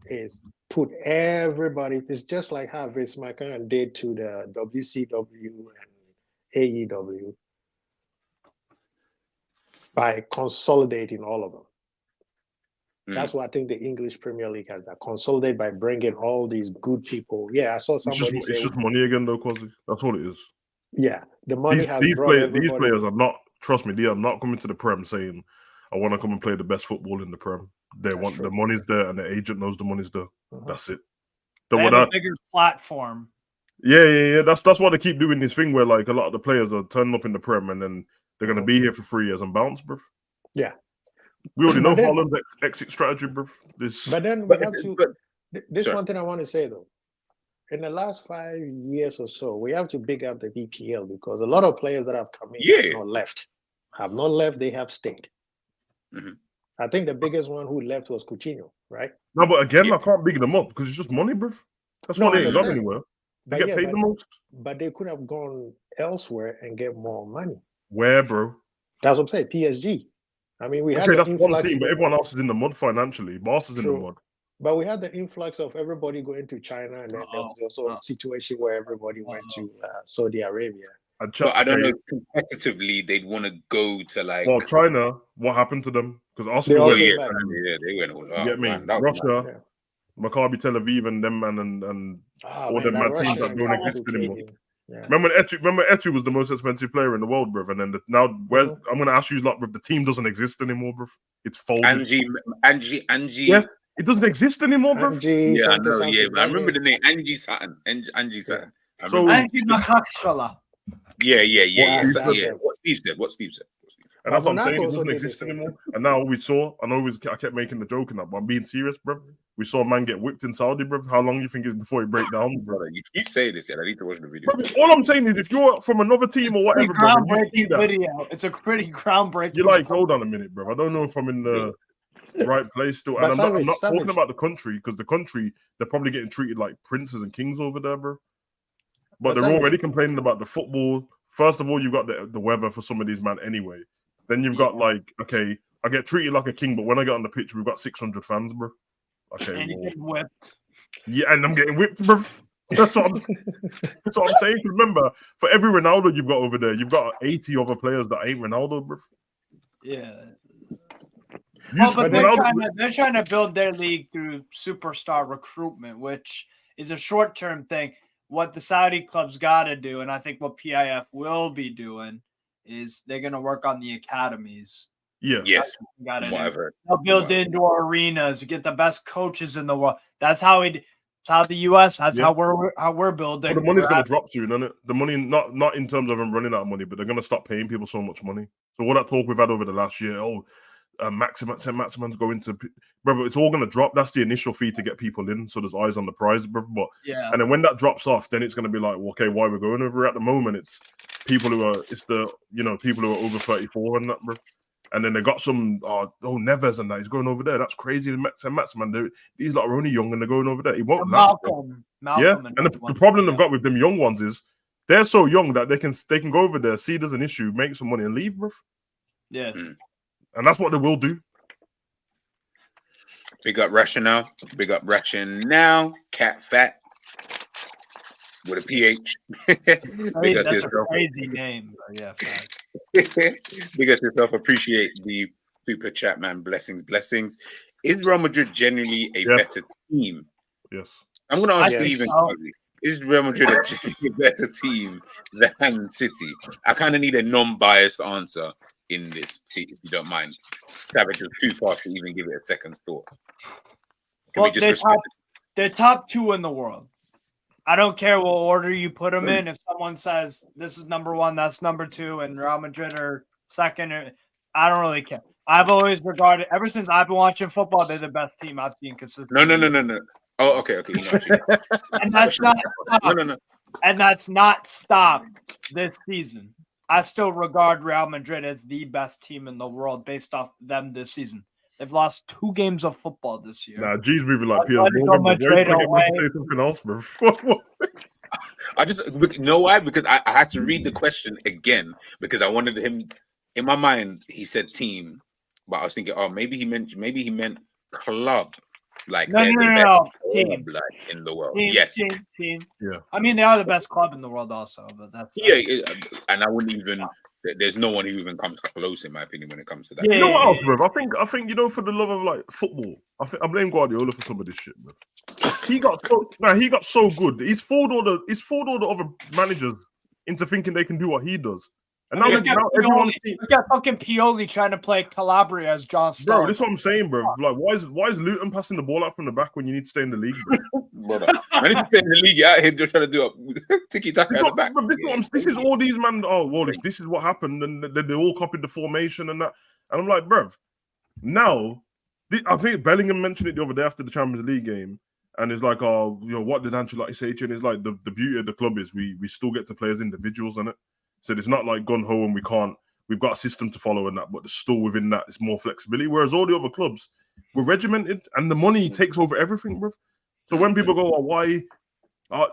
is put everybody. It's just like how Vince McMahon did to the WCW and AEW by consolidating all of them. That's why I think the English Premier League has that consolidate by bringing all these good people. Yeah, I saw somebody say it's just money again, though, Quasi. That's all it is. Yeah, the money has brought everybody. These players are not. Trust me, they are not coming to the Prem saying, "I want to come and play the best football in the Prem." They want the money's there, and the agent knows the money's there. That's it. They have a bigger platform. Yeah. That's why they keep doing this thing where like a lot of the players are turning up in the Prem, and then they're gonna be here for 3 years and bounce, bro. Yeah. We already know Haaland's exit strategy, bro. But then we have to. This one thing I want to say though, in the last 5 years or so, we have to big up the EPL because a lot of players that have come in have not left. They have stayed. I think the biggest one who left was Coutinho, right? No, but again, I can't big them up because it's just money, bro. That's why they ain't gone anywhere. They get paid the most. But they could have gone elsewhere and get more money. Where, bro? That's what I'm saying. PSG. I mean, we had that's one team, but everyone else is in the mud financially. Barca's in the mud. But we had the influx of everybody going to China, and then there was also a situation where everybody went to Saudi Arabia. But I don't know, competitively, they'd want to go to like. Well, China, what happened to them? Because Arsenal, they went all out. Get me? Russia, Maccabi Tel Aviv, and them and all them mad teams that don't exist anymore. Yeah. Remember Etu was the most expensive player in the world, bro. And then I'm going to ask you, like, bro, the team doesn't exist anymore, bro. It's folded. Angie. Yes, it doesn't exist anymore, bro. Yeah, I know. Yeah, but I remember the name Angie Sutton. Angie Sutton. So Angie Mahakshala. Yeah. What Steve said. And that's what I'm saying. It doesn't exist anymore. And now I kept making the joke in that, but I'm being serious, bro. We saw a man get whipped in Saudi, bro. How long do you think it's before he break down, bro? You keep saying this, I need to watch the video. Bro, all I'm saying is, if you're from another team or whatever, bro, it's a pretty groundbreaking. You're like, hold on a minute, bro. I don't know if I'm in the right place still. And I'm not talking about the country, because the country, they're probably getting treated like princes and kings over there, bro. But they're already complaining about the football. First of all, you've got the weather for some of these men anyway. Then you've got like, okay, I get treated like a king, but when I get on the pitch, we've got 600 fans, bro. Okay, and you get whipped. Yeah, and I'm getting whipped, bro. That's what I'm saying. Remember, for every Ronaldo you've got over there, you've got 80 other players that ain't Ronaldo, bro. Yeah. But they're trying to build their league through superstar recruitment, which is a short-term thing. What the Saudi clubs got to do, and I think what PIF will be doing, is they're going to work on the academies. Yeah. Yes. They'll build indoor arenas, get the best coaches in the world. That's how the US. That's how we're building. But the money's going to drop soon, isn't it? The money, not in terms of them running out of money, but they're going to stop paying people so much money. So all that talk we've had over the last year, Maximan's going to, brother, it's all going to drop. That's the initial fee to get people in, so there's eyes on the prize, brother. But and then when that drops off, then it's going to be like, well, okay, why we're going over at the moment? It's people who are, people who are over 34 and that, bro. And then they got some, Neves and that. He's going over there. That's crazy. Maximan, these lot are only young and they're going over there. He won't last. Malcolm, and the problem they've got with them young ones is they're so young that they can go over there, see there's an issue, make some money and leave, bro. Yeah. And that's what they will do. Big up Rationale. Cat Fat. With a PH. That's a crazy name. Yeah. Big up yourself. Appreciate the super chat, man. Blessings. Is Real Madrid genuinely a better team? Yes. I'm going to ask Steven. Is Real Madrid a better team than City? I kind of need a non-biased answer in this, if you don't mind. Savage is too fast to even give it a second thought. They're top two in the world. I don't care what order you put them in. If someone says this is number one, that's number two, and Real Madrid are second, I don't really care. I've always regarded, ever since I've been watching football, they're the best team I've seen consistently. No. Oh, okay. And that's not stopped. No. And that's not stopped this season. I still regard Real Madrid as the best team in the world based off them this season. They've lost 2 games of football this year. Nah, G's moving like PS4. Madrid away. Say something else, bro. You know why? Because I had to read the question again because I wanted him. In my mind, he said team, but I was thinking, maybe he meant club. Like no. Team. Like in the world. Yes. Team. Yeah. I mean, they are the best club in the world, also. But that's and I wouldn't even There's no one who even comes close, in my opinion, when it comes to that. Yeah. You know what else, bro? I think you know, for the love of like football, I blame Guardiola for some of this shit, bro. He got so good. He's fooled all the other managers into thinking they can do what he does. And now, Look at everyone's team. Look at fucking Pioli trying to play Calabria as John Stones. Bro, this is what I'm saying, bro. Like, why is Luton passing the ball out from the back when you need to stay in the league, bro? Brother, when you stay in the league, you're out here just trying to do a tiki-taka at the back. This is all these man. Oh, well, if this is what happened, and they all copied the formation and that. And I'm like, bro, now, I think Bellingham mentioned it the other day after the Champions League game. And it's like, oh, you know, what did Ancelotti say to you? And it's like, the beauty of the club is we still get to play as individuals in it. So it's not like gun ho and we've got a system to follow in that, but still within that, it's more flexibility. Whereas all the other clubs were regimented and the money takes over everything, bro. So when people go, oh, why? I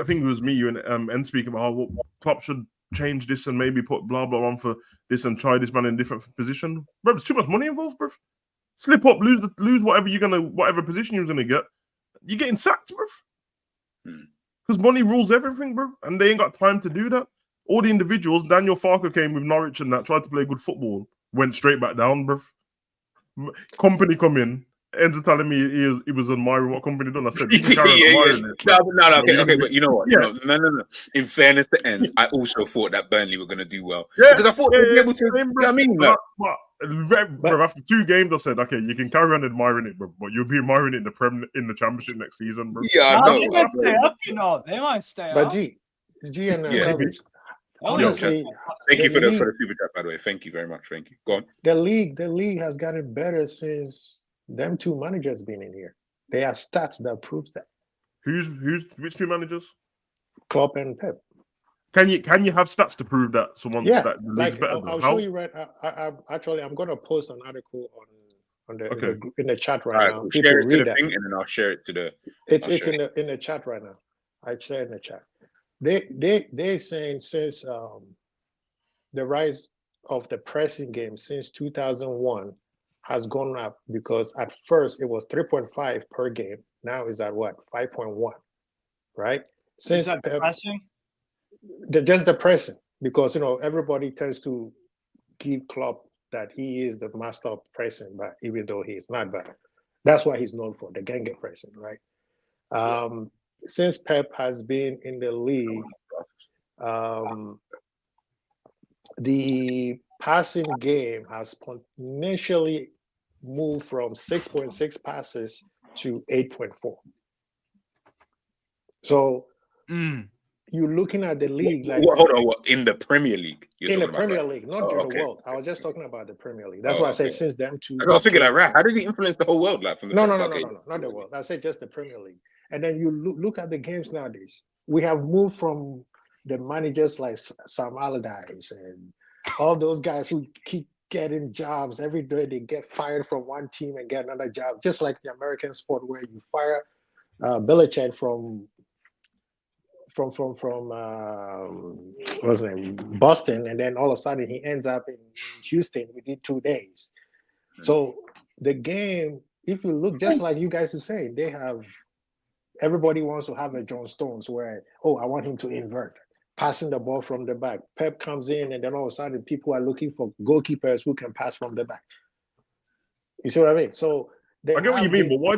think it was me, you and speaking about how Klopp should change this and maybe put blah, blah on for this and try this man in a different position. Bro, there's too much money involved, bro. Slip up, lose whatever position you're going to get. You're getting sacked, bro. Because money rules everything, bro. And they ain't got time to do that. All the individuals, Daniel Farker came with Norwich and that, tried to play good football, went straight back down, bro. Company come in, ends up telling me he was admiring what Company done. I said, you can carry admiring it. No, okay, but you know what? Yeah. No. In fairness to end, I also thought that Burnley were going to do well. Yeah, because I thought they'd be able to, you know what I mean? Bro, after 2 games, I said, okay, you can carry on admiring it, bro, but you'll be admiring it in the Championship next season, bro. Yeah, I know. They might stay up, you know. They might stay up. But G and Savage, honestly, thank you for the super chat, by the way. Thank you very much. Thank you. Go on. The league has gotten better since them 2 managers been in here. They have stats that proves that. Which 2 managers? Klopp and Pep. Can you have stats to prove that someone that the league's better? I'll show you right. I'm going to post an article in the chat right now. We'll share it to the thing, and then I'll share it to the. It's in the chat right now. I share in the chat. They're saying since the rise of the pressing game since 2001 has gone up, because at first it was 3.5 per game. Now is at what, 5.1, right? Since is that pressing? Just the pressing, because everybody tends to give Klopp that he is the master of pressing, but even though he is not, but that's what he's known for, the Genge pressing, right? Since Pep has been in the league, the passing game has exponentially moved from 6.6 passes to 8.4. So you're looking at the league like hold on, what in the Premier League? In the Premier League, not in the world. I was just talking about the Premier League. That's why I say since them 2. I was thinking like, right, how did he influence the whole world? Like from the no, not the world. I say just the Premier League. And then you look at the games nowadays. We have moved from the managers like Sam Allardyce and all those guys who keep getting jobs every day. They get fired from one team and get another job, just like the American sport where you fire Belichick from what's his name, Boston, and then all of a sudden he ends up in Houston within 2 days. So the game, if you look, just like you guys are saying, they have, everybody wants to have a John Stones where, I want him to invert, passing the ball from the back. Pep comes in, and then all of a sudden people are looking for goalkeepers who can pass from the back. You see what I mean? So I get what you mean, but why?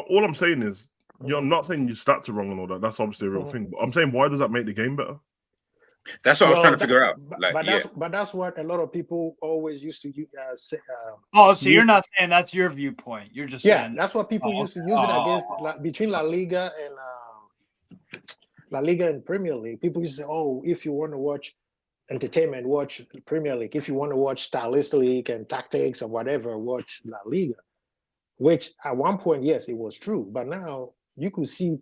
All I'm saying is, I'm not saying your stats are wrong and all that. That's obviously a real thing. But I'm saying, why does that make the game better? That's what I was trying to figure out. But that's what a lot of people always used to say. So you're not saying that's your viewpoint. You're just saying that's what people used to use it against between La Liga and Premier League. People used to say, if you want to watch entertainment, watch Premier League. If you want to watch stylistic and tactics or whatever, watch La Liga. Which at one point, yes, it was true. But now you could see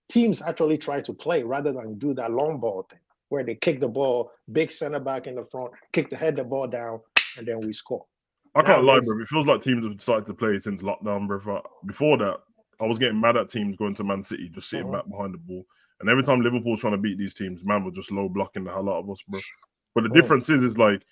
teams actually try to play rather than do that long ball thing, where they kick the ball, big center back in the front, head the ball down, and then we score. I can't lie, bro. It feels like teams have decided to play since lockdown, bro. Before that, I was getting mad at teams going to Man City, just sitting back behind the ball. And every time Liverpool's trying to beat these teams, man was just low blocking the hell out of us, bro. But the difference is like,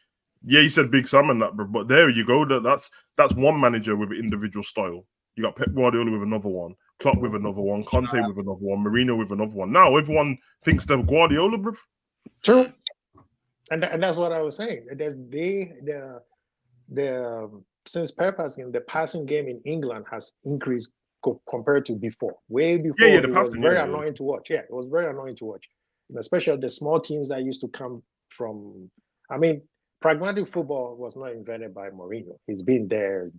yeah, you said Big Sam and that, bro. But there you go. That's one manager with an individual style. You got Pep Guardiola with another one, Klopp with another one, Conte with another one, Mourinho with another one. Now everyone thinks they're Guardiola, bro. True. And that's what I was saying. Since Pep has been, the passing game in England has increased compared to before. Way before, the it was passing, very annoying to watch. Yeah, it was very annoying to watch, and especially the small teams that used to come from. I mean, pragmatic football was not invented by Mourinho. He's been there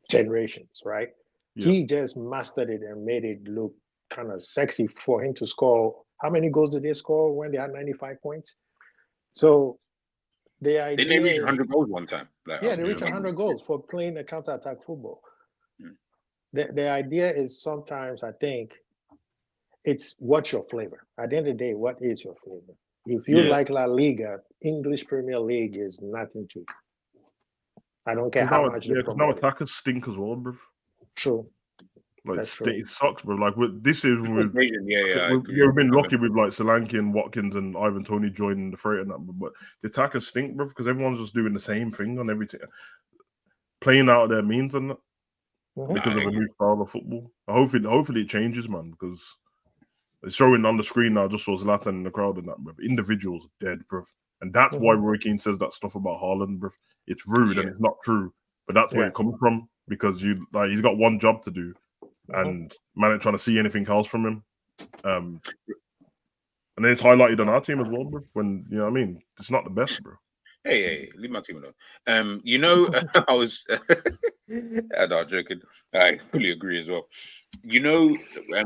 generations, right? Yeah. He just mastered it and made it look kind of sexy for him to score. How many goals did they score when they had 95 points? So the idea, didn't they reach 100 goals one time? Like, yeah, they reached 100 goals for playing a counter-attack football. Mm. The idea is sometimes, I think, it's what's your flavor. At the end of the day, what is your flavor? If you like La Liga, English Premier League is nothing to. I don't care how much. Yeah, because now attackers stink as well, bro. True. Like it sucks, bro. Like this is we've been lucky with like Solanke and Watkins and Ivan Toney joining the freight and that, but the attackers stink, bro, because everyone's just doing the same thing on everything, playing out of their means and that because of a new style of football. Hopefully it changes, man, because it's showing on the screen now. Just saw Zlatan in the crowd and that, bro. Individuals dead, bro, and that's why Roy Keane says that stuff about Haaland, bro. It's rude and it's not true, but that's where it comes from because he's got one job to do. And man ain't trying to see anything else from him. And then it's highlighted on our team as well, bro. When you know what I mean, it's not the best, bro. Hey, leave my team alone. You know, I was I'm not joking. I fully agree as well. You know,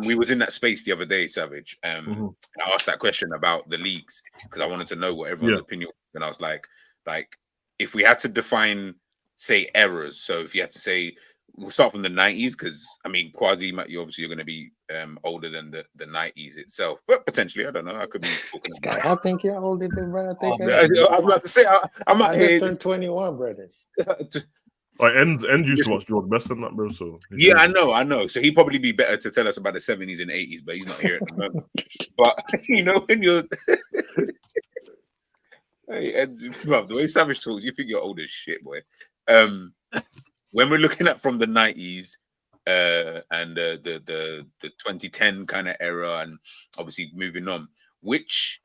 we was in that space the other day, Savage. I asked that question about the leagues because I wanted to know what everyone's opinion was. And I was like, if we had to define, say, errors, so if you had to say, we'll start from the 90s because I mean, Quasi, you obviously you're going to be older than the 90s itself, but potentially, I don't know. I could be talking about. I think you're older than brother. I was about to say, I'm out here. I just turned 21, brother. Like End used to watch George Best and that, bro. So yeah, I know. So he'd probably be better to tell us about the 70s and 80s, but he's not here at the moment. But you know, when you're hey, Ed, bro, the way Savage talks, you think you're old as shit, boy. When we're looking at from the 90s and the 2010 kind of era, and obviously moving on, which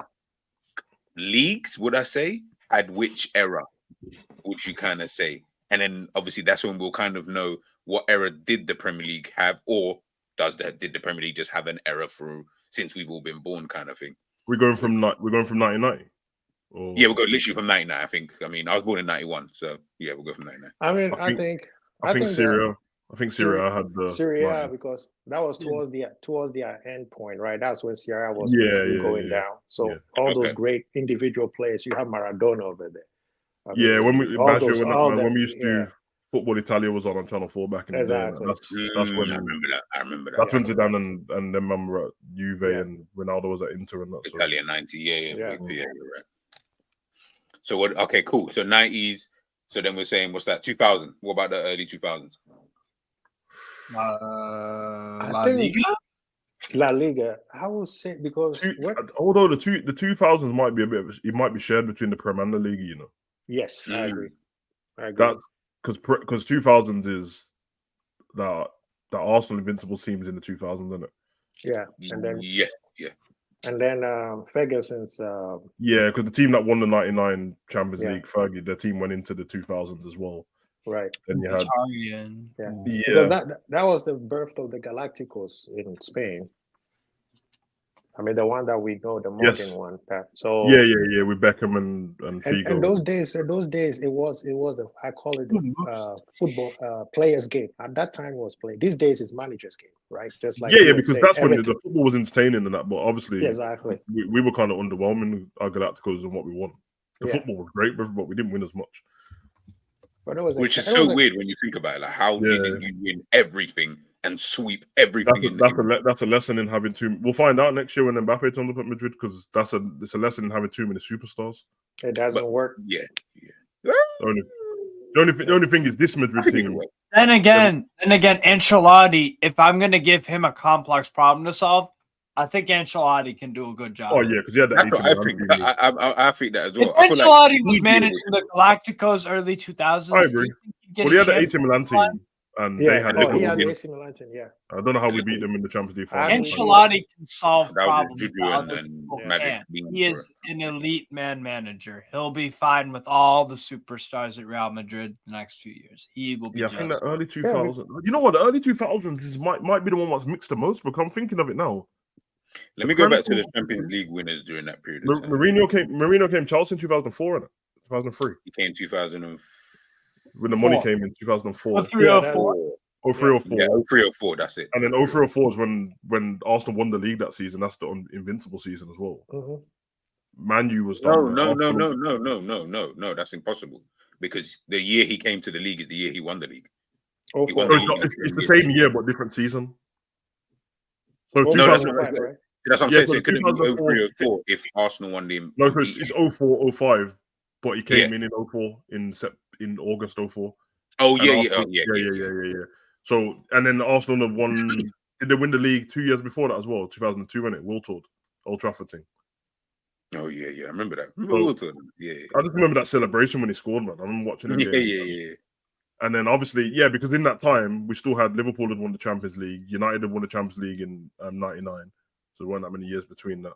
leagues would I say had which era? Would you kind of say? And then obviously that's when we'll kind of know what era did the Premier League have, or did the Premier League just have an era through since we've all been born, kind of thing. We're going from 1990. Yeah, we'll go literally from 99. I think. I mean, I was born in 91, so yeah, we'll go from 99. I mean, I think Syria. I think Syria had the Syria because that was towards the end point, right? That's when Syria was going down. So all those great individual players, you have Maradona over there. I mean, when we used to Football Italia was on Channel 4 back in the day. That's when I remember that. That's when Zidane and then man were at Juve and Ronaldo was at Inter and that. Italia 90, yeah, you're right. So what? Okay, cool. So 90s. So then we're saying, what's that? 2000. What about the early 2000s? La Liga. I would say because although the 2000s might be it might be shared between the Prem and the League, you know. Yes, I agree. That's because 2000s is that Arsenal Invincible teams in the 2000s, isn't it? Yeah, and then yeah. And then Ferguson's because the team that won the 99 Champions League, Fergie, their team went into the 2000s as well. Right. Then you had because that was the birth of the Galacticos in Spain. I mean, the one that we know, the modern one. With Beckham and Figo. And those days, it was I call it football players' game. At that time, it was play. These days, it's managers' game, right? Just like because that's when the football was entertaining and that. But obviously, exactly, we were kind of underwhelming our Galacticos and what we won. The football was great, but we didn't win as much. But which is so weird when you think about it. Like, how didn't you win everything and sweep everything? That's a lesson in having too. We'll find out next year when Mbappe turns up at Madrid because it's a lesson in having too many superstars. It doesn't work. Yeah. The only thing is this Madrid team. Then again, Ancelotti. If I'm going to give him a complex problem to solve, I think Ancelotti can do a good job. Oh yeah, because he had that. I think that as well. If Ancelotti was managing the Galacticos early 2000s, I agree. Well, he had the AC Milan team, and they had. He had the AC Milan team. Yeah. I don't know how we beat them in the Champions League final. Ancelotti can solve problems. Magic can't. being He for is an elite manager. He'll be fine with all the superstars at Real Madrid the next few years. He will be Yeah, I just think that early 2000s. You know what? The early 2000s might be the one that's mixed the most. Because I'm thinking of it now. Let me go back to the Champions League winners during that period of time. Mourinho came Chelsea in 2004, and 2003. He came 2000 When the money came in 2004. 304. 03 or 4. Yeah, 03 or 4, that's it. And then 03 or 4 is when Arsenal won the league that season. That's the invincible season as well. Man U was done. No. That's impossible. Because the year he came to the league is the year he won the league. He won it's the same year, but different season. So no, that's not right. That's what I'm saying. So it couldn't be 03 or 4 if Arsenal won the. No, because it's 04, 05, but he came in 04 in August 04. Oh And yeah, Arsenal, yeah. So and then Arsenal had won. Did they win the league 2 years before that as well? 2002, when it Wiltord, Old Trafford thing. Oh yeah, I remember that. Wiltord. Yeah. I just remember that celebration when he scored, man. I remember watching it. Yeah. And then obviously, because in that time we still had Liverpool had won the Champions League, United had won the Champions League in '99, so there weren't that many years between that.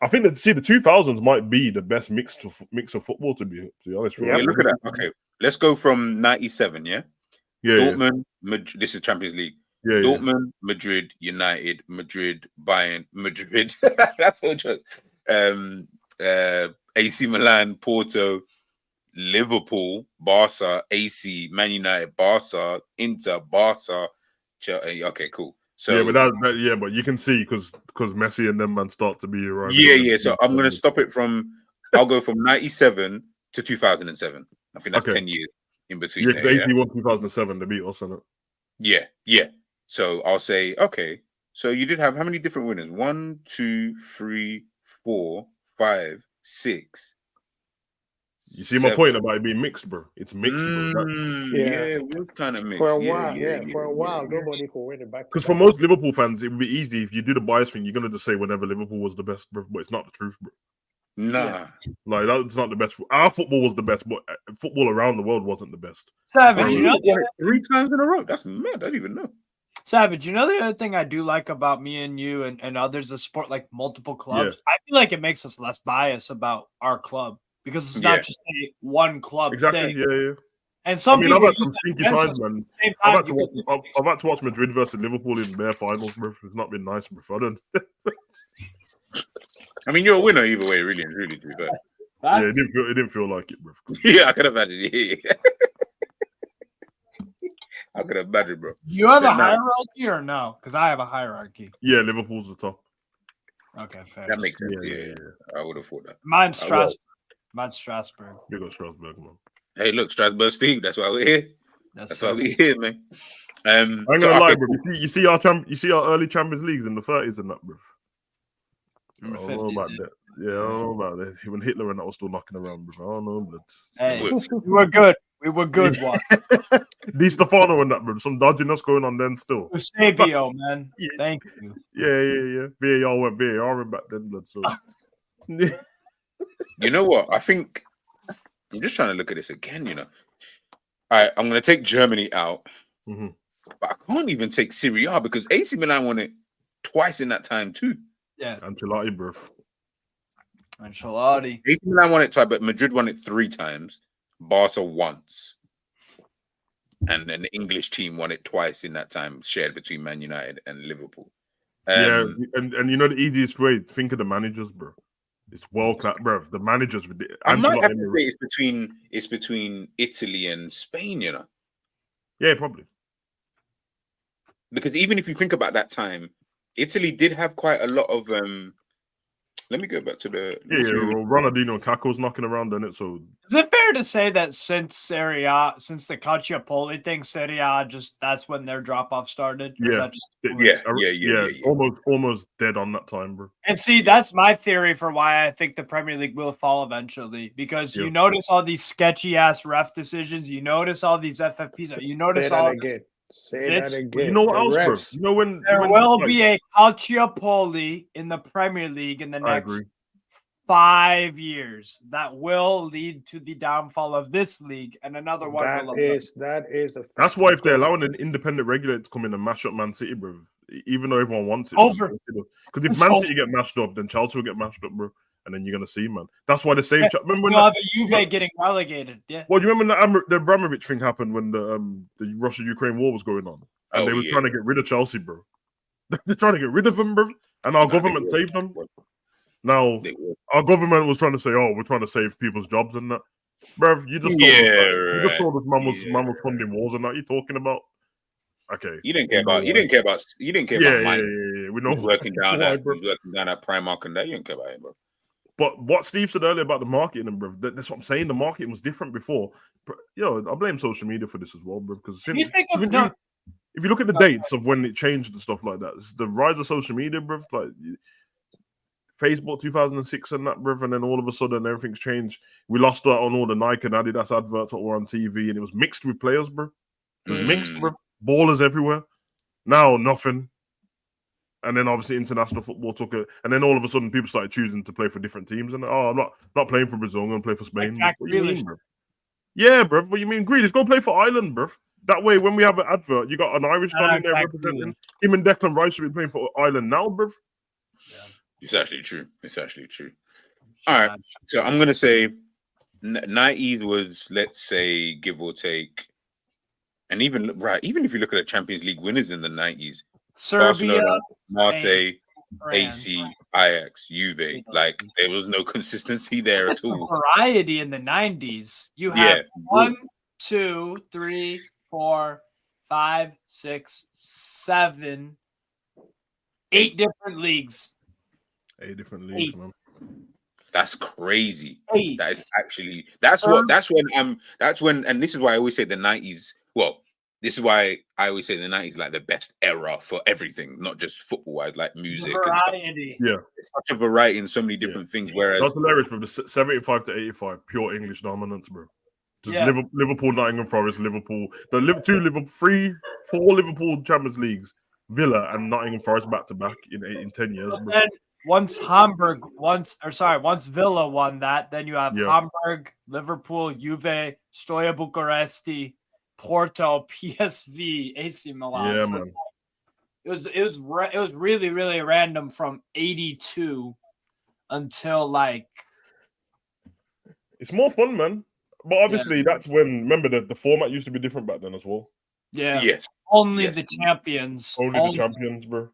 I think that the 2000s might be the best mix of football to be honest. Yeah, look at that. Okay, let's go from '97. Yeah. Dortmund. This is Champions League. Yeah. Dortmund, Madrid, United, Madrid, Bayern, Madrid. That's so just. AC Milan, Porto, Liverpool, Barca, AC, Man United, Barca, Inter, Barca. Okay, cool. So but you can see because Messi and them man start to be around. Yeah. So I'm gonna stop it from. I'll go from '97 to 2007. I think that's 10 years in between. Yeah, because 81, 2007, they beat us on it. Yeah. So I'll say okay. So you did have how many different winners? 1, 2, 3, 4, 5, 6. You see my point about it being mixed, bro? It's mixed, bro. It was kind of mixed. For a while, for a while, nobody could win it back. Because for most Liverpool fans, it would be easy if you do the bias thing. You're gonna just say whenever Liverpool was the best, bro. But it's not the truth, bro. Nah, like that's not the best. Our football was the best, but football around the world wasn't the best. Savage, you know, 3 times in a row. That's mad. I don't even know. Savage, you know the other thing I do like about me and you and others that support like multiple clubs. I feel like it makes us less biased about our club because it's not just a one club thing. Yeah. And some people I've had some stinky times, man. I've had to watch Madrid versus Liverpool in their finals, bro. It's not been nice, bro. I don't. I mean, you're a winner either way, really, to be fair. Yeah, it didn't feel like it, bro. Yeah, I could imagine. Yeah. I could imagine, bro. You have a hierarchy or no? Because I have a hierarchy. Yeah, Liverpool's the top. Okay, fair. That makes sense. Yeah. I would have thought that. Mine's Strasbourg. You got Strasbourg, man. Hey, look, Strasbourg, Steve. That's why we're here. That's why we're here, man. I ain't gonna lie, bro. You see our early Champions Leagues in the 30s and that, bro. I don't know about that. Yeah, I don't know about that. When Hitler and that was still knocking around, bro. I don't know, but hey, we were good. We were good ones. Di Stefano and that, bro. Some dodginess going on then still. Eusebio, man. Yeah. Thank you. Yeah. VAR went VAR back then, blood. So you know what? I think I'm just trying to look at this again, you know. All right, I'm gonna take Germany out. Mm-hmm. But I can't even take Serie A because AC Milan won it twice in that time too. Yeah. Ancelotti, bro. Ancelotti. AC Milan won it twice, but Madrid won it 3 times. Barca once. And then the English team won it twice in that time, shared between Man United and Liverpool. And you know the easiest way, think of the managers, bro. It's world class, bro. The managers. I might have to say it's between Italy and Spain, you know. Yeah, probably. Because even if you think about that time, Italy did have quite a lot of. Let me go back to the. Ronaldinho and Kaká's knocking around in it. So is it fair to say that since the Calciopoli thing, Serie A that's when their drop off started? Yeah. Almost dead on that time, bro. And see, that's my theory for why I think the Premier League will fall eventually. Because you notice all these sketchy ass ref decisions. You notice all these FFPs. You notice Say that again. You know what else, bro? You know when there will be a Calciopoli in the Premier League in the next 5 years that will lead to the downfall of this league and another one. That's why if they're allowing an independent regulator to come in and mash up Man City, bro, even though everyone wants it. Over. Because if It's Man over. City get mashed up, then Chelsea will get mashed up, bro. And then you're gonna see, man. That's why they saved. Remember when You'll have a Juve getting relegated. Yeah. well, you remember when the Abramovich thing happened when the Russia-Ukraine war was going on, and they were trying to get rid of Chelsea, bro. They're trying to get rid of them, bro. And our government saved them. Now our government was trying to say, "Oh, we're trying to save people's jobs and that." Bro, you just told us that. You just told us man was funding wars and that. You talking about? Okay. You didn't care about mine. Yeah. We know working down at Primark and that. You didn't care about it, bro. But what Steve said earlier about the marketing, bro, that's what I'm saying. The marketing was different before. Yo, I blame social media for this as well, bro. Because if you look at the dates of when it changed and stuff like that, it's the rise of social media, bro. Like Facebook 2006 and that, bro, and then all of a sudden everything's changed. We lost out on all the Nike and Adidas adverts that were on TV, and it was mixed with players, bro. It was mixed, bro. Ballers everywhere. Now nothing. And then obviously international football took it, and then all of a sudden people started choosing to play for different teams. And I'm not playing for Brazil. I'm going to play for Spain. Like what you mean, bro? Yeah, bro. What you mean, Grealish? Go play for Ireland, bro. That way, when we have an advert, you got an Irish guy in there representing him, and Declan Rice should be playing for Ireland now, bro. Yeah. It's actually true. All right, so I'm gonna say 90s was, let's say, give or take, and even if you look at the Champions League winners in the 90s. Serbia, Barcelona, Marseille, AC, Ajax, Juve. Like there was no consistency there at all. Variety in the 90s. You have 1, 2, 3, 4, 5, 6, 7, 8 different leagues. 8 different leagues, man. That's crazy. 8. That is actually that's when and this is why I always say the 90s. Well, this is why I always say the 90s like the best era for everything, not just football wise, like music. Variety. Yeah. It's such a variety in so many different things. Whereas that's hilarious, bro. The 75 to 85, pure English dominance, bro. Just Liverpool, Nottingham Forest, Liverpool, four Liverpool Champions Leagues, Villa and Nottingham Forest back to back in 10 years, bro. Then once Villa won that, then you have Hamburg, Liverpool, Juve, Steaua Bucuresti, Porto, PSV, AC Milan. Yeah, so man. It was really, really random from 82 until like. It's more fun, man. But obviously, that's when. Remember the format used to be different back then as well. Yeah. Yes. Only the champions. Only the champions, bro.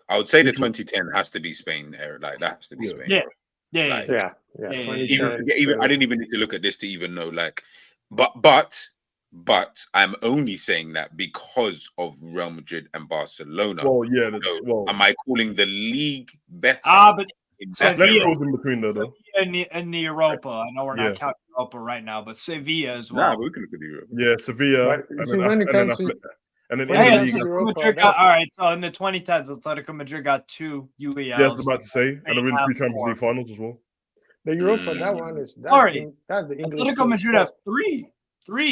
I would say the 2010 has to be Spain there. Like that has to be Spain. Yeah. Bro. Yeah. Even I didn't even need to look at this to even know. Like, but I'm only saying that because of Real Madrid and Barcelona. Well, yeah. Am I calling the league better? But Sevilla in between though. In the Europa. I know we're not counting Europa right now, but Sevilla as well. Nah, we can look at the Europa. Yeah, Sevilla. And then all right, so in the 2010s, Atletico Madrid got 2 UELs. Yeah, I was about to say, and then 3 Champions League finals as well. The Europa, that one is that's the English. Atletico Madrid have 3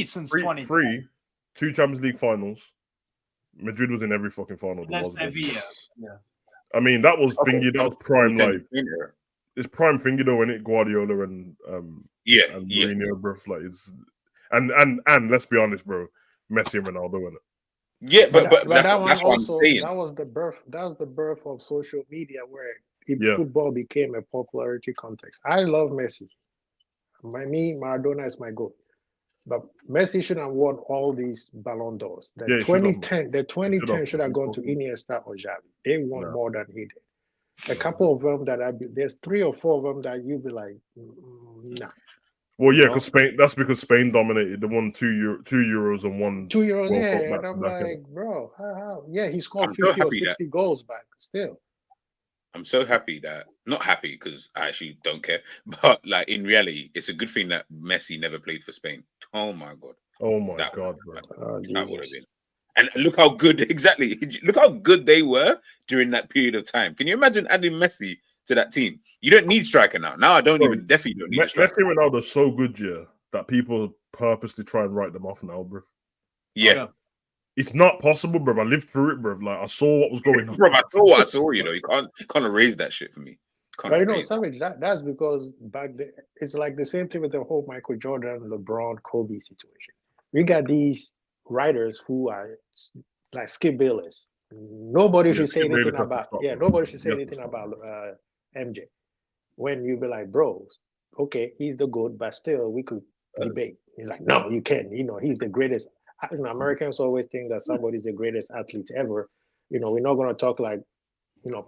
since 2010. 2 Champions League finals. Madrid was in every fucking final. That's Sevilla. Yeah. I mean, that was thingy. That was prime, like it's prime thingy though, isn't it? Guardiola and Mourinho, bro. Like it's and let's be honest, bro. Messi and Ronaldo, isn't it? Yeah, but that one that's also what I'm saying. that was the birth of social media where football became a popularity context. I love Messi. Maradona is my goal. But Messi should have won all these Ballon d'Ors. The 2010 should have gone to Iniesta or Xavi. They won more than he did. A couple of them there's 3 or 4 of them that you'd be like, nah. Well, yeah, because Spain. That's because Spain dominated. They won 2 Euros and 1 2 Euros. Yeah, and I'm like, bro, how? Yeah, he scored 50 or 60 goals back. Still, I'm so happy that not happy because I actually don't care, but like in reality, it's a good thing that Messi never played for Spain. Oh my god! Oh my god, bro! That would have been. And look how good exactly. Look how good they were during that period of time. Can you imagine adding Messi to that team? You don't need striker now. Now I definitely don't need a striker. Messi and Ronaldo are so good, that people purposely try and write them off now, bro. Yeah. It's not possible, bro. I lived through it, bro. Like I saw what was going on. Bro, I saw what I saw, you know. You can't erase that shit for me. But Savage, that's because it's like the same thing with the whole Michael Jordan, LeBron, Kobe situation. We got these writers who are like Skip Bayless. Nobody should say Skip Bailey anything has to about. stop, Yeah, bro. nobody should say He has to anything stop. about MJ. When you be like, bro, okay, he's the GOAT, but still we could debate. He's like, no, you can't. He's the greatest. Americans always think that somebody's the greatest athlete ever. We're not going to talk like,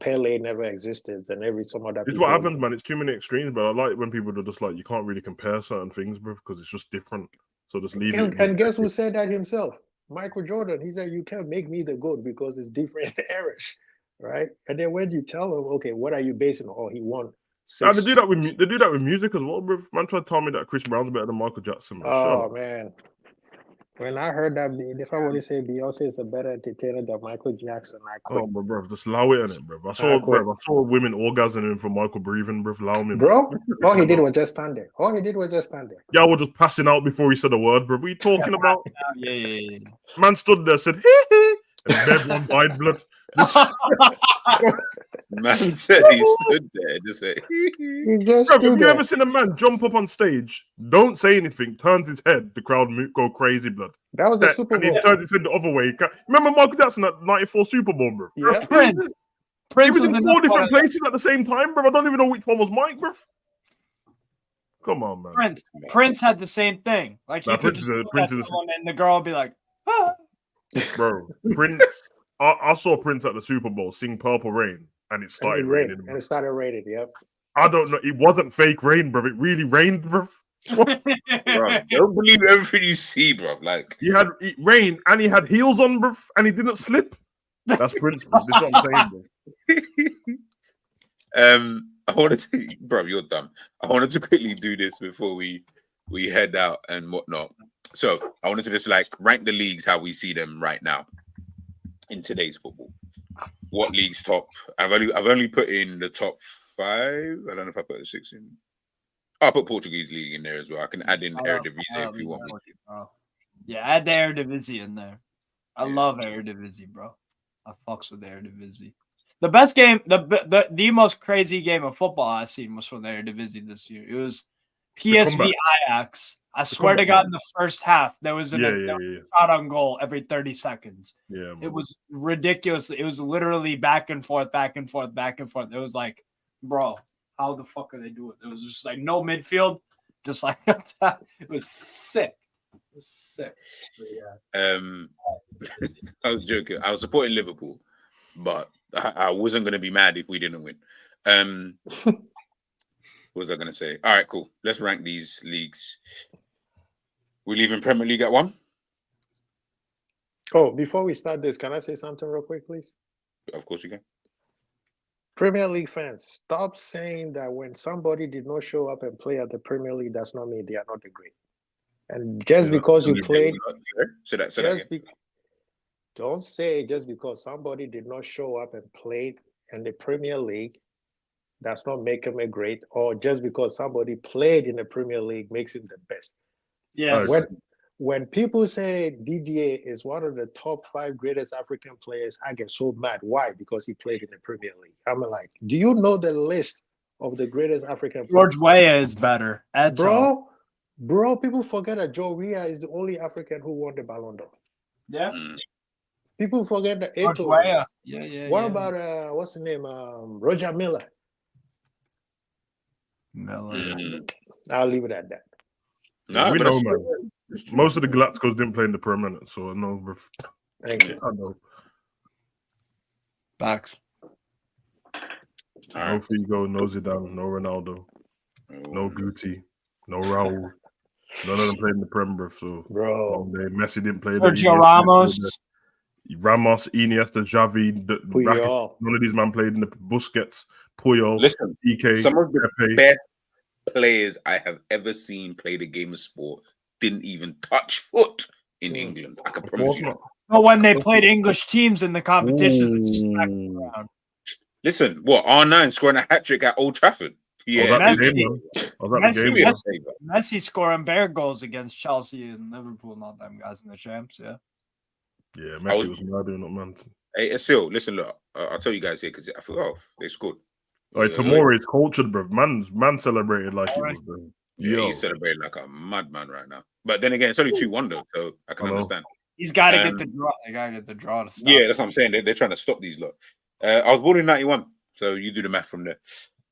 Pele never existed and some other It's people. what happens, man. It's too many extremes, but I like when people are just like, you can't really compare certain things, bro, because it's just different. So just leave it. And guess who said that himself? Michael Jordan. He said, you can't make me the GOAT because it's different eras, right? And then when you tell him, okay, what are you basing on? Oh, he won Nah, 6. they do that with music as well, bro. Man tried to tell me that Chris Brown's better than Michael Jackson. Man. Shut Oh, up. man. When I heard that, if I want to say Beyonce is a better entertainer than Michael Jackson, I quit. Oh, bro, just allow it in it, bro. I saw women orgasming for Michael breathing, bro. Allow me, Bro, all he did bro. was just stand there. All he did was just stand there. Y'all were just passing out before he said a word, bro. What are you talking about? Yeah. Man stood there, said, hee hee, and everyone died blood. Man said he stood there, just like, He just Bro, stood have you there. ever seen a man jump up on stage, don't say anything, turns his head, the crowd go crazy, blood? That was the Super And he Bowl. turned his head the other way. Remember Michael Jackson at 94 Super Bowl, bro? Yeah. Prince. He Prince was in 4 different places at the same time, bro. I don't even know which one was Mike, bro. Come on, man. Prince had the same thing. Like he could just look at someone and the girl would be like, ah. Bro, Prince. I saw Prince at the Super Bowl sing "Purple Rain," and it started raining. And it started raining. Yep. I don't know. It wasn't fake rain, bro. It really rained, bro. bro, don't believe everything you see, bro. Like He had rain and he had heels on, bro, and he didn't slip. That's Prince, bro. This is what I'm saying, bro. I wanted to, bro, you're dumb. I wanted to quickly do this before we head out and whatnot. So I wanted to just like rank the leagues how we see them right now in today's football. What leagues top? I've only put in the top 5. I don't know if I put the 6 in. I'll put Portuguese league in there as well. I can add in Eredivisie if you want me to. Yeah, add the Eredivisie in there. I love Eredivisie, bro. I fucks with Eredivisie. The best game, the most crazy game of football I've seen was from the Eredivisie this year. It was PSV Ajax. I swear to God, in the first half, there was a shot on goal every 30 seconds. Yeah, it was ridiculous. It was literally back and forth, back and forth, back and forth. It was like, bro, how the fuck are they doing it? It was just like no midfield, just like that. It was sick. It was sick. But yeah. I was joking. I was supporting Liverpool, but I wasn't going to be mad if we didn't win. What was I going to say? All right, cool. Let's rank these leagues. We leaving Premier League at 1? Oh, before we start this, can I say something real quick, please? Of course you can. Premier League fans, stop saying that when somebody did not show up and play at the Premier League, that's not mean they are not the great. And just because you played, don't say just because somebody did not show up and played in the Premier League, that's not make him a great, or just because somebody played in the Premier League makes him the best. Yes. When people say Didier is one of the top 5 greatest African players, I get so mad. Why? Because he played in the Premier League. I'm like, do you know the list of the greatest African players? George Weah is better. Bro, people forget that Joe Weah is the only African who won the Ballon d'Or. Yeah. People forget that George Weah. Yeah. What about what's the name? Roger Miller. I'll leave it at that. No, we know, man. Most of the Galacticos didn't play in the Premier, so no. Thank you. I know. Facts. No Figo, no Zidane, no Ronaldo, no Guti, no Raul. None of them played in the Premier, so Messi didn't play. Sergio Ramos. Ramos, Iniesta, Xavi, none of these men played in the Busquets, Puyol. Listen, EK, some of the Pepe. best players I have ever seen play the game of sport didn't even touch foot in England. I can promise you. But when they played English teams in the competition, they smacked around. Listen, what R9 scoring a hat trick at Old Trafford? Yeah, Messi scoring bare goals against Chelsea and Liverpool, not them guys in the champs. Yeah. Yeah, Messi was mad doing it, man. Hey, still, listen, look, I'll tell you guys here because I forgot they scored. Like Tomori is cultured, bro. Man celebrated like it was the he's celebrating like a madman right now. But then again, it's only 2-1 though, so I can understand. He's got to get the draw. They got to get the draw to stop. Yeah, that's what I'm saying. They're trying to stop these lot. I was born in 91, so you do the math from there.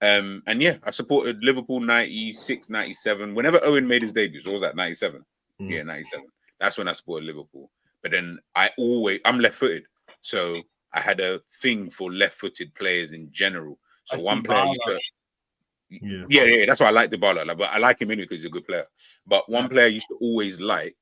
And yeah, I supported Liverpool 96, 97. Whenever Owen made his debut, so what was that, 97? Yeah, 97. That's when I supported Liverpool. But then I'm left-footed. So I had a thing for left-footed players in general. So one player used to... Yeah, that's why I like Dybala. But I like him anyway because he's a good player. But one player I used to always like,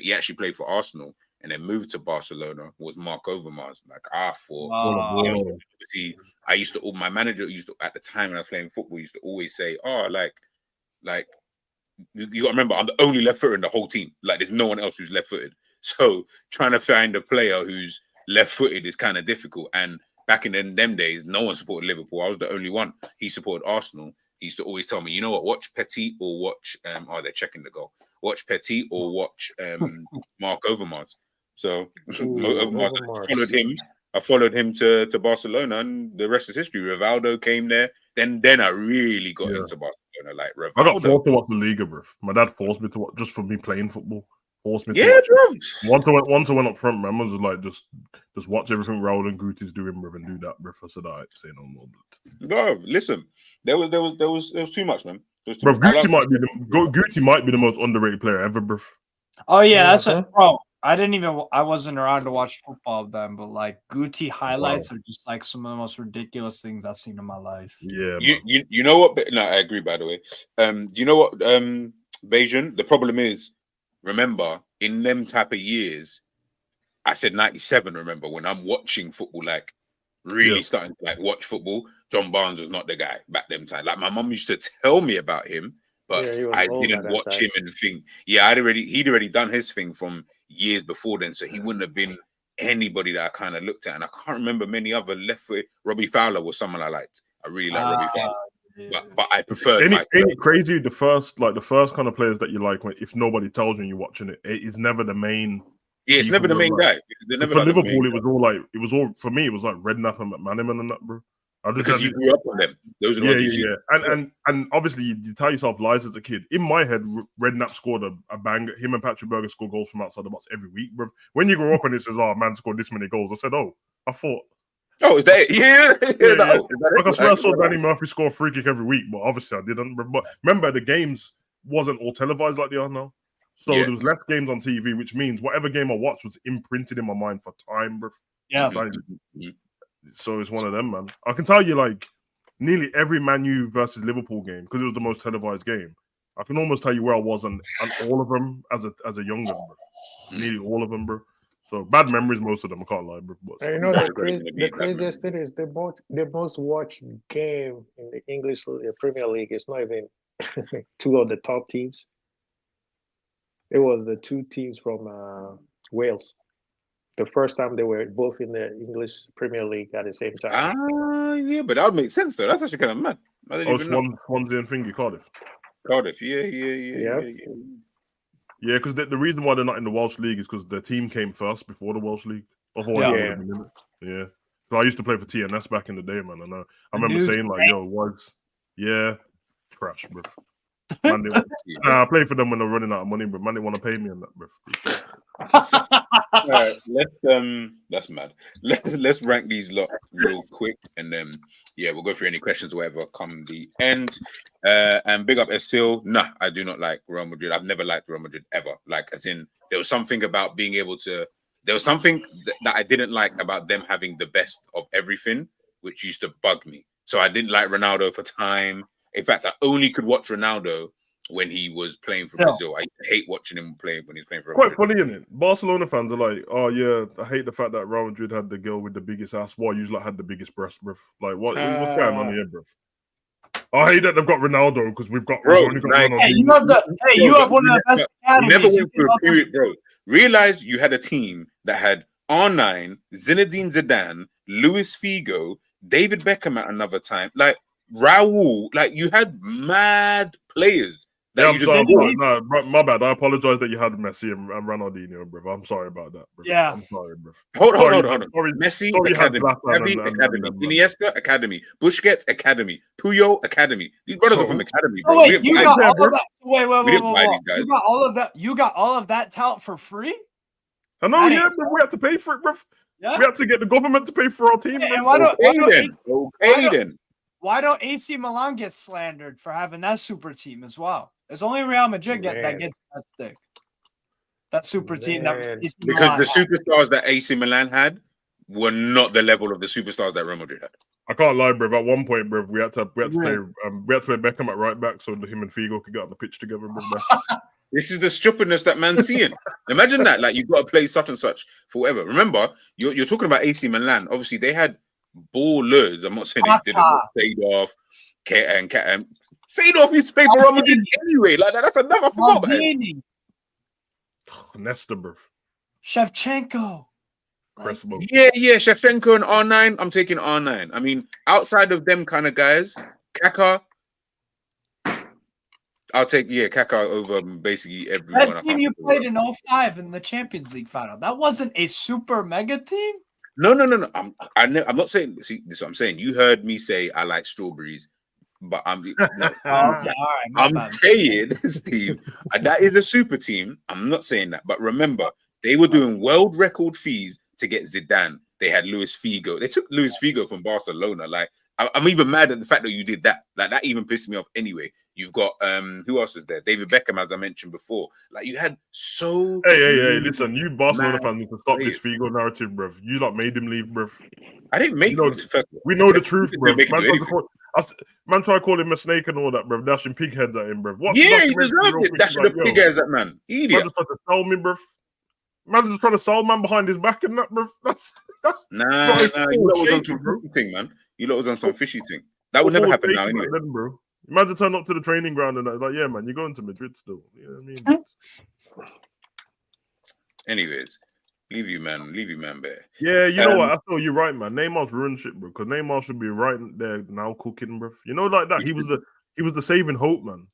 he actually played for Arsenal and then moved to Barcelona, was Mark Overmars. Like, I thought, see, I used to, my manager used to, at the time when I was playing football, used to always say, oh, like, you got to remember, I'm the only left footer in the whole team. Like, there's no one else who's left footed. So trying to find a player who's left footed is kind of difficult. And back in them days, no one supported Liverpool. I was the only one. He supported Arsenal. He used to always tell me, you know what, watch Petit or watch, they're checking the goal. Watch Petit or watch Mark Overmars. So Overmars, I followed him to Barcelona, and the rest is history. Rivaldo came there. Then I really got into Barcelona. Like Rivaldo. I got forced to watch the Liga, bro. My dad forced me to watch just for me playing football. Forced me to watch. Once I went up front, man, was like just watch everything Raul and Guti's doing, bro, and do that, bro. I said, all right, say no more. Bro, listen, there was too much, man. Bro, Guti might be the most underrated player ever, bro. Oh yeah, that's what, bro. I wasn't around to watch football then, but like Guti highlights are just like some of the most ridiculous things I've seen in my life. Yeah, you know what? No, I agree. By the way, you know what, Bajan? The problem is, remember, in them type of years, I said 97. Remember when I'm watching football, like really starting to like watch football. John Barnes was not the guy back them time. Like my mum used to tell me about him, but I didn't watch him and think. Yeah, he'd already done his thing from years before then, so he wouldn't have been anybody that I kind of looked at. And I can't remember many other left foot. Robbie Fowler was someone I liked. I really like Robbie Fowler, but I prefer. Ain't it crazy? The first kind of players that you like, if nobody tells you and you're watching it, it's never the main. Yeah, it's never the main guy. For Liverpool, it was all for me. It was like Redknapp and McManaman and that, bro. Because you grew up on them. Those are and obviously you tell yourself lies as a kid. In my head, Redknapp scored a banger. Him and Patrick Berger scored goals from outside the box every week, bro. When you grow up and it says, "Oh, man scored this many goals," I said, "Oh, I thought." Oh, is that it? Yeah. Like I swear I saw Danny Murphy score a free kick every week, but obviously I didn't. But remember, the games wasn't all televised like they are now. So there was less games on TV, which means whatever game I watched was imprinted in my mind for time, bro. Yeah. So it's one of them, man. I can tell you, like, nearly every Man U versus Liverpool game, because it was the most televised game, I can almost tell you where I was on all of them as a younger, bro. Nearly all of them, bro. So bad memories, most of them. I can't lie, bro. But you know, the craziest thing is the most watched game in the English Premier League is not even two of the top teams. It was the two teams from Wales. The first time they were both in the English Premier League at the same time. Yeah, but that would make sense though. That's actually kind of mad. Swansea and Thingy, Cardiff. Yeah. Yeah, because the reason why they're not in the Welsh League is because their team came first before the Welsh League. Otherwise, yeah. So I used to play for TNS back in the day, man. And I remember saying like, "Yo, trash, bro." Man, I play for them when they're running out of money, but man, they want to pay me on that, bro. That's mad. Let's rank these lot real quick, and then we'll go through any questions or whatever come the end. And big up Estil. Nah, I do not like Real Madrid. I've never liked Real Madrid ever. Like, as in, there was something about being able to. There was something that I didn't like about them having the best of everything, which used to bug me. So I didn't like Ronaldo for time. In fact, I only could watch Ronaldo when he was playing for Brazil. I hate watching him play when he's playing for Quite funny, isn't it? Barcelona fans are like, "Oh yeah, I hate the fact that Real Madrid had the girl with the biggest ass. Why usually had the biggest breast, bruv? Like, what's going on here, bruv? I hate that they've got Ronaldo because we've got Ronaldo. You have one of the best academies. You never went through a period, bro. Realize you had a team that had R9, Zinedine Zidane, Luis Figo, David Beckham at another time, like Raul. Like, you had mad players. Yeah, I'm sorry. No, my bad. I apologize that you had Messi and Ronaldinho, bro. I'm sorry about that, bro. Yeah. I'm sorry, bro. Hold on. Messi, Academy. Iniesta, Academy. Busquets, Academy. Puyol, Academy. These brothers are from Academy, bro. Wait, you got all of that. Wait. We didn't buy these guys. You got all of that talent for free? I know, yeah, bro. We had to pay for it, bro. Yeah. We had to get the government to pay for our team. Hey, bro. Why don't AC Milan get slandered for having that super team as well? It's only Real Madrid that gets that stick. That super team that AC because Milan the superstars that AC Milan had were not the level of the superstars that Real Madrid had. I can't lie, bro. At one point, bro, we had to play Beckham at right back so him and Figo could get on the pitch together, bro. This is the stupidness that man's seeing. Imagine that, like, you've got to play such and such for whatever. Remember, you're talking about AC Milan. Obviously, they had ballers. I'm not saying they didn't. Seedorf, and Seedorf used to play for Real Madrid anyway. Like that's another. I forgot about him. Nesta, bro. Shevchenko. Yeah, Shevchenko and R9. I'm taking R9. I mean, outside of them kind of guys, Kaká. I'll take Kaká over basically everyone. That team you played in 05 in the Champions League final. That wasn't a super mega team. No. I'm not saying. See, this is what I'm saying. You heard me say I like strawberries, but I'm saying, Steve, that is a super team. I'm not saying that, but remember, they were doing world record fees to get Zidane. They had Luis Figo. They took Luis Figo from Barcelona. Like, I'm even mad at the fact that you did that. Like, that even pissed me off anyway. You've got who else is there? David Beckham, as I mentioned before. Like, you had so. Hey, listen, you Barcelona fans need to stop this Figo narrative, bruv. You lot made him leave, bruv. I didn't make him. We know the truth, bruv. Man try to call him a snake and all that, bruv. Dashing pig heads at him, bruv. He deserved it. Dashing the pig heads at man. Idiot. Man just trying to sell me, bruv. Man just trying to sell man behind his back and that, bruv. Nah. You lot was on some fishy thing, man. You lot was on some fishy thing. That would never happen now, anyway. Then, bro. Imagine turn up to the training ground and like, yeah, man, you're going to Madrid still. You know what I mean? Anyways, leave you, man, bare. Yeah, you know what? I thought you're right, man. Neymar's ruined shit, bro. Because Neymar should be right there now cooking, bro. You know, like that. He was the saving hope, man.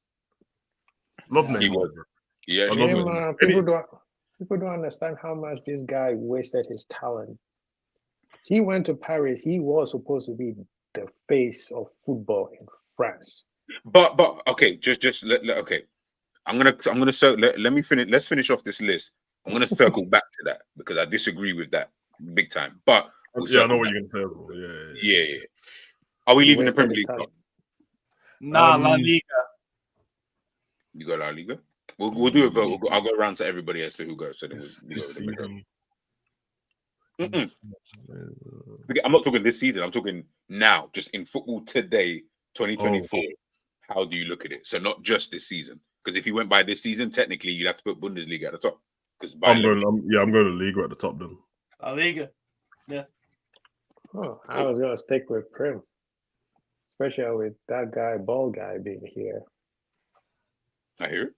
Love Neymar. He was. Yeah, Neymar, people don't understand how much this guy wasted his talent. He went to Paris. He was supposed to be the face of football in France. But okay, okay. I'm gonna let me finish. Let's finish off this list. I'm gonna circle back to that because I disagree with that big time. But I know what you're gonna say. Yeah. Are we leaving the Premier League? Nah, La Liga. You got La Liga. We'll do a vote. I'll go around to everybody as to who goes. So then I'm not talking this season. I'm talking now, just in football today, 2024. How do you look at it? So not just this season, because if you went by this season, technically you'd have to put Bundesliga at the top. Because I'm going to Liga at the top then. La Liga, yeah. Oh, I was gonna stick with Prem, especially with that guy, bald guy, being here. I hear it.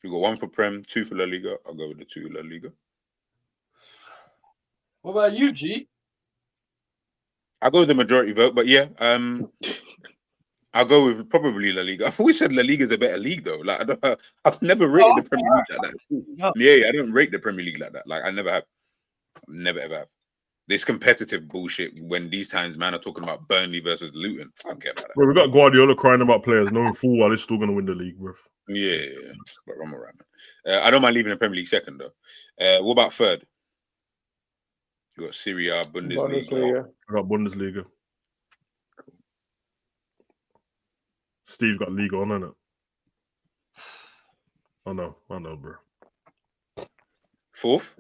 You got 1 for Prem, 2 for La Liga. I'll go with the 2 La Liga. What about you, G? I'll go with the majority vote, but yeah, I'll go with probably La Liga. I've always said La Liga is a better league, though. Like I've never rated the Premier League like that. Yeah, I don't rate the Premier League like that. Like I never have, never ever have. This competitive bullshit when these times, man, are talking about Burnley versus Luton. I don't care about that. Well, we got Guardiola crying about players, knowing full well he's still going to win the league, bro. Yeah, but I'm around. I don't mind leaving the Premier League second, though. What about third? You got Serie A, Bundesliga. I got Bundesliga. Steve's got Liga on, innit? I know, bro. Fourth?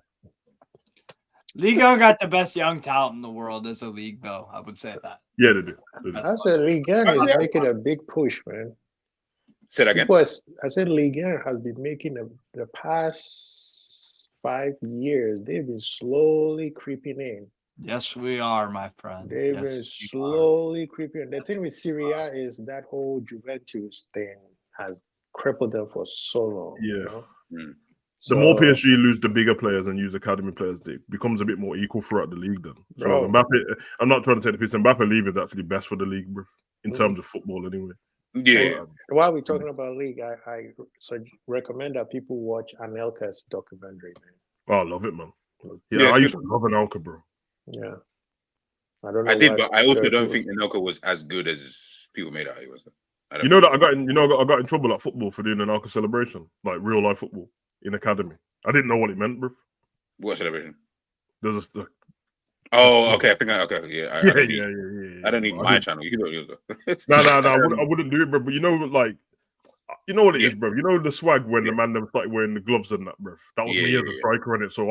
Liga got the best young talent in the world as a league, though. I would say that. Yeah, they do. I said Ligue 1 is making a big push, man. Say that again. I said Ligue 1 has been making the past 5 years. They've been slowly creeping in. Yes, we are, my friend. They've been slowly creeping in. The thing with Serie A is that whole Juventus thing has crippled them for so long. Yeah. You know? The more PSG lose the bigger players and use academy players, it becomes a bit more equal throughout the league then. So Mbappe, I'm not trying to take the piss. Mbappe leave is actually best for the league, bro, in terms of football anyway. Yeah. While we're talking about league, I recommend that people watch Anelka's documentary, man. Oh, I love it, man. Yeah, I used to love Anelka, bro. Yeah. I don't know. I did, but I also don't think Anelka was as good as people made out he was. You know that I got in trouble at football for doing an Anelka celebration, like real life football in academy. I didn't know what it meant, bro. What celebration? There's a Oh, okay. I think okay. Yeah, I don't need. yeah. I don't need my channel. You do it. No. I wouldn't do it, bro. But you know, like, you know what it Yeah. is, bro. You know the swag when the man them started wearing the gloves and that, bro. That was me as a striker in it. So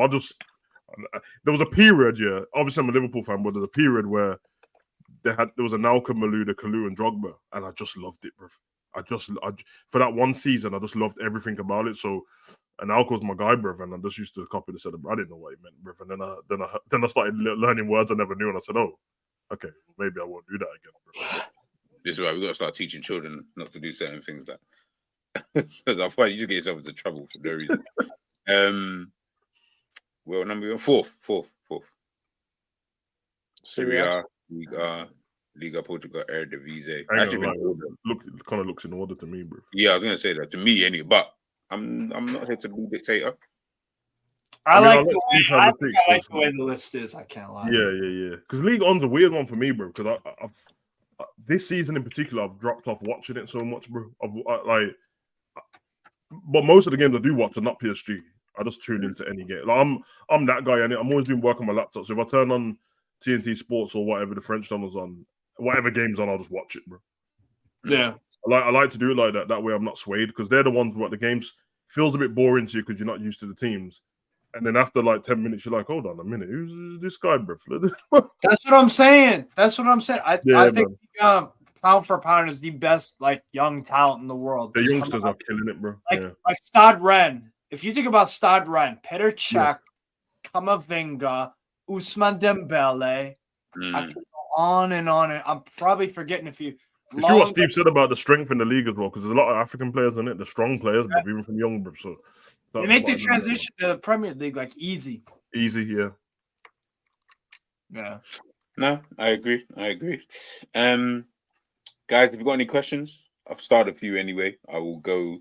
there was a period, yeah. Obviously, I'm a Liverpool fan, but there's a period where there was a Anelka, Malouda, Kalou, and Drogba, and I just loved it, bro. For that one season, I just loved everything about it. So Anelka was my guy, bro, and I just used to copy the set. I didn't know what he meant, bro. And then I started learning words I never knew, and I said, oh, okay, maybe I won't do that again, bro. This is why we got to start teaching children not to do certain things like. Because I find you just get yourself into trouble for no reason. Well, number fourth. Serie A, Liga Portugal, Eredivisie. Actually, it kind of looks in order to me, bro. Yeah, I was gonna say that to me, anyway. But I'm not here to be dictator. I like the way the list is. I can't lie. Yeah. Because League One's a weird one for me, bro. Because I've this season in particular, I've dropped off watching it so much, bro. But most of the games I do watch are not PSG. I just tune into any game. Like, I'm that guy, and I'm always doing work on my laptop. So if I turn on TNT Sports or whatever the French channel's on, whatever game's on, I'll just watch it, bro. Yeah, I like to do it like that. That way, I'm not swayed because they're the ones where the games feels a bit boring to you because you're not used to the teams. And then after like 10 minutes, you're like, hold on a minute, who's this guy, bro? That's what I'm saying. I think pound for pound is the best like young talent in the world. The youngsters are killing it, bro. Like Stade Rennes. If you think about Stade Rennes, Petr Cech, Kamavinga, Ousmane Dembele, I can go on and on. And I'm probably forgetting a few. It's true what Steve said about the strength in the league as well, because there's a lot of African players in it, the strong players, but even from young, bro. So they make the transition to the Premier League like easy. Easy, yeah. Yeah. No, I agree. Guys, if you've got any questions, I've started a few anyway. I will go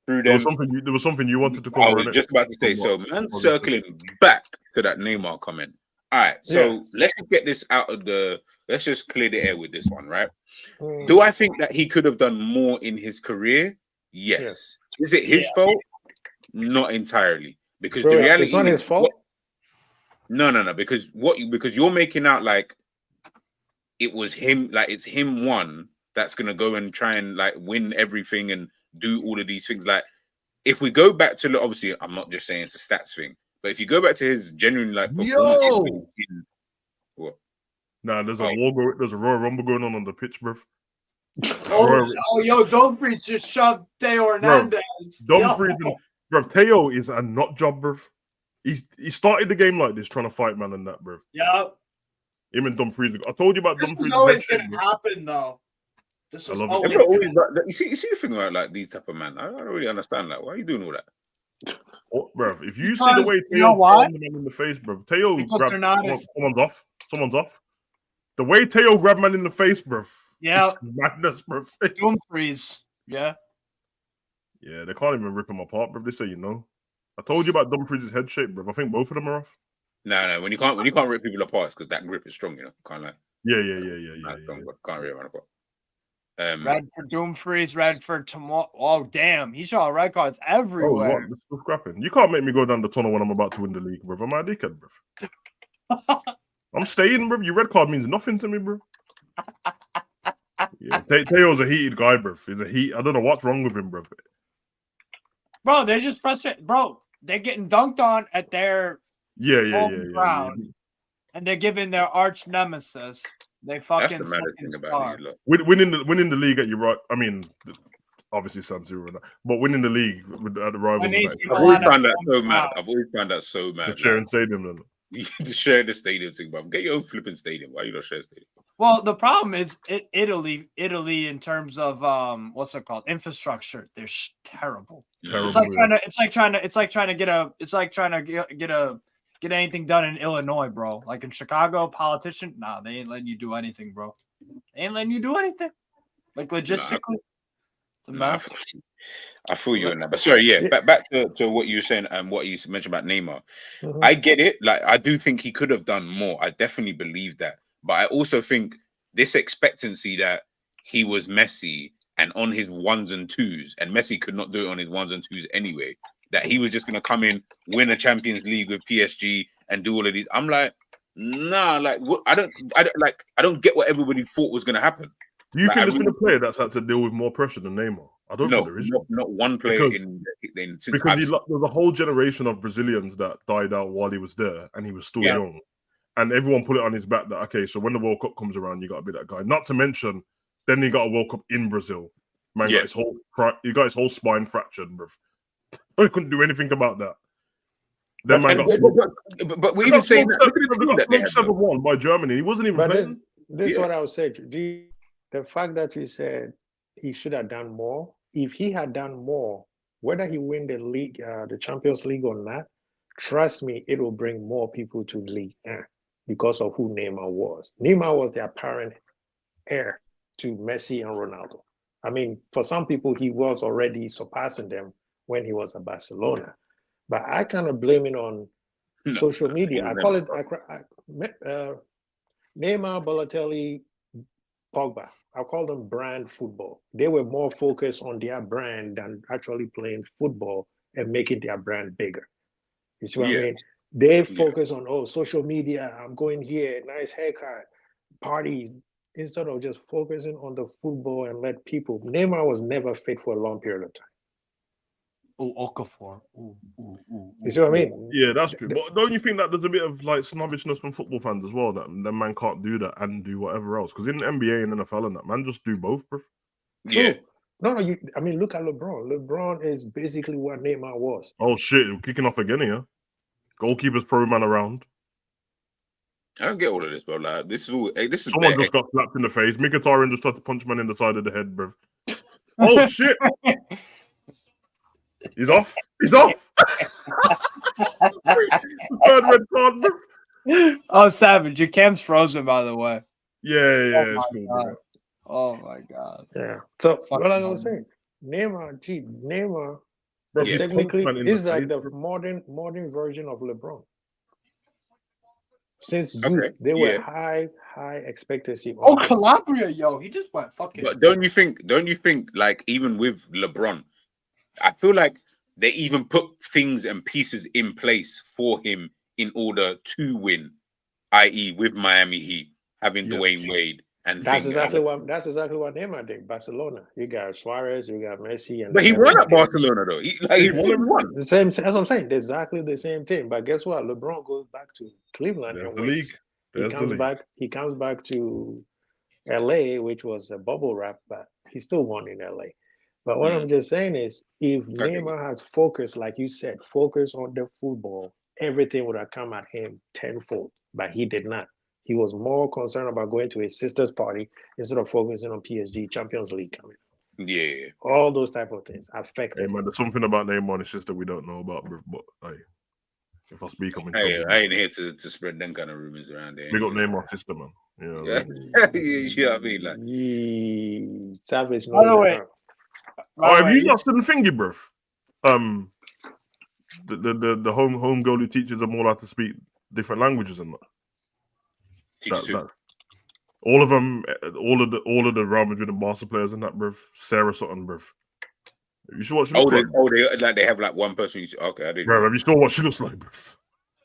through them. There was something you wanted to cover. I was just about to say, so man, circling back to that Neymar comment. All right, so let's get this out of the. Let's just clear the air with this one, right? Do I think that he could have done more in his career? Yes. Is it his fault? Not entirely, because the reality it's not his fault. No, because you're making out like it was him, like it's him one that's gonna go and try and like win everything and do all of these things. Like if we go back to obviously, I'm not just saying it's a stats thing, but if you go back to his genuine like performance, what? Nah, there's a Royal Rumble going on the pitch, bro. Dumfries just shoved Theo Hernandez. Dumfries, bro. Theo is a nut job, bro. He started the game like this, trying to fight man and that, bro. Yeah. Him and Dumfries. I told you about this Dumfries. This was always going to happen, though. This was always. You see the thing about like these type of man. I don't really understand that. Why are you doing all that? Oh, bro, if you see the way Theo grabbed the man in the face, bro, Theo grabbed someone's off. The way Theo grabbed man in the face, bro. Yeah. Madness, bro. Dumfries. Yeah. Yeah, they can't even rip him apart, bro. They say, I told you about Dumfries' head shape, bro. I think both of them are off. No. When you can't rip people apart, it's because that grip is strong, Can't like. Yeah. Can't rip them apart. Red for Dumfries, red for tomorrow. Oh, damn. He saw red cards everywhere. Oh, what? Scrapping. You can't make me go down the tunnel when I'm about to win the league, bro. I'm a dickhead, bro. I'm staying, bro. Your red card means nothing to me, bro. Yeah, Teo's a heated guy, bro. He's a heat. I don't know what's wrong with him, bro. Bro, they're just frustrated. Bro, they're getting dunked on at their ground, and they're giving their arch nemesis. They fucking that's the maddest thing about it. Winning the league at your right. I mean, obviously San Siro, but winning the league at the rivals. I've always found that so mad. The sharing stadium, then. To share the stadium thing, but get your own flipping stadium. Why you not share a stadium? Well, the problem is Italy in terms of what's it called, infrastructure. They're terrible. It's like trying to get anything done in Illinois, bro. Like in Chicago, politician, nah, they ain't letting you do anything, bro. They ain't letting you do anything. Like logistically, it's a mess. I feel you on that, but sorry, back to what you were saying and what you mentioned about Neymar. I get it. Like I do think he could have done more. I definitely believe that, but I also think this expectancy that he was Messi and on his ones and twos, and Messi could not do it on his ones and twos anyway. that he was just going to come in, win a Champions League with PSG, and do all of these. I'm like, nah, like what? I don't get what everybody thought was going to happen. Do you Like, think there's been a player that's had to deal with more pressure than Neymar? I don't think no, there is. not one player since I've seen. There's a whole generation of Brazilians that died out while he was there, and he was still Yeah. young, and everyone put it on his back that okay, so when the World Cup comes around, you got to be that guy. Not to mention, then he got a World Cup in Brazil. Man got his whole spine fractured, bro. He couldn't do anything about that. Then man got but we even saying that. Look at the team that they had, 7-1 by Germany. He wasn't even playing. This is what I would say. The fact that you said he should have done more, if he had done more, whether he win the league, the Champions League or not, trust me, it will bring more people to the league because of who Neymar was. Neymar was the apparent heir to Messi and Ronaldo. I mean, for some people, he was already surpassing them when he was at Barcelona. But I kind of blame it on social media. I call it Neymar, Balotelli, Pogba. I call them brand football. They were more focused on their brand than actually playing football and making their brand bigger. You see what I mean? They focus on, social media, I'm going here, nice haircut, parties, instead of just focusing on the football and let people. Neymar was never fit for a long period of time. Oh, Okafor. You see what I mean? Yeah, that's true. But don't you think that there's a bit of like snobbishness from football fans as well, that the man can't do that and do whatever else? Because in the NBA and NFL and that, man just do both, bro. Yeah. No, I mean, look at LeBron. LeBron is basically what Neymar was. Oh shit, we're kicking off again here. Goalkeepers throw man around. I don't get all of this, bro. Like this is Someone just got slapped in the face. Mkhitaryan just tried to punch man in the side of the head, bro. Oh shit. He's off. He's off. Third red card, bro. Oh, Savage, your cam's frozen, by the way. Yeah, it's cool, bro. Oh my god. Yeah. So what I was saying, Neymar, bro, technically is like the modern version of LeBron. Since youth, they were high expectancy. Oh, Calabria, yo, he just went fucking. But don't you think like even with LeBron, I feel like they even put things and pieces in place for him in order to win, i.e., with Miami Heat having Dwayne Wade and that's exactly what Neymar did. Barcelona, you got Suarez, you got Messi, and but he won at Barcelona though. He won the same. That's what I'm saying. Exactly the same thing. But guess what? LeBron goes back to Cleveland and wins. He comes back to LA, which was a bubble wrap, but he still won in LA. But what I'm just saying is, if Neymar has focus, like you said, focus on the football, everything would have come at him tenfold. But he did not. He was more concerned about going to his sister's party instead of focusing on PSG Champions League coming. Yeah. All those type of things affect. Hey man, there's something about Neymar and his sister we don't know about, but like, if I speak, I'm in trouble. I ain't here to spread them kind of rumors around there. We got Neymar's sister, man. You know what I mean? Like, Savage. By the way, have you not seen the thingy, bro? The home goal who teaches them all how to speak different languages and that. All of them, all of the Real Madrid and Barca players and that, bruv. Sarah Sutton, bruv. You should watch. They have like one person. Okay, I didn't. Bruv, have you still what she looks like, bruv?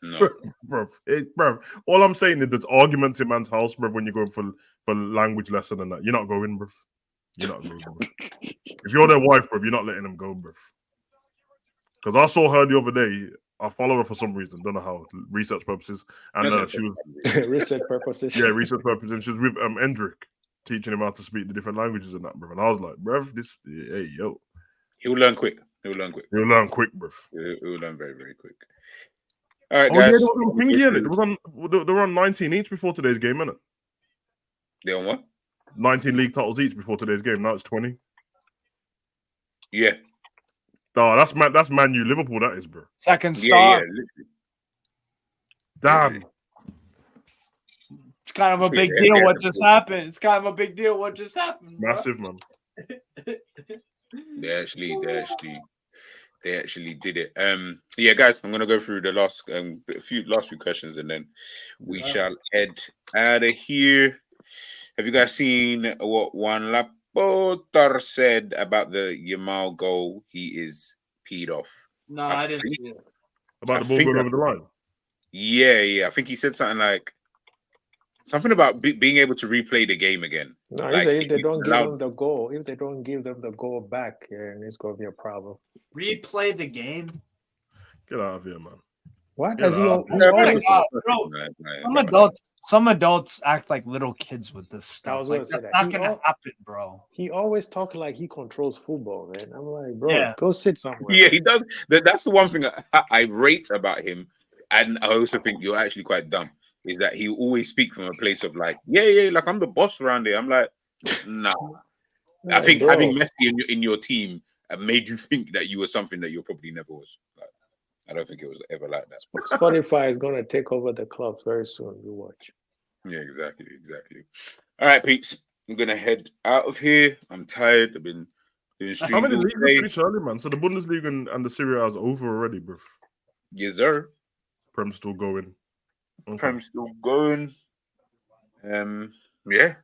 No, bruv. All I'm saying is there's arguments in man's house, bruv. When you're going for language lesson and that, you're not going, bruv. You're not going, bruv. If you're their wife, bruv, you're not letting them go, bruv. Because I saw her the other day. I follow her for some reason, don't know how, research purposes. And she was research purposes. Yeah, research purposes. And she was with Endrick, teaching him how to speak the different languages and that, bruv. And I was like, bruv, hey, yo. He'll learn quick. He'll learn quick, bruv. He'll learn very, very quick. All right, guys. Yeah, they were on 19 each before today's game, innit? They on what? 19 league titles each before today's game. Now it's 20. Yeah. Oh, that's Man U Liverpool, that is, bro. Second star. Yeah, damn. It's kind of a big deal what just happened. It's kind of a big deal what just happened. Bro. Massive, man. They actually did it. Yeah, guys, I'm gonna go through the last few questions and then we shall head out of here. Have you guys seen what Juan Laporta said about the Yamal goal? He is peed off. No, I I didn't think- see it. About I the ball think going that- over the line. Yeah. I think he said something like something about being able to replay the game again. No, Like, if they he's don't give allowed- them the goal, if they don't give them the goal back, and it's gonna be a problem. Replay the game. Get out of here, man. What Yeah, has he? I He swear to always. God, bro, some adults act like little kids with this I stuff. was Like gonna say that's that. not He gonna al- happen, bro. He always talk like he controls football, man. I'm like, bro, Yeah. go sit somewhere. Yeah, he does. That's the one thing I rate about him, and I also think you're actually quite dumb. Is that he always speak from a place of like, yeah, like I'm the boss around here. I'm like, nah. I Like, think bro, having Messi in your team made you think that you were something that you probably never was. Like, I don't think it was ever like that. Spotify is gonna take over the clubs very soon. You watch. Yeah, exactly. All right, Pete's. I'm gonna head out of here. I'm tired. I've been doing How streams many all leagues are day. finished early, man? So the Bundesliga and the Serie A is over already, bro. Yes, sir. Prem's still going. Okay. Prem's still going. Yeah.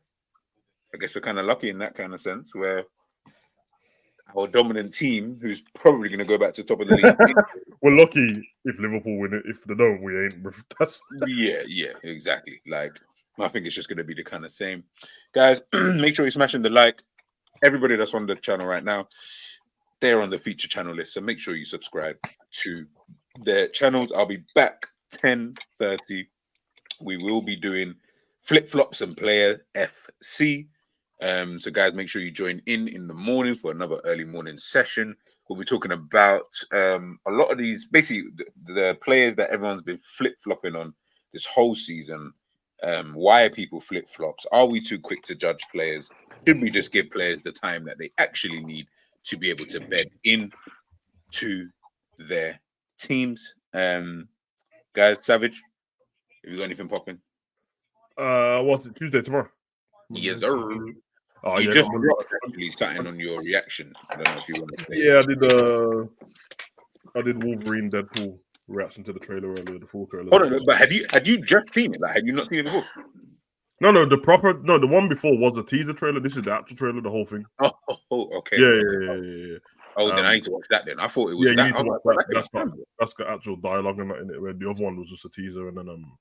I guess we're kind of lucky in that kind of sense, where our dominant team, who's probably going to go back to top of the league. We're lucky if Liverpool win it. If they don't, we ain't, bro. That's Yeah, exactly. Like, I think it's just going to be the kind of same. Guys, make sure you're smashing the like. Everybody that's on the channel right now, they're on the feature channel list, so make sure you subscribe to their channels. I'll be back 10:30. We will be doing flip-flops and player FC. So guys, make sure you join in the morning for another early morning session. We'll be talking about a lot of these, basically the players that everyone's been flip-flopping on this whole season. Why are people flip-flops? Are we too quick to judge players? Should we just give players the time that they actually need to be able to bed in to their teams? Guys, Savage, have you got anything popping? what's it? Tuesday tomorrow. Yes, sir. Oh, You yeah, just got dropped actually starting on your reaction. I don't know if you want to say. Yeah, I did Wolverine Deadpool reaction to the trailer earlier, the full trailer. Hold on, but had you just seen it? Like, had you not seen it before? No, the one before was the teaser trailer. This is the actual trailer, the whole thing. Oh, okay. Yeah. Oh, then I need to watch that. Then I thought it was Yeah, you that. need to Oh, watch like, that. That's got actual dialogue in it. Where the other one was just a teaser, and then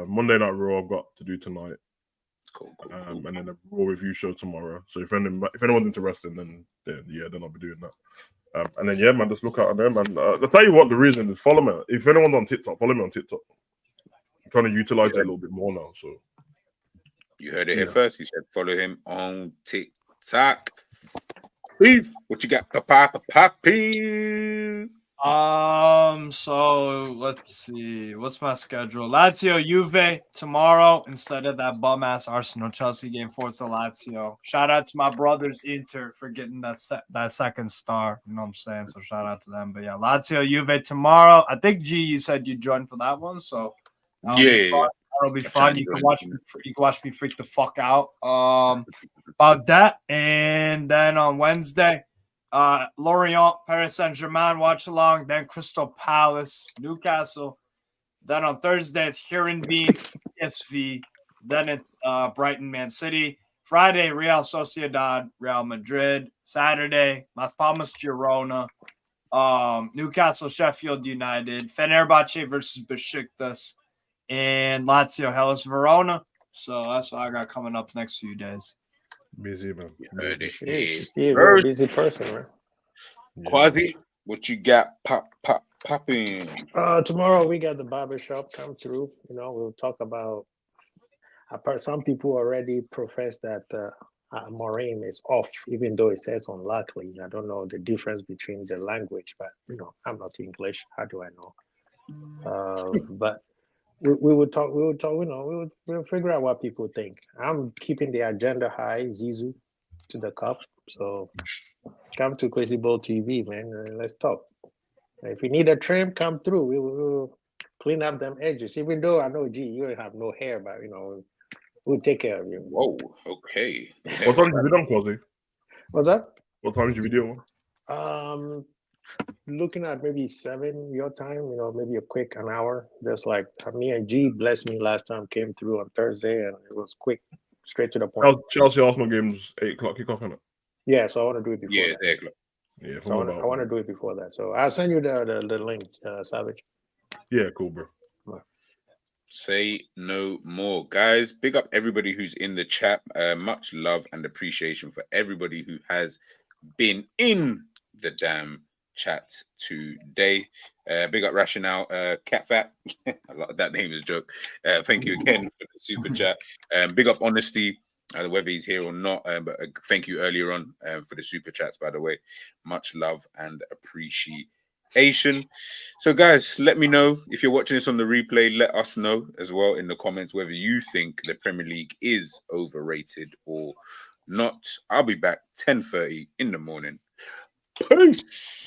Monday Night Raw I've got to do tonight. Cool. And then a Raw review show tomorrow. So if anyone's interested, then I'll be doing that. And then man, just look out on them. And I'll tell you what the reason is. Follow me. If anyone's on TikTok, follow me on TikTok. I'm trying to utilize it a little bit more now. So you heard it here first. He said follow him on TikTok. Steve, what you got? Popping. So let's see. What's my schedule? Lazio, Juve tomorrow instead of that bum ass Arsenal Chelsea game. Forza Lazio. Shout out to my brothers Inter for getting that second star. You know what I'm saying? So shout out to them. But yeah, Lazio, Juve tomorrow. I think G, you said you joined for that one. So that'll be fun. You can watch me freak the fuck out. About that, and then on Wednesday. Lorient, Paris Saint-Germain, watch along. Then Crystal Palace, Newcastle. Then on Thursday, it's Heerenveen, PSV. Then it's Brighton, Man City. Friday, Real Sociedad, Real Madrid. Saturday, Las Palmas, Girona. Newcastle, Sheffield United. Fenerbahce versus Besiktas. And Lazio, Hellas Verona. So that's what I got coming up next few days. busy, man. You're a busy person, right? Quasi, what you got? Popping. Tomorrow we got the barbershop come through. We'll talk about. Some people already profess that Maureen is off, even though it says unluckily. I don't know the difference between the language, but I'm not English. How do I know? But we will talk. We'll figure out what people think. I'm keeping the agenda high. Zizou to the cup. So come to Crazy Ball TV, man. Let's talk. If you need a trim, come through. We will clean up them edges. Even though I know, you have no hair, but we'll take care of you. Whoa, okay. What time did you done, Quasi? What's up? What time did you video? Looking at maybe 7 your time. Maybe an hour. Just like me and G blessed me last time. Came through on Thursday, and it was quick, straight to the point. Chelsea Arsenal game's 8 o'clock kickoff, isn't it? Yeah, so I want to do it before. Yeah, 8 o'clock. Yeah, So I want to do it before that. So I'll send you the link, Savage. Yeah, cool, bro. Say no more, guys. Big up everybody who's in the chat. Much love and appreciation for everybody who has been in the damn chat today. Big up Rationale, Cat Fat. I like that name is a joke. Thank you again for the super chat. Big up Honesty, whether he's here or not. But thank you earlier on for the super chats, by the way. Much love and appreciation. So, guys, let me know if you're watching this on the replay. Let us know as well in the comments whether you think the Premier League is overrated or not. I'll be back 10:30 in the morning. Peace.